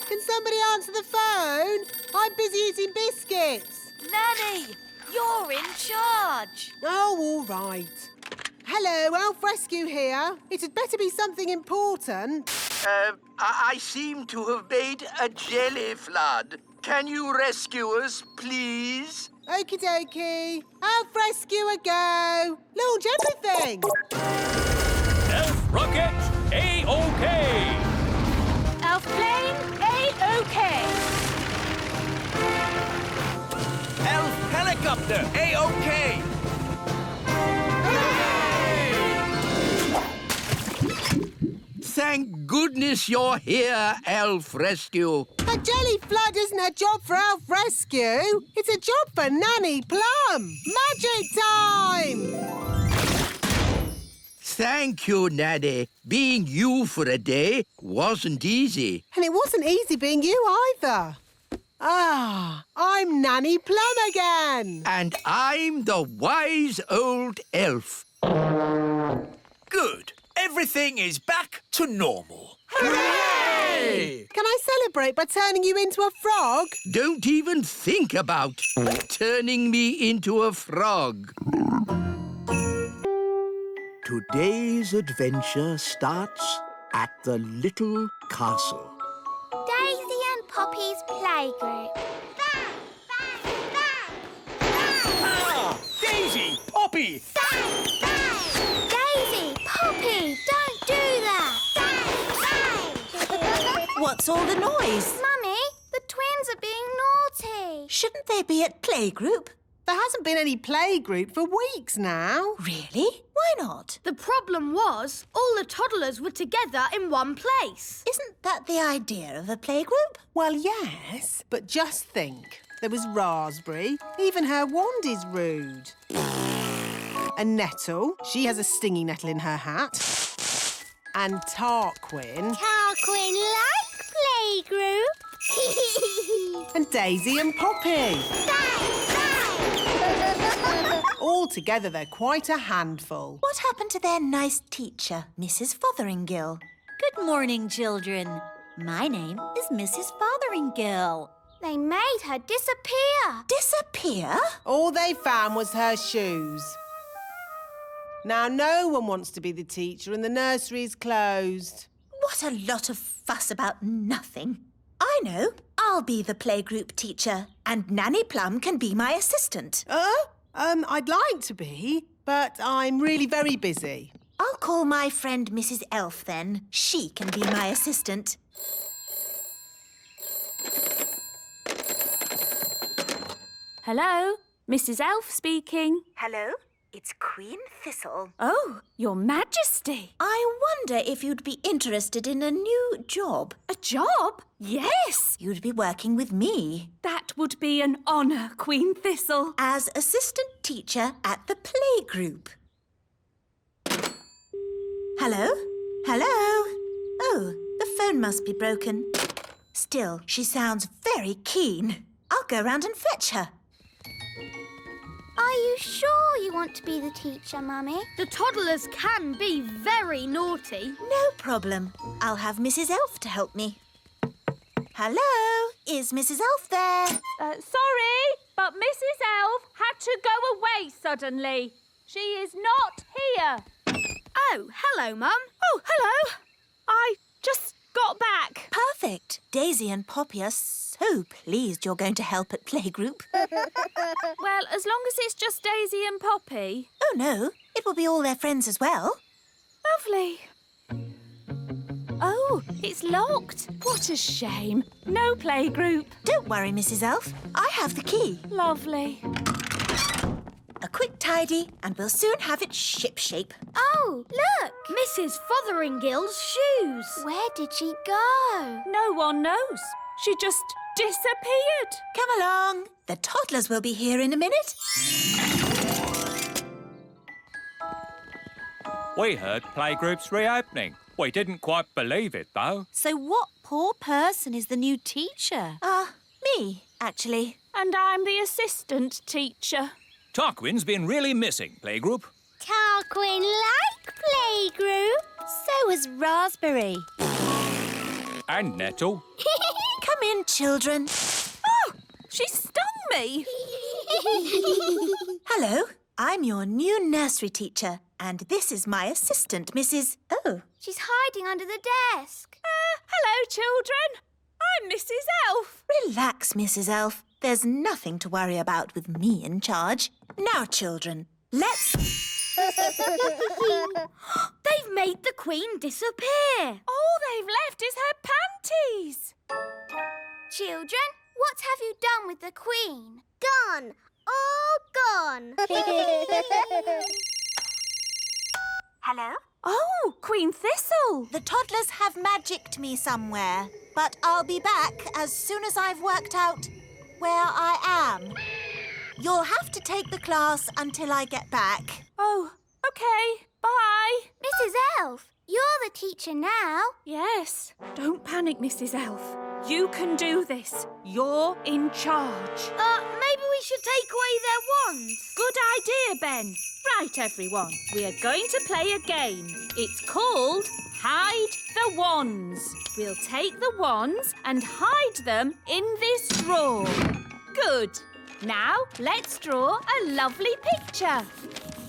Can somebody answer the phone? I'm busy eating biscuits. Nanny, you're in charge. Oh, all right. Hello, Elf Rescue here. It had better be something important. I seem to have made a jelly flood. Can you rescue us, please? Okie dokie. Elf Rescue a go. Launch everything. Elf rocket, A-OK. Elf plane, A-OK. Elf helicopter, A-OK. Thank goodness you're here, Elf Rescue. A jelly flood isn't a job for Elf Rescue. It's a job for Nanny Plum. Magic time! Thank you, Nanny. Being you for a day wasn't easy. And it wasn't easy being you either. Ah, I'm Nanny Plum again. And I'm the wise old elf. Good. Everything is back to normal. Hooray! Can I celebrate by turning you into a frog? Don't even think about turning me into a frog. Today's adventure starts at the little castle. Daisy and Poppy's playgroup. Bang, bang, bang! Ah! Daisy! Poppy! Bang, bang! Daisy, Poppy, don't do that! Bang! What's all the noise? Mummy, the twins are being naughty. Shouldn't they be at playgroup? There hasn't been any playgroup for weeks now. Really? Why not? The problem was all the toddlers were together in one place. Isn't that the idea of a playgroup? Well, yes, but just think. There was Raspberry. Even her wand is rude. And Nettle. She has a stinging nettle in her hat. And Tarquin. Tarquin like playgroup. And Daisy and Poppy. All together, they're quite a handful. What happened to their nice teacher, Mrs. Fotheringill? Good morning, children. My name is Mrs. Fotheringill. They made her disappear. Disappear? All they found was her shoes. Now, no one wants to be the teacher and the nursery's closed. What a lot of fuss about nothing. I know. I'll be the playgroup teacher and Nanny Plum can be my assistant. I'd like to be, but I'm really very busy. I'll call my friend Mrs. Elf then. She can be my assistant. Hello, Mrs. Elf speaking. Hello, it's Queen Thistle. Oh, Your Majesty. I wonder if you'd be interested in a new job. A job? Yes. You'd be working with me. That would be an honour, Queen Thistle. As assistant teacher at the playgroup. Hello? Hello? Oh, the phone must be broken. Still, she sounds very keen. I'll go round and fetch her. Are you sure you want to be the teacher, Mummy? The toddlers can be very naughty. No problem. I'll have Mrs. Elf to help me. Hello? Is Mrs. Elf there? Sorry, but Mrs. Elf had to go away suddenly. She is not here. Oh, hello, Mum. Oh, hello. I just got back. Perfect. Daisy and Poppy are so pleased you're going to help at playgroup. Well, as long as it's just Daisy and Poppy. Oh, no. It will be all their friends as well. Lovely. Oh, it's locked. What a shame. No playgroup. Don't worry, Mrs. Elf. I have the key. Lovely. A quick tidy and we'll soon have it shipshape. Oh, look! Mrs. Fotheringill's shoes. Where did she go? No one knows. She just disappeared. Come along. The toddlers will be here in a minute. We heard playgroups reopening. We didn't quite believe it, though. So what poor person is the new teacher? Me, actually. And I'm the assistant teacher. Tarquin's been really missing, playgroup. Tarquin like playgroup. So is Raspberry. And Nettle. Come in, children. Oh, she stung me. Hello, I'm your new nursery teacher, and this is my assistant, Mrs. Oh. She's hiding under the desk. Hello, children. I'm Mrs. Elf. Relax, Mrs. Elf. There's nothing to worry about with me in charge. Now, children, let's... They've made the Queen disappear. All they've left is her panties. Children, what have you done with the Queen? Gone. All gone. Hello? Oh, Queen Thistle. The toddlers have magicked me somewhere, but I'll be back as soon as I've worked out where I am. You'll have to take the class until I get back. Oh, OK. Bye. Mrs. Elf, you're the teacher now. Yes. Don't panic, Mrs. Elf. You can do this. You're in charge. Maybe we should take away their wands. Good idea, Ben. Right, everyone. We are going to play a game. It's called Hide the Wands. We'll take the wands and hide them in this drawer. Good. Now, let's draw a lovely picture.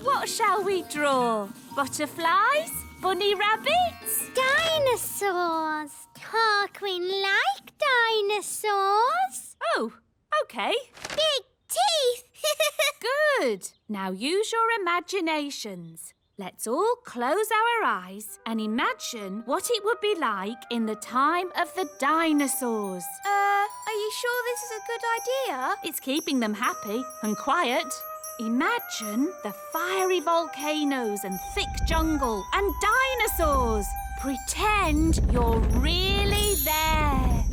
What shall we draw? Butterflies? Bunny rabbits? Dinosaurs. Tarquin like dinosaurs. Oh, OK. Big teeth. Good. Now use your imaginations. Let's all close our eyes and imagine what it would be like in the time of the dinosaurs. Are you sure this is a good idea? It's keeping them happy and quiet. Imagine the fiery volcanoes and thick jungle and dinosaurs. Pretend you're really there.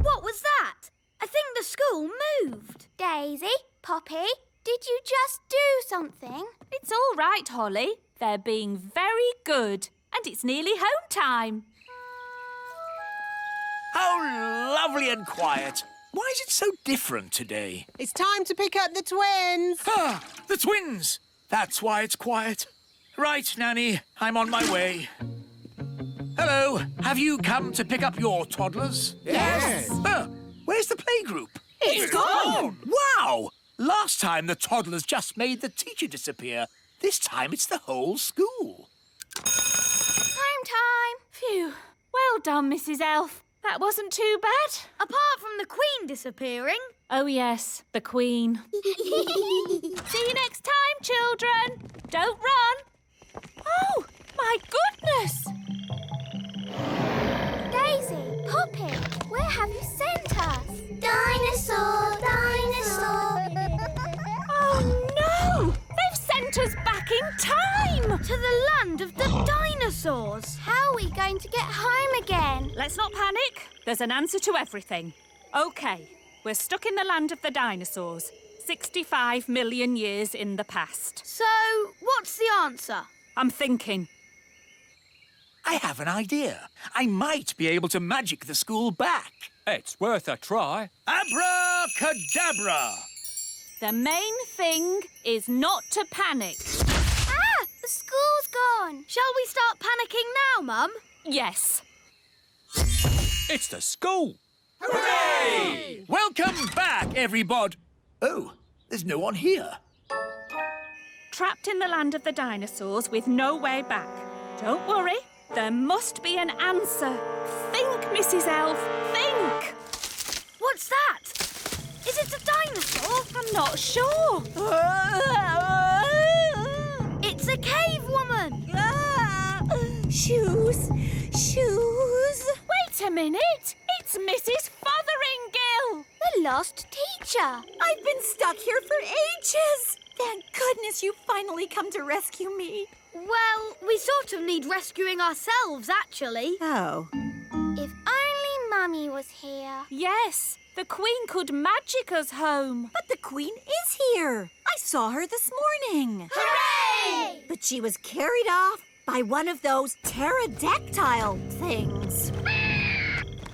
What was that? I think the school moved. Daisy, Poppy, did you just do something? It's all right, Holly. They're being very good. And it's nearly home time. How lovely and quiet. Why is it so different today? It's time to pick up the twins. Ah, the twins! That's why it's quiet. Right, Nanny, I'm on my way. Hello, have you come to pick up your toddlers? Yes. Where's the playgroup? It's gone. Wow! Last time the toddlers just made the teacher disappear. This time it's the whole school. Home time. Phew. Well done, Mrs. Elf. That wasn't too bad. Apart from the Queen disappearing. Oh, yes, the Queen. See you next time, children. Don't run. Oh, my goodness. Daisy, Poppy, where have you sent us? Dinosaur, dinosaur. Oh, no! They've sent us back in time! To the land of the dinosaurs. How are we going to get home again? Let's not panic. There's an answer to everything. OK, we're stuck in the land of the dinosaurs. 65 million years in the past. So, what's the answer? I'm thinking. I have an idea. I might be able to magic the school back. It's worth a try. Abracadabra! The main thing is not to panic. Ah! The school's gone. Shall we start panicking now, Mum? Yes. It's the school. Hooray! Welcome back, everybody. Oh, there's no one here. Trapped in the land of the dinosaurs with no way back. Don't worry, there must be an answer. Think, Mrs. Elf, think! What's that? Is it a dinosaur? I'm not sure. It's a cave woman. Shoes. Wait a minute. It's Mrs. Fotheringill. The lost teacher. I've been stuck here for ages. Thank goodness you finally come to rescue me. Well, we sort of need rescuing ourselves, actually. Oh. If only Mummy was here. Yes, the Queen could magic us home. But the Queen is here. I saw her this morning. Hooray! But she was carried off by one of those pterodactyl things.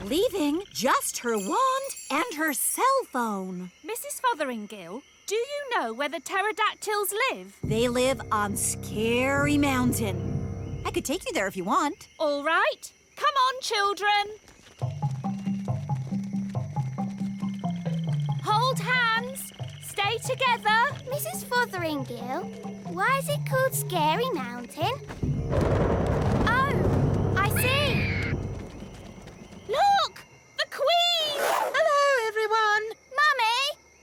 Leaving just her wand and her cell phone. Mrs. Fotheringill, do you know where the pterodactyls live? They live on Scary Mountain. I could take you there if you want. All right. Come on, children. Hold hands. Stay together. Mrs. Fotheringill, why is it called Scary Mountain? Oh, I see. Look! The Queen! Hello, everyone. Mummy,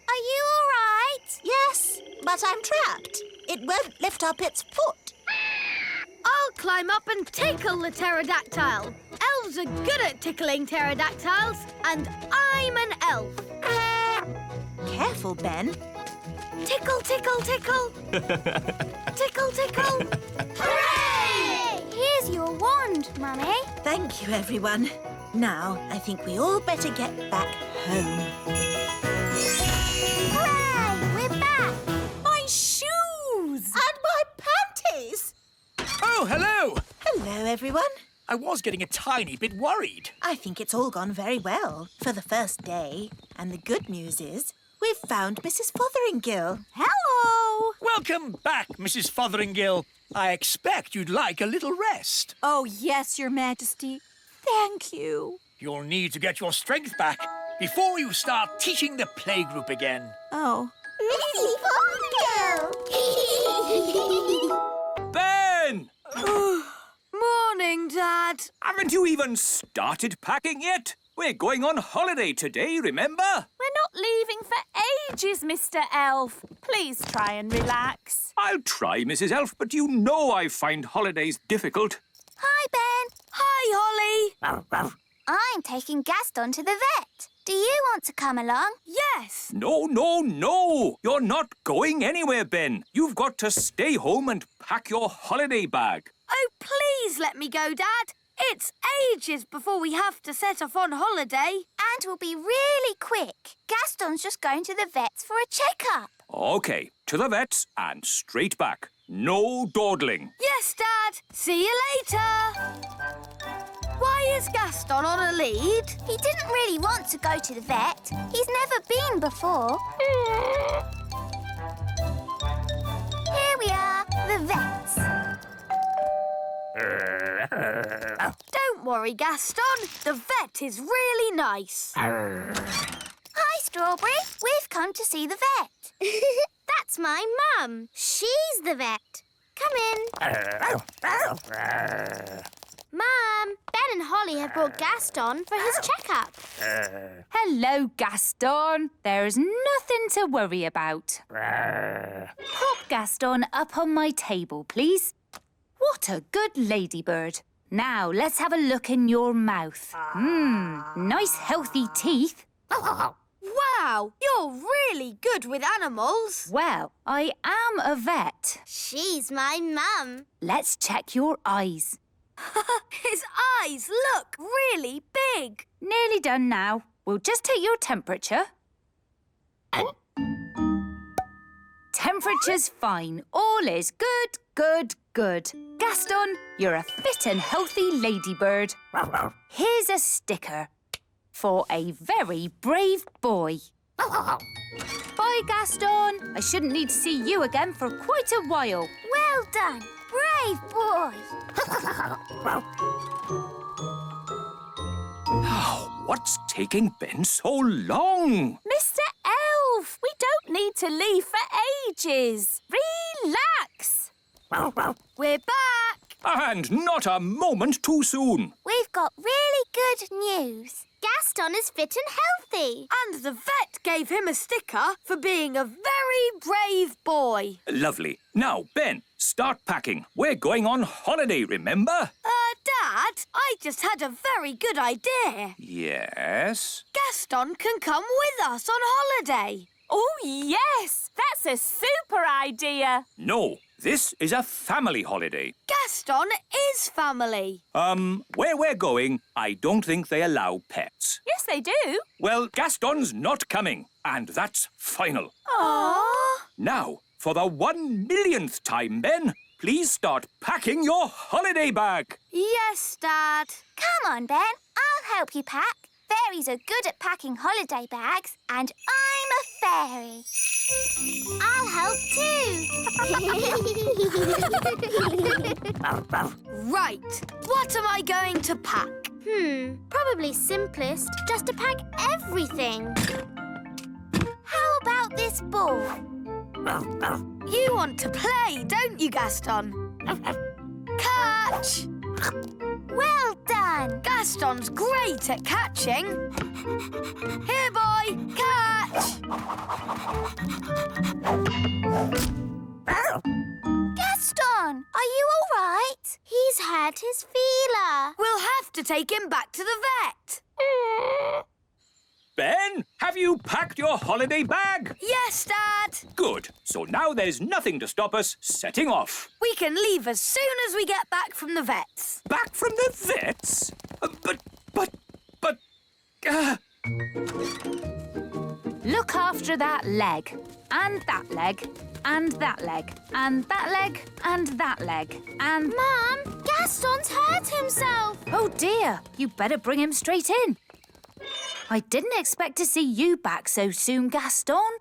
are you all right? Yes, but I'm trapped. It won't lift up its foot. I'll climb up and tickle the pterodactyl. Elves are good at tickling pterodactyls, and I'm an elf. Careful, Ben. Tickle, tickle, tickle. Tickle, tickle. Hooray! Here's your wand, Mummy. Thank you, everyone. Now, I think we all better get back home. Hooray! We're back. My shoes! And my panties! Oh, hello! Hello, everyone. I was getting a tiny bit worried. I think it's all gone very well for the first day. And the good news is we've found Mrs. Fotheringill. Hello! Welcome back, Mrs. Fotheringill. I expect you'd like a little rest. Oh, yes, Your Majesty. Thank you. You'll need to get your strength back before you start teaching the playgroup again. Oh. Mrs. Fotheringill! Ben! Morning, Dad. Haven't you even started packing yet? We're going on holiday today, remember? We're not leaving for ages, Mr. Elf. Please try and relax. I'll try, Mrs. Elf, but you know I find holidays difficult. Hi, Ben. Hi, Holly. I'm taking Gaston to the vet. Do you want to come along? Yes. No, no, no! You're not going anywhere, Ben. You've got to stay home and pack your holiday bag. Oh, please let me go, Dad. It's ages before we have to set off on holiday. And we'll be really quick. Gaston's just going to the vets for a checkup. OK, to the vets and straight back. No dawdling. Yes, Dad. See you later. Why is Gaston on a lead? He didn't really want to go to the vet. He's never been before. Here we are, the vets. Don't worry, Gaston. The vet is really nice. Hi, Strawberry. We've come to see the vet. That's my mum. She's the vet. Come in. Mum, Ben and Holly have brought Gaston for his checkup. Hello, Gaston. There's nothing to worry about. Pop Gaston up on my table, please. What a good ladybird. Now, let's have a look in your mouth. Nice healthy teeth. Wow, you're really good with animals. Well, I am a vet. She's my mum. Let's check your eyes. His eyes look really big. Nearly done now. We'll just take your temperature. Temperature's fine. All is good, good, good. Gaston, you're a fit and healthy ladybird. Here's a sticker for a very brave boy. Bye, Gaston. I shouldn't need to see you again for quite a while. Well done. Brave boy. What's taking Ben so long? Mr. Elf, we don't need to leave for ages. Relax. We're back. And not a moment too soon. We've got really good news. Gaston is fit and healthy. And the vet gave him a sticker for being a very brave boy. Lovely. Now, Ben, start packing. We're going on holiday, remember? Dad, I just had a very good idea. Yes? Gaston can come with us on holiday. Oh, yes! That's a super idea. No, this is a family holiday. Gaston is family. Where we're going, I don't think they allow pets. Yes, they do. Well, Gaston's not coming, and that's final. Aww. Now, for the 1,000,000th time, Ben, please start packing your holiday bag. Yes, Dad. Come on, Ben. I'll help you pack. Fairies are good at packing holiday bags, and I'm a fairy. I'll help too. Right. What am I going to pack? Probably simplest just to pack everything. How about this ball? You want to play, don't you, Gaston? Catch! Well done! Gaston's great at catching. Here, boy, catch! Gaston, are you all right? He's hurt his feeler. We'll have to take him back to the vet. Ben, have you packed your holiday bag? Yes, Dad. Good. So now there's nothing to stop us setting off. We can leave as soon as we get back from the vets. Back from the vets? But... Look after that leg, and that leg, and that leg, and that leg, and that leg, and... Mum, Gaston's hurt himself. Oh, dear. You better bring him straight in. I didn't expect to see you back so soon, Gaston.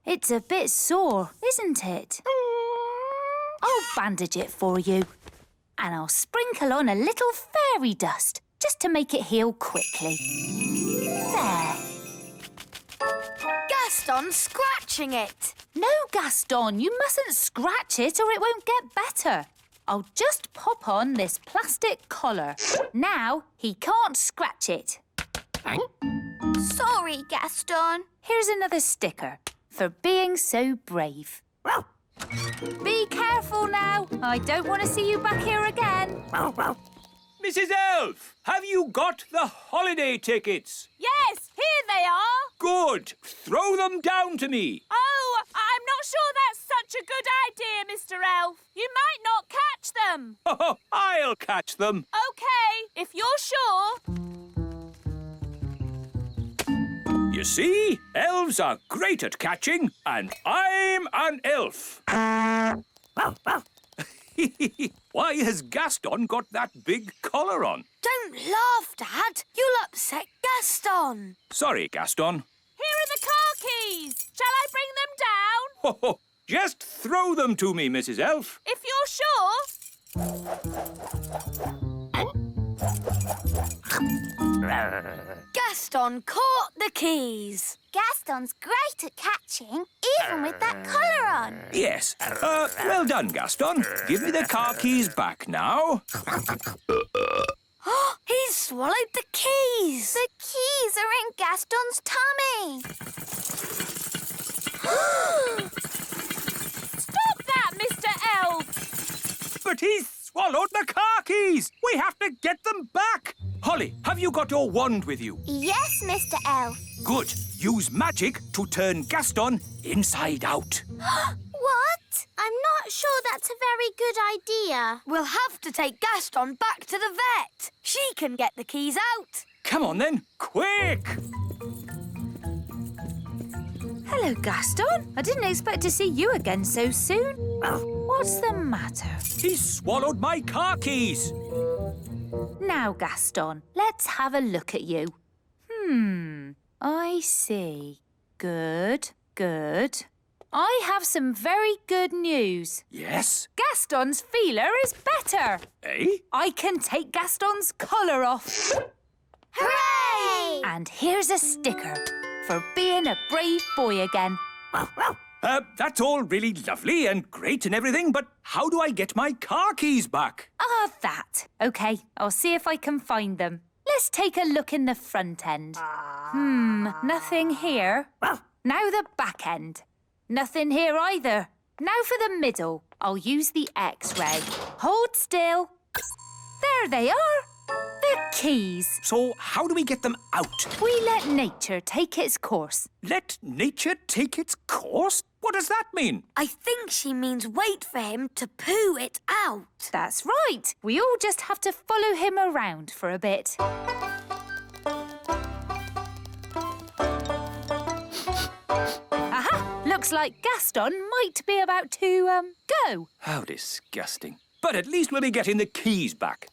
It's a bit sore, isn't it? I'll bandage it for you. And I'll sprinkle on a little fairy dust, just to make it heal quickly. There. Gaston's scratching it. No, Gaston, you mustn't scratch it or it won't get better. I'll just pop on this plastic collar. Now he can't scratch it. Sorry, Gaston. Here's another sticker for being so brave. Be careful now. I don't want to see you back here again. Mrs. Elf, have you got the holiday tickets? Yes, here they are. Good. Throw them down to me. Oh, I'm not sure that's such a good idea, Mr. Elf. You might not catch them. Oh, I'll catch them. OK, if you're sure. You see, elves are great at catching, and I'm an elf. Why has Gaston got that big collar on? Don't laugh, Dad. You'll upset Gaston. Sorry, Gaston. Here are the car keys. Shall I bring them down? Oh, just throw them to me, Mrs. Elf. If you're sure. Gaston caught the keys. Gaston's great at catching, even with that collar on. Yes. Well done, Gaston. Give me the car keys back now. He's swallowed the keys. The keys are in Gaston's tummy. Stop that, Mr. Elf. But he's swallowed the car keys. We have to get them back. Holly, have you got your wand with you? Yes, Mr. Elf. Good. Use magic to turn Gaston inside out. What? I'm not sure that's a very good idea. We'll have to take Gaston back to the vet. She can get the keys out. Come on, then. Quick! Hello, Gaston. I didn't expect to see you again so soon. What's the matter? He swallowed my car keys. Now, Gaston, let's have a look at you. I see. Good, good. I have some very good news. Yes? Gaston's feeler is better. Eh? I can take Gaston's collar off. Hooray! And here's a sticker for being a brave boy again. That's all really lovely and great and everything, but how do I get my car keys back? That. OK, I'll see if I can find them. Let's take a look in the front end. Nothing here. Now the back end. Nothing here either. Now for the middle. I'll use the X-ray. Hold still. There they are. The keys. So how do we get them out? We let nature take its course. Let nature take its course? What does that mean? I think she means wait for him to poo it out. That's right. We all just have to follow him around for a bit. Aha! Looks like Gaston might be about to, go. How disgusting. But at least we'll be getting the keys back.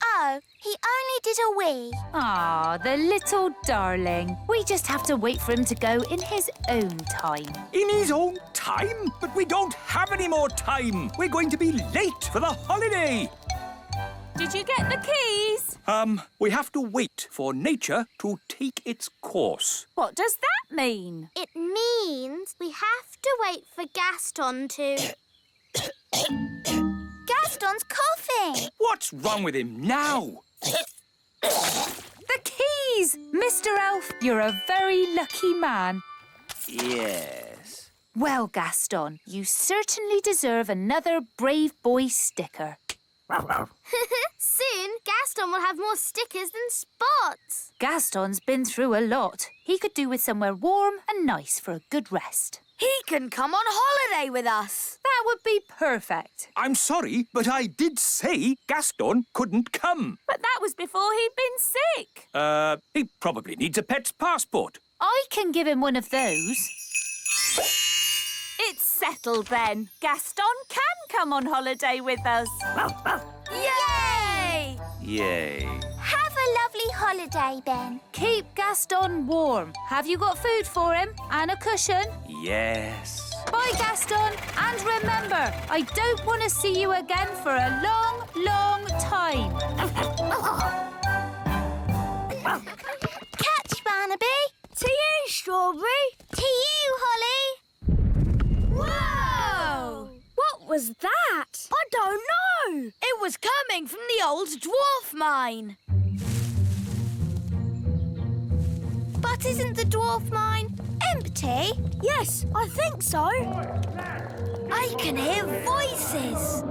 Oh, he only did a wee. Ah, the little darling. We just have to wait for him to go in his own time. In his own time? But we don't have any more time. We're going to be late for the holiday. Did you get the keys? We have to wait for nature to take its course. What does that mean? It means we have to wait for Gaston to... Gaston's coughing. What's wrong with him now? The keys! Mr. Elf, you're a very lucky man. Yes. Well, Gaston, you certainly deserve another Brave Boy sticker. Soon, Gaston will have more stickers than Spots. Gaston's been through a lot. He could do with somewhere warm and nice for a good rest. He can come on holiday with us. That would be perfect. I'm sorry, but I did say Gaston couldn't come. But that was before he'd been sick. He probably needs a pet's passport. I can give him one of those. It's settled then. Gaston can come on holiday with us. Yay! Yay. Have a lovely holiday, Ben. Keep Gaston warm. Have you got food for him? And a cushion? Yes. Bye, Gaston. And remember, I don't want to see you again for a long, long time. Catch, Barnaby. To you, Strawberry. To you, Holly. Whoa! What was that? I don't know. It was coming from the old dwarf mine. But isn't the dwarf mine empty? Yes, I think so. I can hear voices.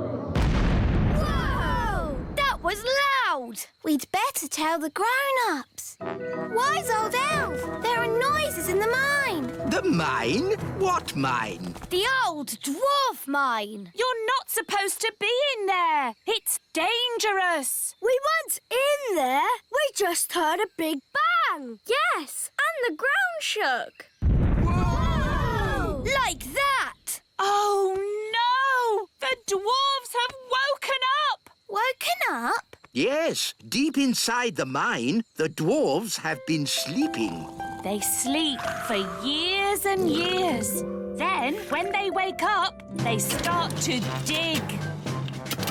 Whoa! That was loud. We'd better tell the grown-ups. Wise old elf, there are noises in the mine. The mine? What mine? The old dwarf mine. You're not supposed to be in there. It's dangerous. We weren't in there. We just heard a big bang. Yes, and the ground shook. Whoa! Like that. Oh, no! The dwarves have woken up! Woken up? Yes, deep inside the mine, the dwarves have been sleeping. They sleep for years and years. Then, when they wake up, they start to dig.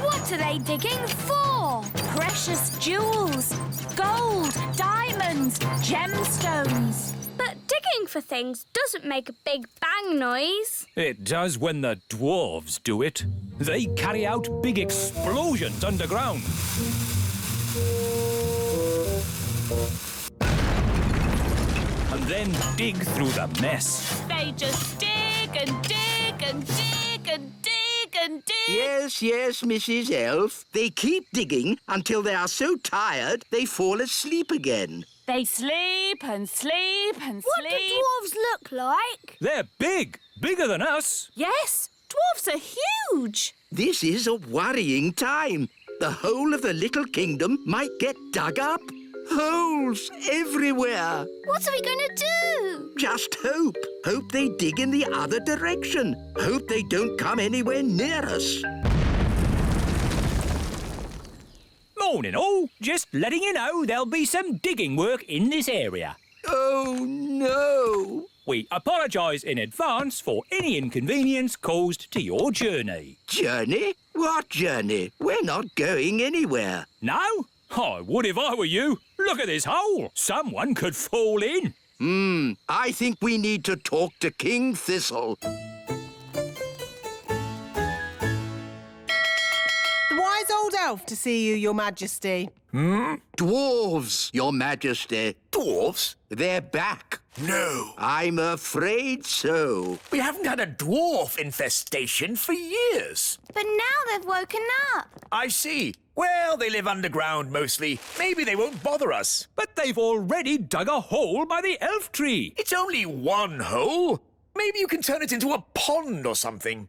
What are they digging for? Precious jewels, gold, diamonds, gemstones. But digging for things doesn't make a big bang noise. It does when the dwarves do it. They carry out big explosions underground. And then dig through the mess. They just dig and dig and dig and dig and dig. Yes, yes, Mrs. Elf. They keep digging until they are so tired they fall asleep again. They sleep and sleep and What do sleep. dwarves look like? They're big, bigger than us. Yes, dwarves are huge. This is a worrying time. The whole of the little kingdom might get dug up. Holes everywhere. What are we going to do? Just hope. Hope they dig in the other direction. Hope they don't come anywhere near us. Morning all. Just letting you know there'll be some digging work in this area. Oh, no. We apologise in advance for any inconvenience caused to your journey. Journey? What journey? We're not going anywhere. No? I would if I were you. Look at this hole. Someone could fall in. I think we need to talk to King Thistle. The wise old elf to see you, Your Majesty. Dwarves, Your Majesty. Dwarves? They're back. No. I'm afraid so. We haven't had a dwarf infestation for years. But now they've woken up. I see. Well, they live underground mostly. Maybe they won't bother us. But they've already dug a hole by the elf tree. It's only one hole. Maybe you can turn it into a pond or something.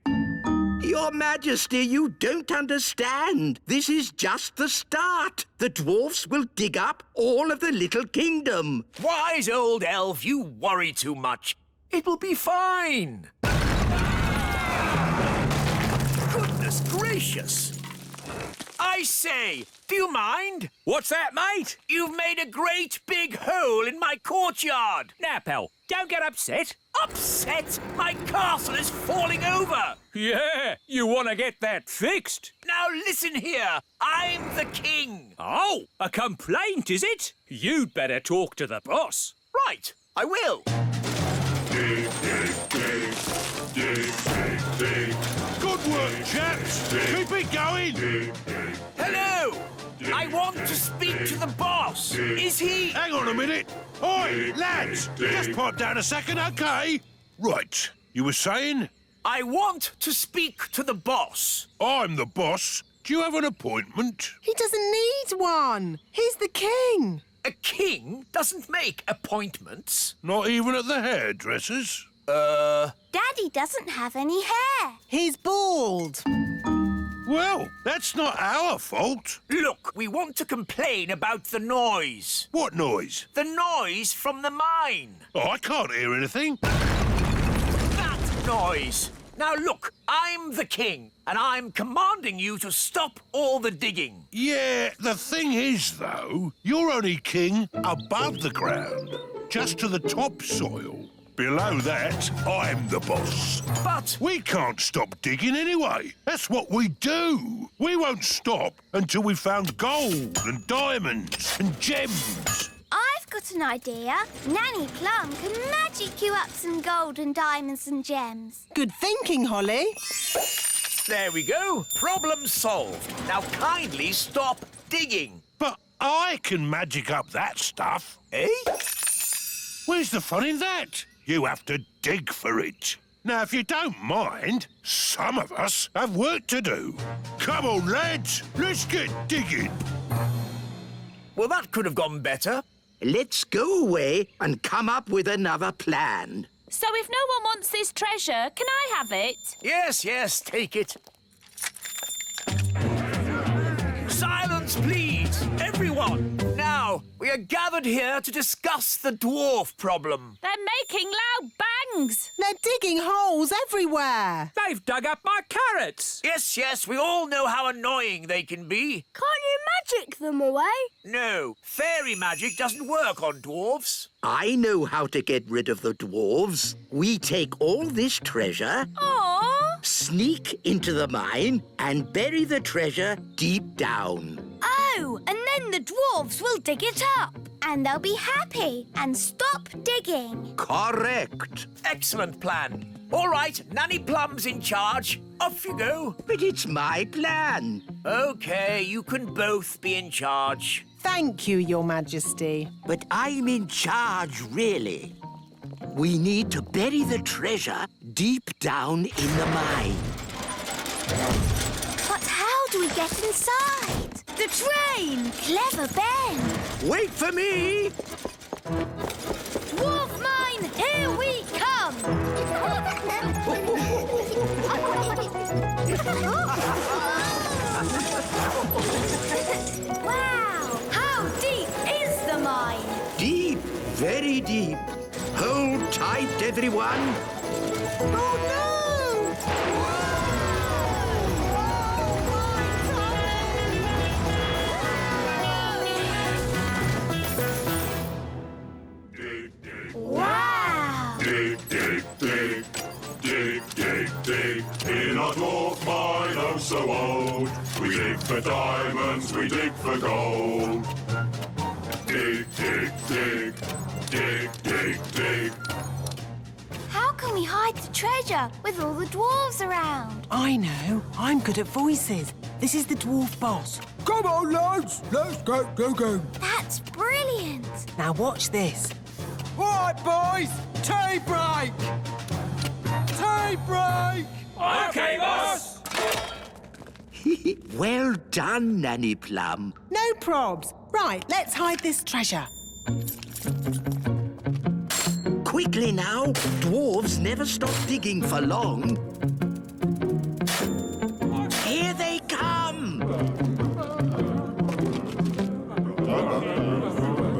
Your Majesty, you don't understand. This is just the start. The dwarfs will dig up all of the little kingdom. Wise old elf, you worry too much. It will be fine. Goodness gracious. I say, do you mind? What's that, mate? You've made a great big hole in my courtyard. Now, pal, don't get upset. Upset? My castle is falling over. Yeah, you want to get that fixed. Now listen here. I'm the king. Oh, a complaint, is it? You'd better talk to the boss. Right, I will. Dig, dig, dig. Dig, dig, dig. Good work, chaps. Keep it going. Dig, dig. Hello. I want to speak to the boss. Is he... Hang on a minute. Oi, lads. Just pipe down a second, OK? Right. You were saying? I want to speak to the boss. I'm the boss. Do you have an appointment? He doesn't need one. He's the king. A king doesn't make appointments. Not even at the hairdresser's? Daddy doesn't have any hair. He's bald. Well, that's not our fault. Look, we want to complain about the noise. What noise? The noise from the mine. Oh, I can't hear anything. That noise. Now look, I'm the king, and I'm commanding you to stop all the digging. Yeah, the thing is, though, you're only king above the ground, just to the topsoil. Below that, I'm the boss. But... we can't stop digging anyway. That's what we do. We won't stop until we've found gold and diamonds and gems. I've got an idea. Nanny Plum can magic you up some gold and diamonds and gems. Good thinking, Holly. There we go. Problem solved. Now kindly stop digging. But I can magic up that stuff. Eh? Where's the fun in that? You have to dig for it. Now, if you don't mind, some of us have work to do. Come on, lads, let's get digging. Well, that could have gone better. Let's go away and come up with another plan. So if no one wants this treasure, can I have it? Yes, yes, take it. Silence, please, everyone. Now, we are gathered here to discuss the dwarf problem. They're making loud bangs. They're digging holes everywhere. They've dug up my carrots. Yes, yes, we all know how annoying they can be. Can't you magic them away? No, fairy magic doesn't work on dwarfs. I know how to get rid of the dwarves. We take all this treasure, Aww. sneak into the mine, and bury the treasure deep down. Oh, and then the dwarves will dig it up. And they'll be happy and stop digging. Correct. Excellent plan. All right, Nanny Plum's in charge. Off you go. But it's my plan. OK, you can both be in charge. Thank you, Your Majesty. But I'm in charge, really. We need to bury the treasure deep down in the mine. But how do we get inside? The train! Clever Ben. Wait for me! Dwarf mine, here we come! Wow! How deep is the mine? Deep, very deep. Hold tight, everyone. Oh, no! Wow! Dig, dig, dig. Dig, dig, dig. In our dwarf mine, oh so old. We dig for diamonds, we dig for gold. Dig, dig, dig. Dig, dig, dig. How can we hide the treasure with all the dwarves around? I know. I'm good at voices. This is the dwarf boss. Come on, lads. Let's go. That's brilliant. Now watch this. All right, boys. Tea break. Tea break. OK, boss. Well done, Nanny Plum. No probs. Right, let's hide this treasure. Quickly now. Dwarves never stop digging for long. Here they come.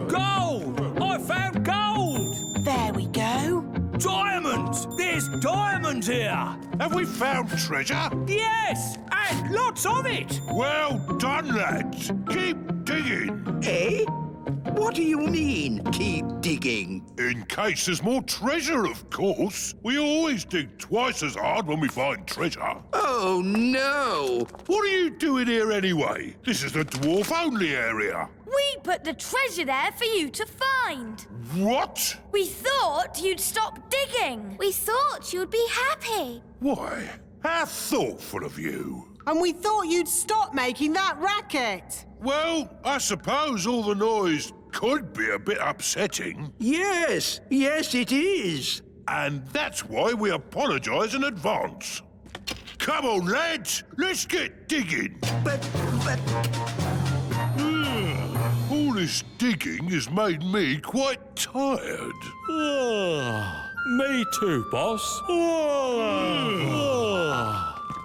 Gold! I found gold! There we go. Diamonds! There's diamonds here! Have we found treasure? Yes! And lots of it! Well done, lads. Keep digging. Eh? What do you mean, keep digging? In case there's more treasure, of course. We always dig twice as hard when we find treasure. Oh, no. What are you doing here anyway? This is the dwarf-only area. We put the treasure there for you to find. What? We thought you'd stop digging. We thought you'd be happy. Why? How thoughtful of you. And we thought you'd stop making that racket. Well, I suppose all the noise could be a bit upsetting. Yes, it is. And that's why we apologise in advance. Come on, lads, let's get digging. But... All this digging has made me quite tired. Me too, boss.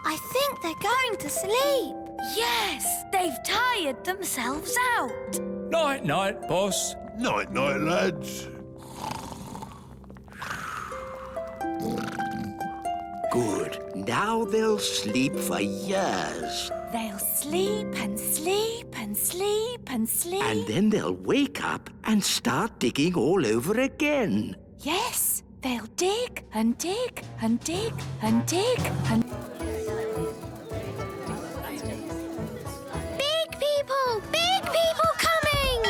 I think they're going to sleep. Yes, they've tired themselves out. Night-night, boss. Night-night, lads. Good. Now they'll sleep for years. They'll sleep and sleep and sleep and sleep. And then they'll wake up and start digging all over again. Yes, they'll dig and dig and dig and dig and... Big people coming!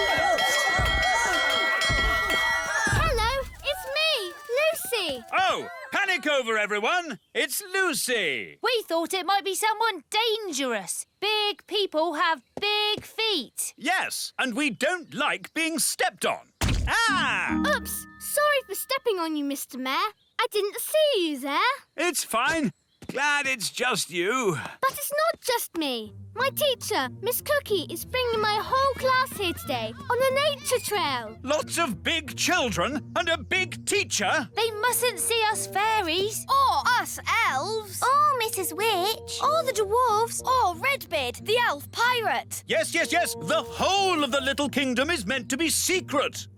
Hello, it's me, Lucy. Oh, panic over, everyone. It's Lucy. We thought it might be someone dangerous. Big people have big feet. Yes, and we don't like being stepped on. Ah! Oops! Sorry for stepping on you, Mr. Mayor. I didn't see you there. It's fine. Glad it's just you. But it's not just me. My teacher, Miss Cookie, is bringing my whole class here today on a nature trail. Lots of big children and a big teacher. They mustn't see us fairies. Or us elves. Or Mrs. Witch. Or the dwarves. Or Redbeard, the elf pirate. Yes. The whole of the Little Kingdom is meant to be secret.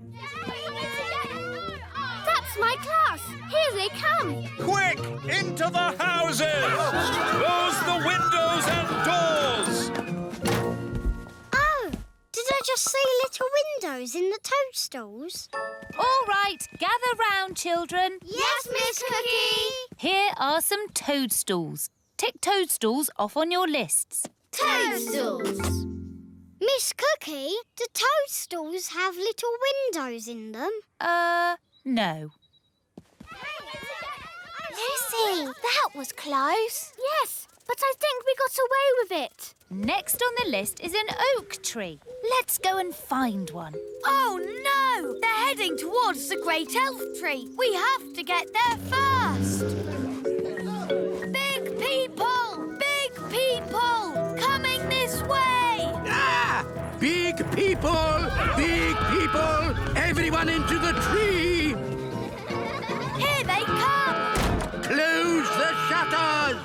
That's my class. Here they come. Quick, into the houses! Close the windows and doors! Oh, did I just see little windows in the toadstools? All right, gather round, children. Yes, Miss Cookie. Here are some toadstools. Tick toadstools off on your lists. Toadstools. Miss Cookie, do toadstools have little windows in them? No. Lucy, that was close. Yes, but I think we got away with it. Next on the list is an oak tree. Let's go and find one. Oh, no! They're heading towards the great elf tree. We have to get there first. Big people, coming this way. Ah! Big people! Everyone into the tree! Here they come. Close the shutters!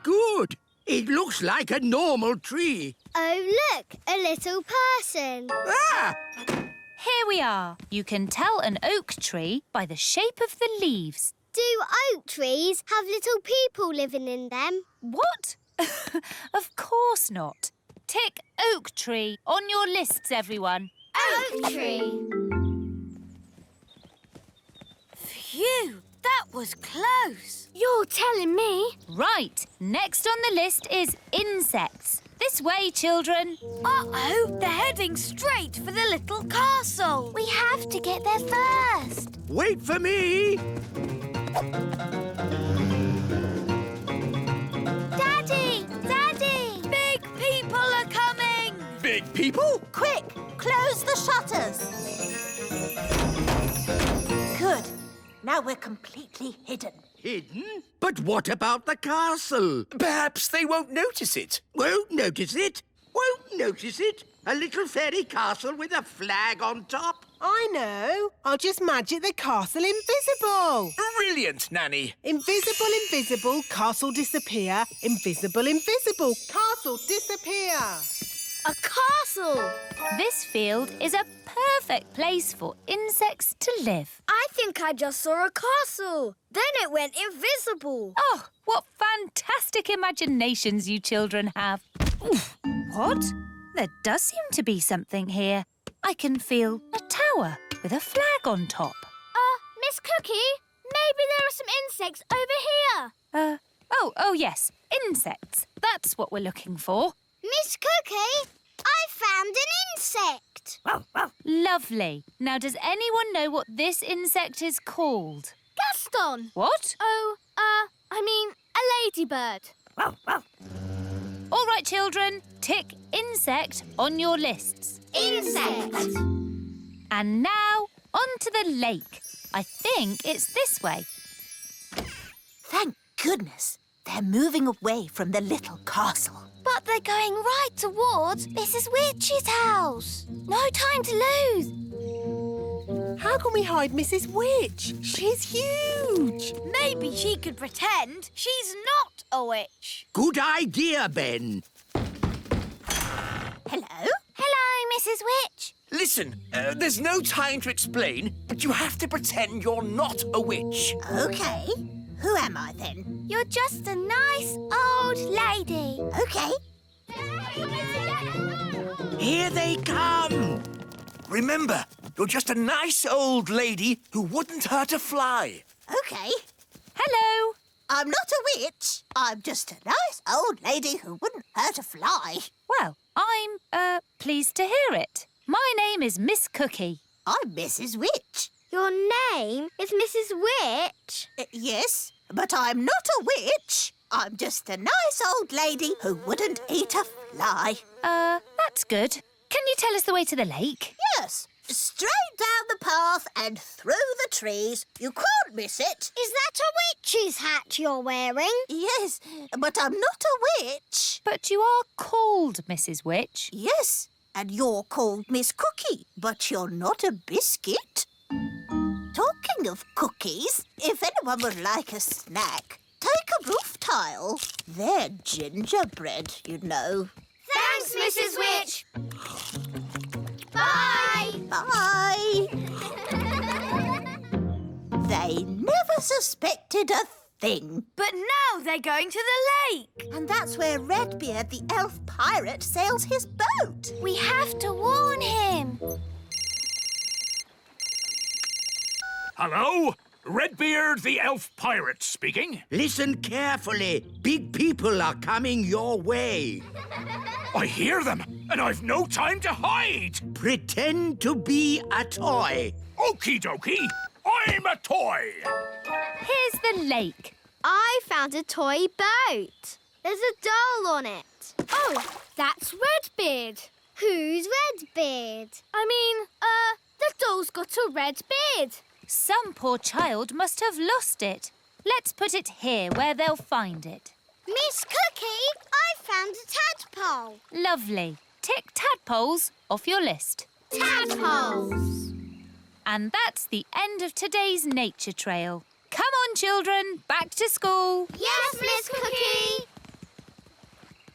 Good. It looks like a normal tree. Oh, look, a little person. Ah! Here we are. You can tell an oak tree by the shape of the leaves. Do oak trees have little people living in them? What? Of course not. Tick oak tree on your lists, everyone. Oak tree. Phew, that was close. You're telling me? Right. Next on the list is insects. This way, children. Uh-oh, they're heading straight for the little castle. We have to get there first. Wait for me! Daddy! Big people are coming. Big people? Quick, close the shutters. Good. Now we're completely hidden. Hidden? But what about the castle? Perhaps they won't notice it. Won't notice it? A little fairy castle with a flag on top? I know. I'll just magic the castle invisible. Brilliant, Nanny. Invisible, castle disappear. Invisible, castle disappear. A castle! This field is a perfect place for insects to live. I think I just saw a castle. Then it went invisible. Oh, what fantastic imaginations you children have. Oof. What? There does seem to be something here. I can feel a tower with a flag on top. Miss Cookie, maybe there are some insects over here. Oh, yes, insects. That's what we're looking for. Miss Cookie, I found an insect. Lovely. Now, does anyone know what this insect is called? Gaston! What? Oh, I mean, a ladybird. All right, children, tick insect on your lists. Insect. And now, on to the lake. I think it's this way. Thank goodness. They're moving away from the little castle. But they're going right towards Mrs. Witch's house. No time to lose. How can we hide Mrs. Witch? She's huge. Maybe she could pretend she's not a witch. Good idea, Ben. Hello? Hello, Mrs. Witch. Listen, there's no time to explain, but you have to pretend you're not a witch. OK. Who am I then? You're just a nice old lady. OK. Here they come. Remember, you're just a nice old lady who wouldn't hurt a fly. OK. Hello. I'm not a witch. I'm just a nice old lady who wouldn't hurt a fly. Well, I'm, pleased to hear it. My name is Miss Cookie. I'm Mrs. Witch. Your name is Mrs. Witch? Yes, but I'm not a witch. I'm just a nice old lady who wouldn't eat a fly. That's good. Can you tell us the way to the lake? Yes, straight down the path and through the trees. You can't miss it. Is that a witch's hat you're wearing? Yes, but I'm not a witch. But you are called Mrs. Witch. Yes, and you're called Miss Cookie, but you're not a biscuit. Talking of cookies, if anyone would like a snack, take a roof tile. They're gingerbread, you know. Thanks, Mrs. Witch. Bye. Bye. They never suspected a thing. But now they're going to the lake. And that's where Redbeard, the elf pirate, sails his boat. We have to warn him. Hello? Redbeard the elf pirate speaking. Listen carefully. Big people are coming your way. I hear them, and I've no time to hide. Pretend to be a toy. Okie dokie, I'm a toy. Here's the lake. I found a toy boat. There's a doll on it. Oh, that's Redbeard. Who's Redbeard? The doll's got a red beard. Some poor child must have lost it. Let's put it here where they'll find it. Miss Cookie, I found a tadpole. Lovely. Tick tadpoles off your list. Tadpoles. And that's the end of today's nature trail. Come on, children, back to school. Yes, Miss Cookie.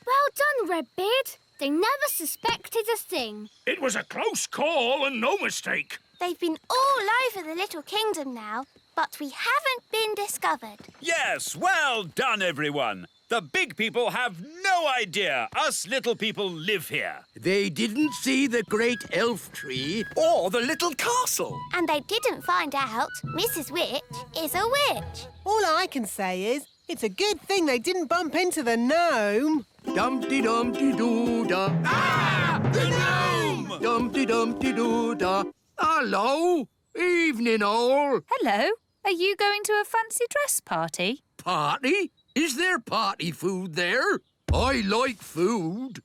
Well done, Redbeard. They never suspected a thing. It was a close call and no mistake. They've been all over the Little Kingdom now, but we haven't been discovered. Yes, well done, everyone. The big people have no idea us little people live here. They didn't see the great elf tree. Or the little castle. And they didn't find out Mrs. Witch is a witch. All I can say is it's a good thing they didn't bump into the gnome. Dumpty-dumpty-doo-da. Ah! The gnome! Dumpty-dumpty-doo-da. Hello. Evening, all. Hello. Are you going to a fancy dress party? Party? Is there party food there? I like food.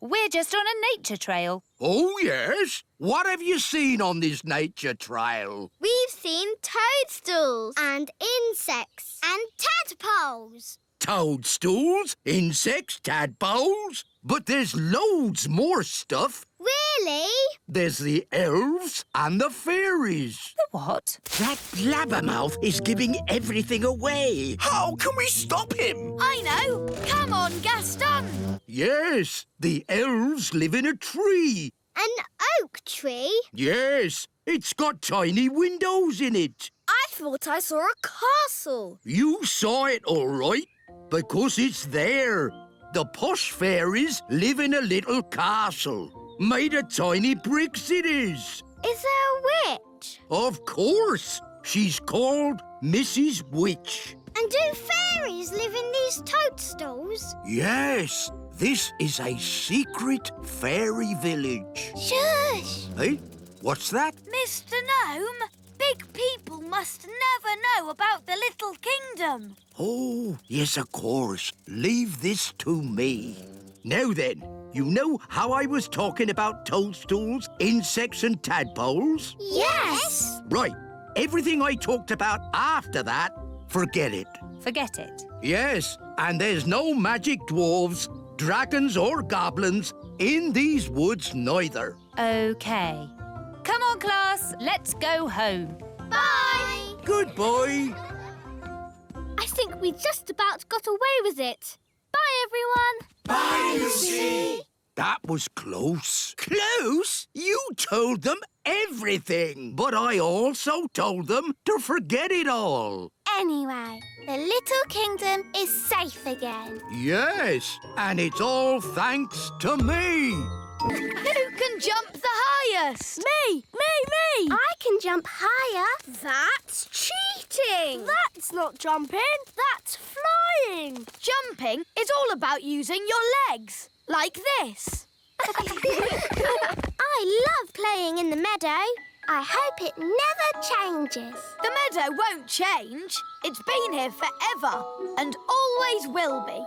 We're just on a nature trail. Oh, yes? What have you seen on this nature trail? We've seen toadstools and insects and tadpoles. Toadstools, insects, tadpoles. But there's loads more stuff. Really? There's the elves and the fairies. The what? That blabbermouth is giving everything away. How can we stop him? I know. Come on, Gaston. Yes, the elves live in a tree. An oak tree? Yes, it's got tiny windows in it. I thought I saw a castle. You saw it all right, because it's there. The posh fairies live in a little castle. Made of tiny bricks it is. Is there a witch? Of course. She's called Mrs. Witch. And do fairies live in these toadstools? Yes, this is a secret fairy village. Shush! Hey, what's that? Mr. Gnome, big people must never know about the Little Kingdom. Oh, yes, of course. Leave this to me. Now then, you know how I was talking about toadstools, insects and tadpoles? Yes! Right. Everything I talked about after that, forget it. Forget it. Yes, and there's no magic dwarves, dragons or goblins in these woods neither. OK. Come on, class. Let's go home. Bye! Goodbye. I think we just about got away with it. Bye, everyone. Bye, Lucy. That was close. Close? You told them everything. But I also told them to forget it all. Anyway, the Little Kingdom is safe again. Yes, and it's all thanks to me. Who can jump the highest? Me! I can jump higher. That's cheating. That's not jumping. That's flying. Jumping is all about using your legs, like this. I love playing in the meadow. I hope it never changes. The meadow won't change. It's been here forever and always will be.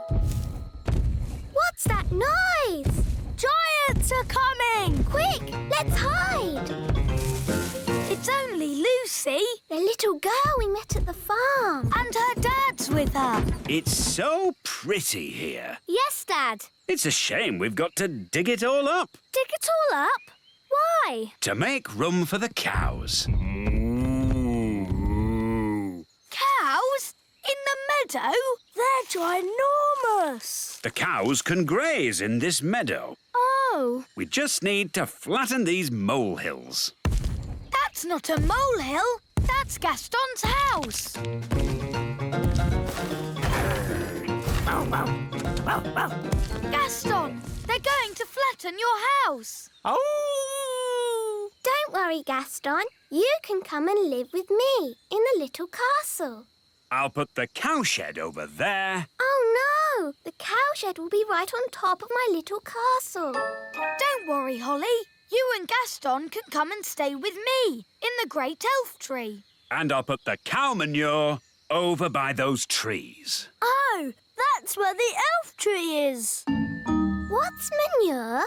What's that noise? Giant Elves are coming! Quick, let's hide. It's only Lucy. The little girl we met at the farm. And her dad's with her. It's so pretty here. Yes, Dad. It's a shame we've got to dig it all up Dig it all up? Why? to make room for the cows. Cows? In the meadow? They're ginormous. The cows can graze in this meadow. Oh. We just need to flatten these molehills. That's not a molehill. That's Gaston's house. Gaston, they're going to flatten your house. Oh! Don't worry, Gaston. You can come and live with me in the little castle. I'll put the cowshed over there. Oh, no! The cowshed will be right on top of my little castle. Don't worry, Holly. You and Gaston can come and stay with me in the great elf tree. And I'll put the cow manure over by those trees. Oh, that's where the elf tree is. What's manure?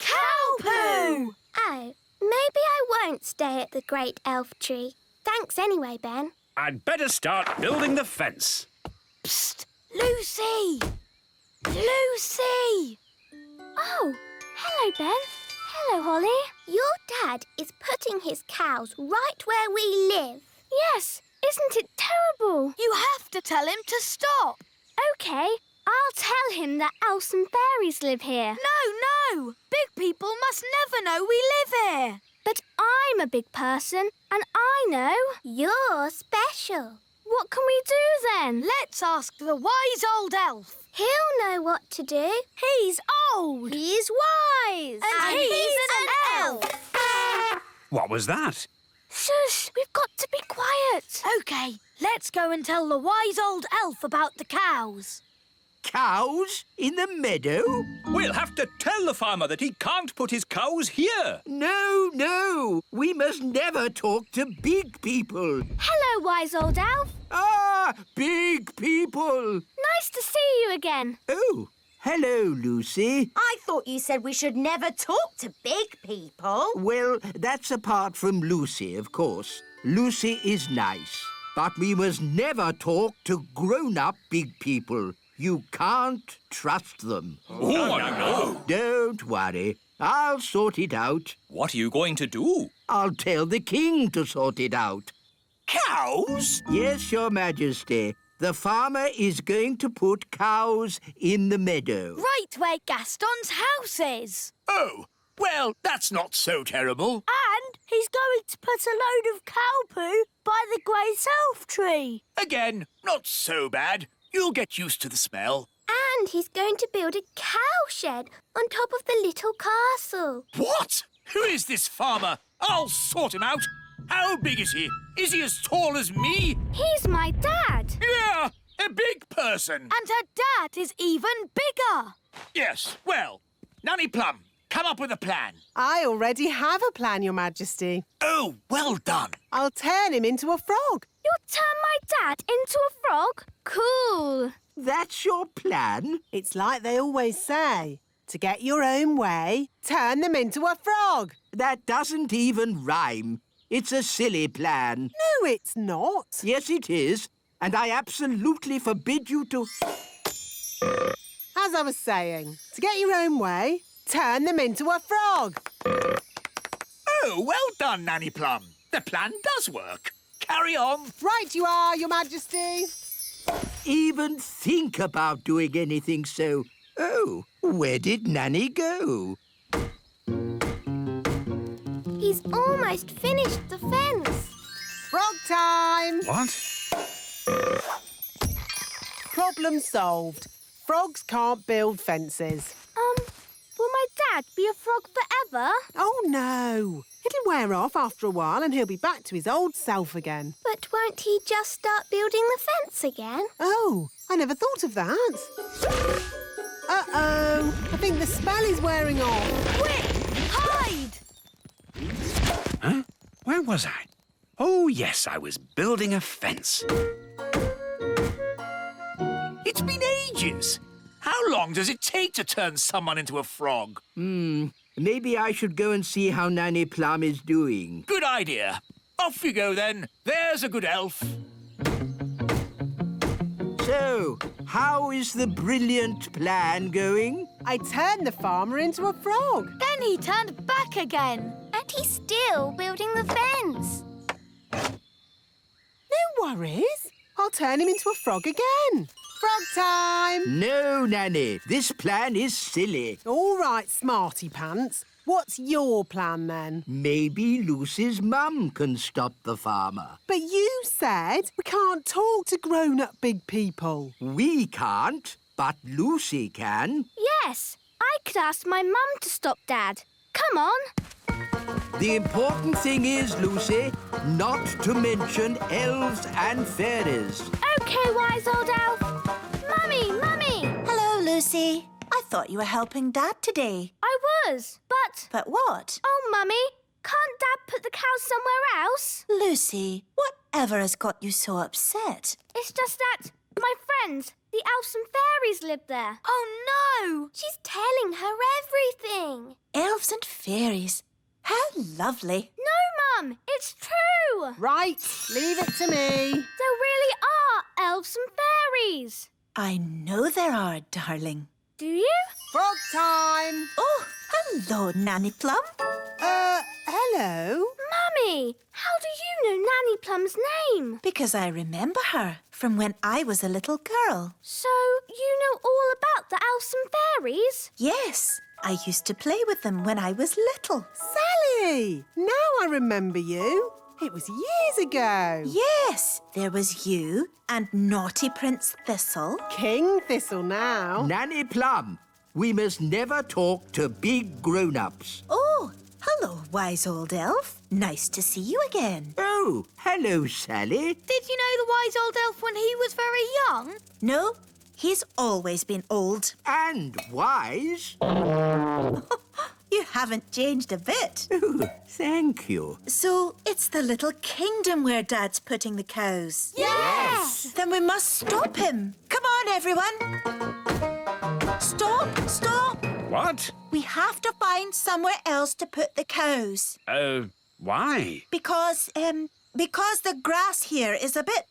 Cow poo! Oh, maybe I won't stay at the great elf tree. Thanks anyway, Ben. I'd better start building the fence. Psst! Lucy! Lucy! Oh, hello, Ben. Hello, Holly. Your dad is putting his cows right where we live. Yes, isn't it terrible? You have to tell him to stop. OK, I'll tell him that elves and fairies live here. No! Big people must never know we live here. But I'm a big person, and I know you're special. What can we do then? Let's ask the wise old elf. He'll know what to do. He's old. He's wise. And he's an elf. What was that? Shush, we've got to be quiet. OK, let's go and tell the wise old elf about the cows. Cows in the meadow? We'll have to tell the farmer that he can't put his cows here. No. We must never talk to big people. Hello, wise old elf. Ah, big people. Nice to see you again. Oh, hello, Lucy. I thought you said we should never talk to big people. Well, that's apart from Lucy, of course. Lucy is nice. But we must never talk to grown-up big people. You can't trust them. Oh, no. Don't worry. I'll sort it out. What are you going to do? I'll tell the king to sort it out. Cows? Yes, Your Majesty. The farmer is going to put cows in the meadow. Right where Gaston's house is. Oh, well, that's not so terrible. And he's going to put a load of cow poo by the great elf tree. Again, not so bad. You'll get used to the smell. And he's going to build a cowshed on top of the little castle. What? Who is this farmer? I'll sort him out. How big is he? Is he as tall as me? He's my dad. Yeah, a big person. And her dad is even bigger. Yes, well, Nanny Plum, come up with a plan. I already have a plan, Your Majesty. Oh, well done. I'll turn him into a frog. You'll turn my dad into a frog? Cool. That's your plan? It's like they always say. To get your own way, turn them into a frog. That doesn't even rhyme. It's a silly plan. No, it's not. Yes, it is. And I absolutely forbid you to... As I was saying, to get your own way, turn them into a frog. Oh, well done, Nanny Plum. The plan does work. Carry on. Right you are, Your Majesty. Even think about doing anything so... Oh, where did Nanny go? He's almost finished the fence. Frog time. What? Problem solved. Frogs can't build fences. Will my dad be a frog forever? Oh, no. It'll wear off after a while and he'll be back to his old self again. But won't he just start building the fence again? Oh, I never thought of that. Uh-oh. I think the spell is wearing off. Quick, hide! Huh? Where was I? Oh, yes, I was building a fence. It's been ages. How long does it take to turn someone into a frog? Maybe I should go and see how Nanny Plum is doing. Good idea. Off you go, then. There's a good elf. So, how is the brilliant plan going? I turned the farmer into a frog. Then he turned back again. And he's still building the fence. No worries. I'll turn him into a frog again. Frog time! No, Nanny. This plan is silly. All right, Smarty Pants. What's your plan, then? Maybe Lucy's mum can stop the farmer. But you said we can't talk to grown-up big people. We can't, but Lucy can. Yes, I could ask my mum to stop Dad. Come on. The important thing is, Lucy, not to mention elves and fairies. OK, wise old elf. Mummy, Mummy! Hello, Lucy. I thought you were helping Dad today. I was, but... But what? Oh, Mummy, can't Dad put the cows somewhere else? Lucy, whatever has got you so upset? It's just that my friends, the elves and fairies, live there. Oh, no! She's telling her everything. Elves and fairies? How lovely. No, Mum, it's true. Right, leave it to me. There really are elves and fairies. I know there are, darling. Do you? Frog time. Oh, hello, Nanny Plum. Hello? Mummy, how do you know Nanny Plum's name? Because I remember her from when I was a little girl. So you know all about the elves and fairies? Yes, I used to play with them when I was little. Sally! Now I remember you. It was years ago. Yes, there was you and naughty Prince Thistle. King Thistle now. Nanny Plum, we must never talk to big grown-ups. Oh, hello, wise old elf. Nice to see you again. Oh, hello, Sally. Did you know the wise old elf when he was very young? No, he's always been old. And wise. You haven't changed a bit. Oh, thank you. So it's the little kingdom where Dad's putting the cows? Yes! Then we must stop him. Come on, everyone. Stop, stop. What? We have to find somewhere else to put the cows. Why? Because the grass here is a bit,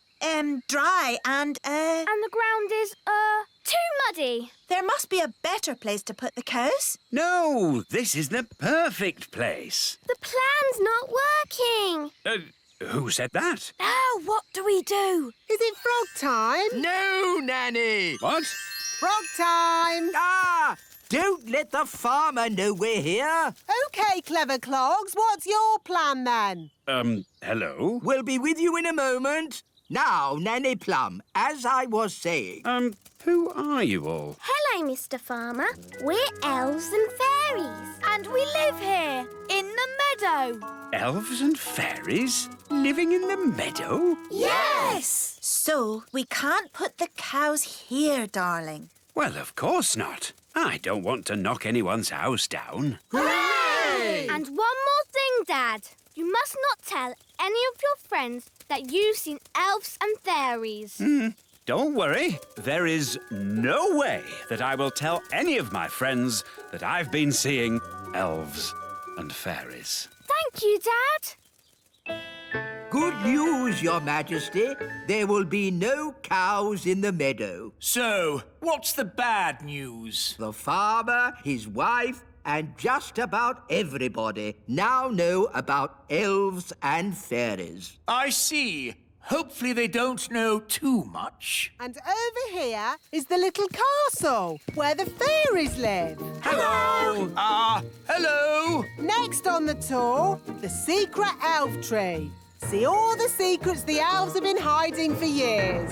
dry and the ground is, too muddy. There must be a better place to put the cows. No, this is the perfect place. The plan's not working. Who said that? Now what do we do? Is it frog time? No, Nanny. What? Frog time. Ah! Don't let the farmer know we're here. OK, clever clogs, what's your plan then? Hello? We'll be with you in a moment. Now, Nanny Plum, as I was saying... Who are you all? Hello, Mr. Farmer. We're elves and fairies. And we live here, in the meadow. Elves and fairies living in the meadow? Yes! So we can't put the cows here, darling. Well, of course not. I don't want to knock anyone's house down. Hooray! And one more thing, Dad. You must not tell any of your friends that you've seen elves and fairies. Don't worry. There is no way that I will tell any of my friends that I've been seeing elves and fairies. Thank you, Dad. Good news, Your Majesty. There will be no cows in the meadow. So, what's the bad news? The farmer, his wife, and just about everybody now know about elves and fairies. I see. Hopefully they don't know too much. And over here is the little castle where the fairies live. Hello! Hello! Next on the tour, the secret elf tree. See all the secrets the elves have been hiding for years.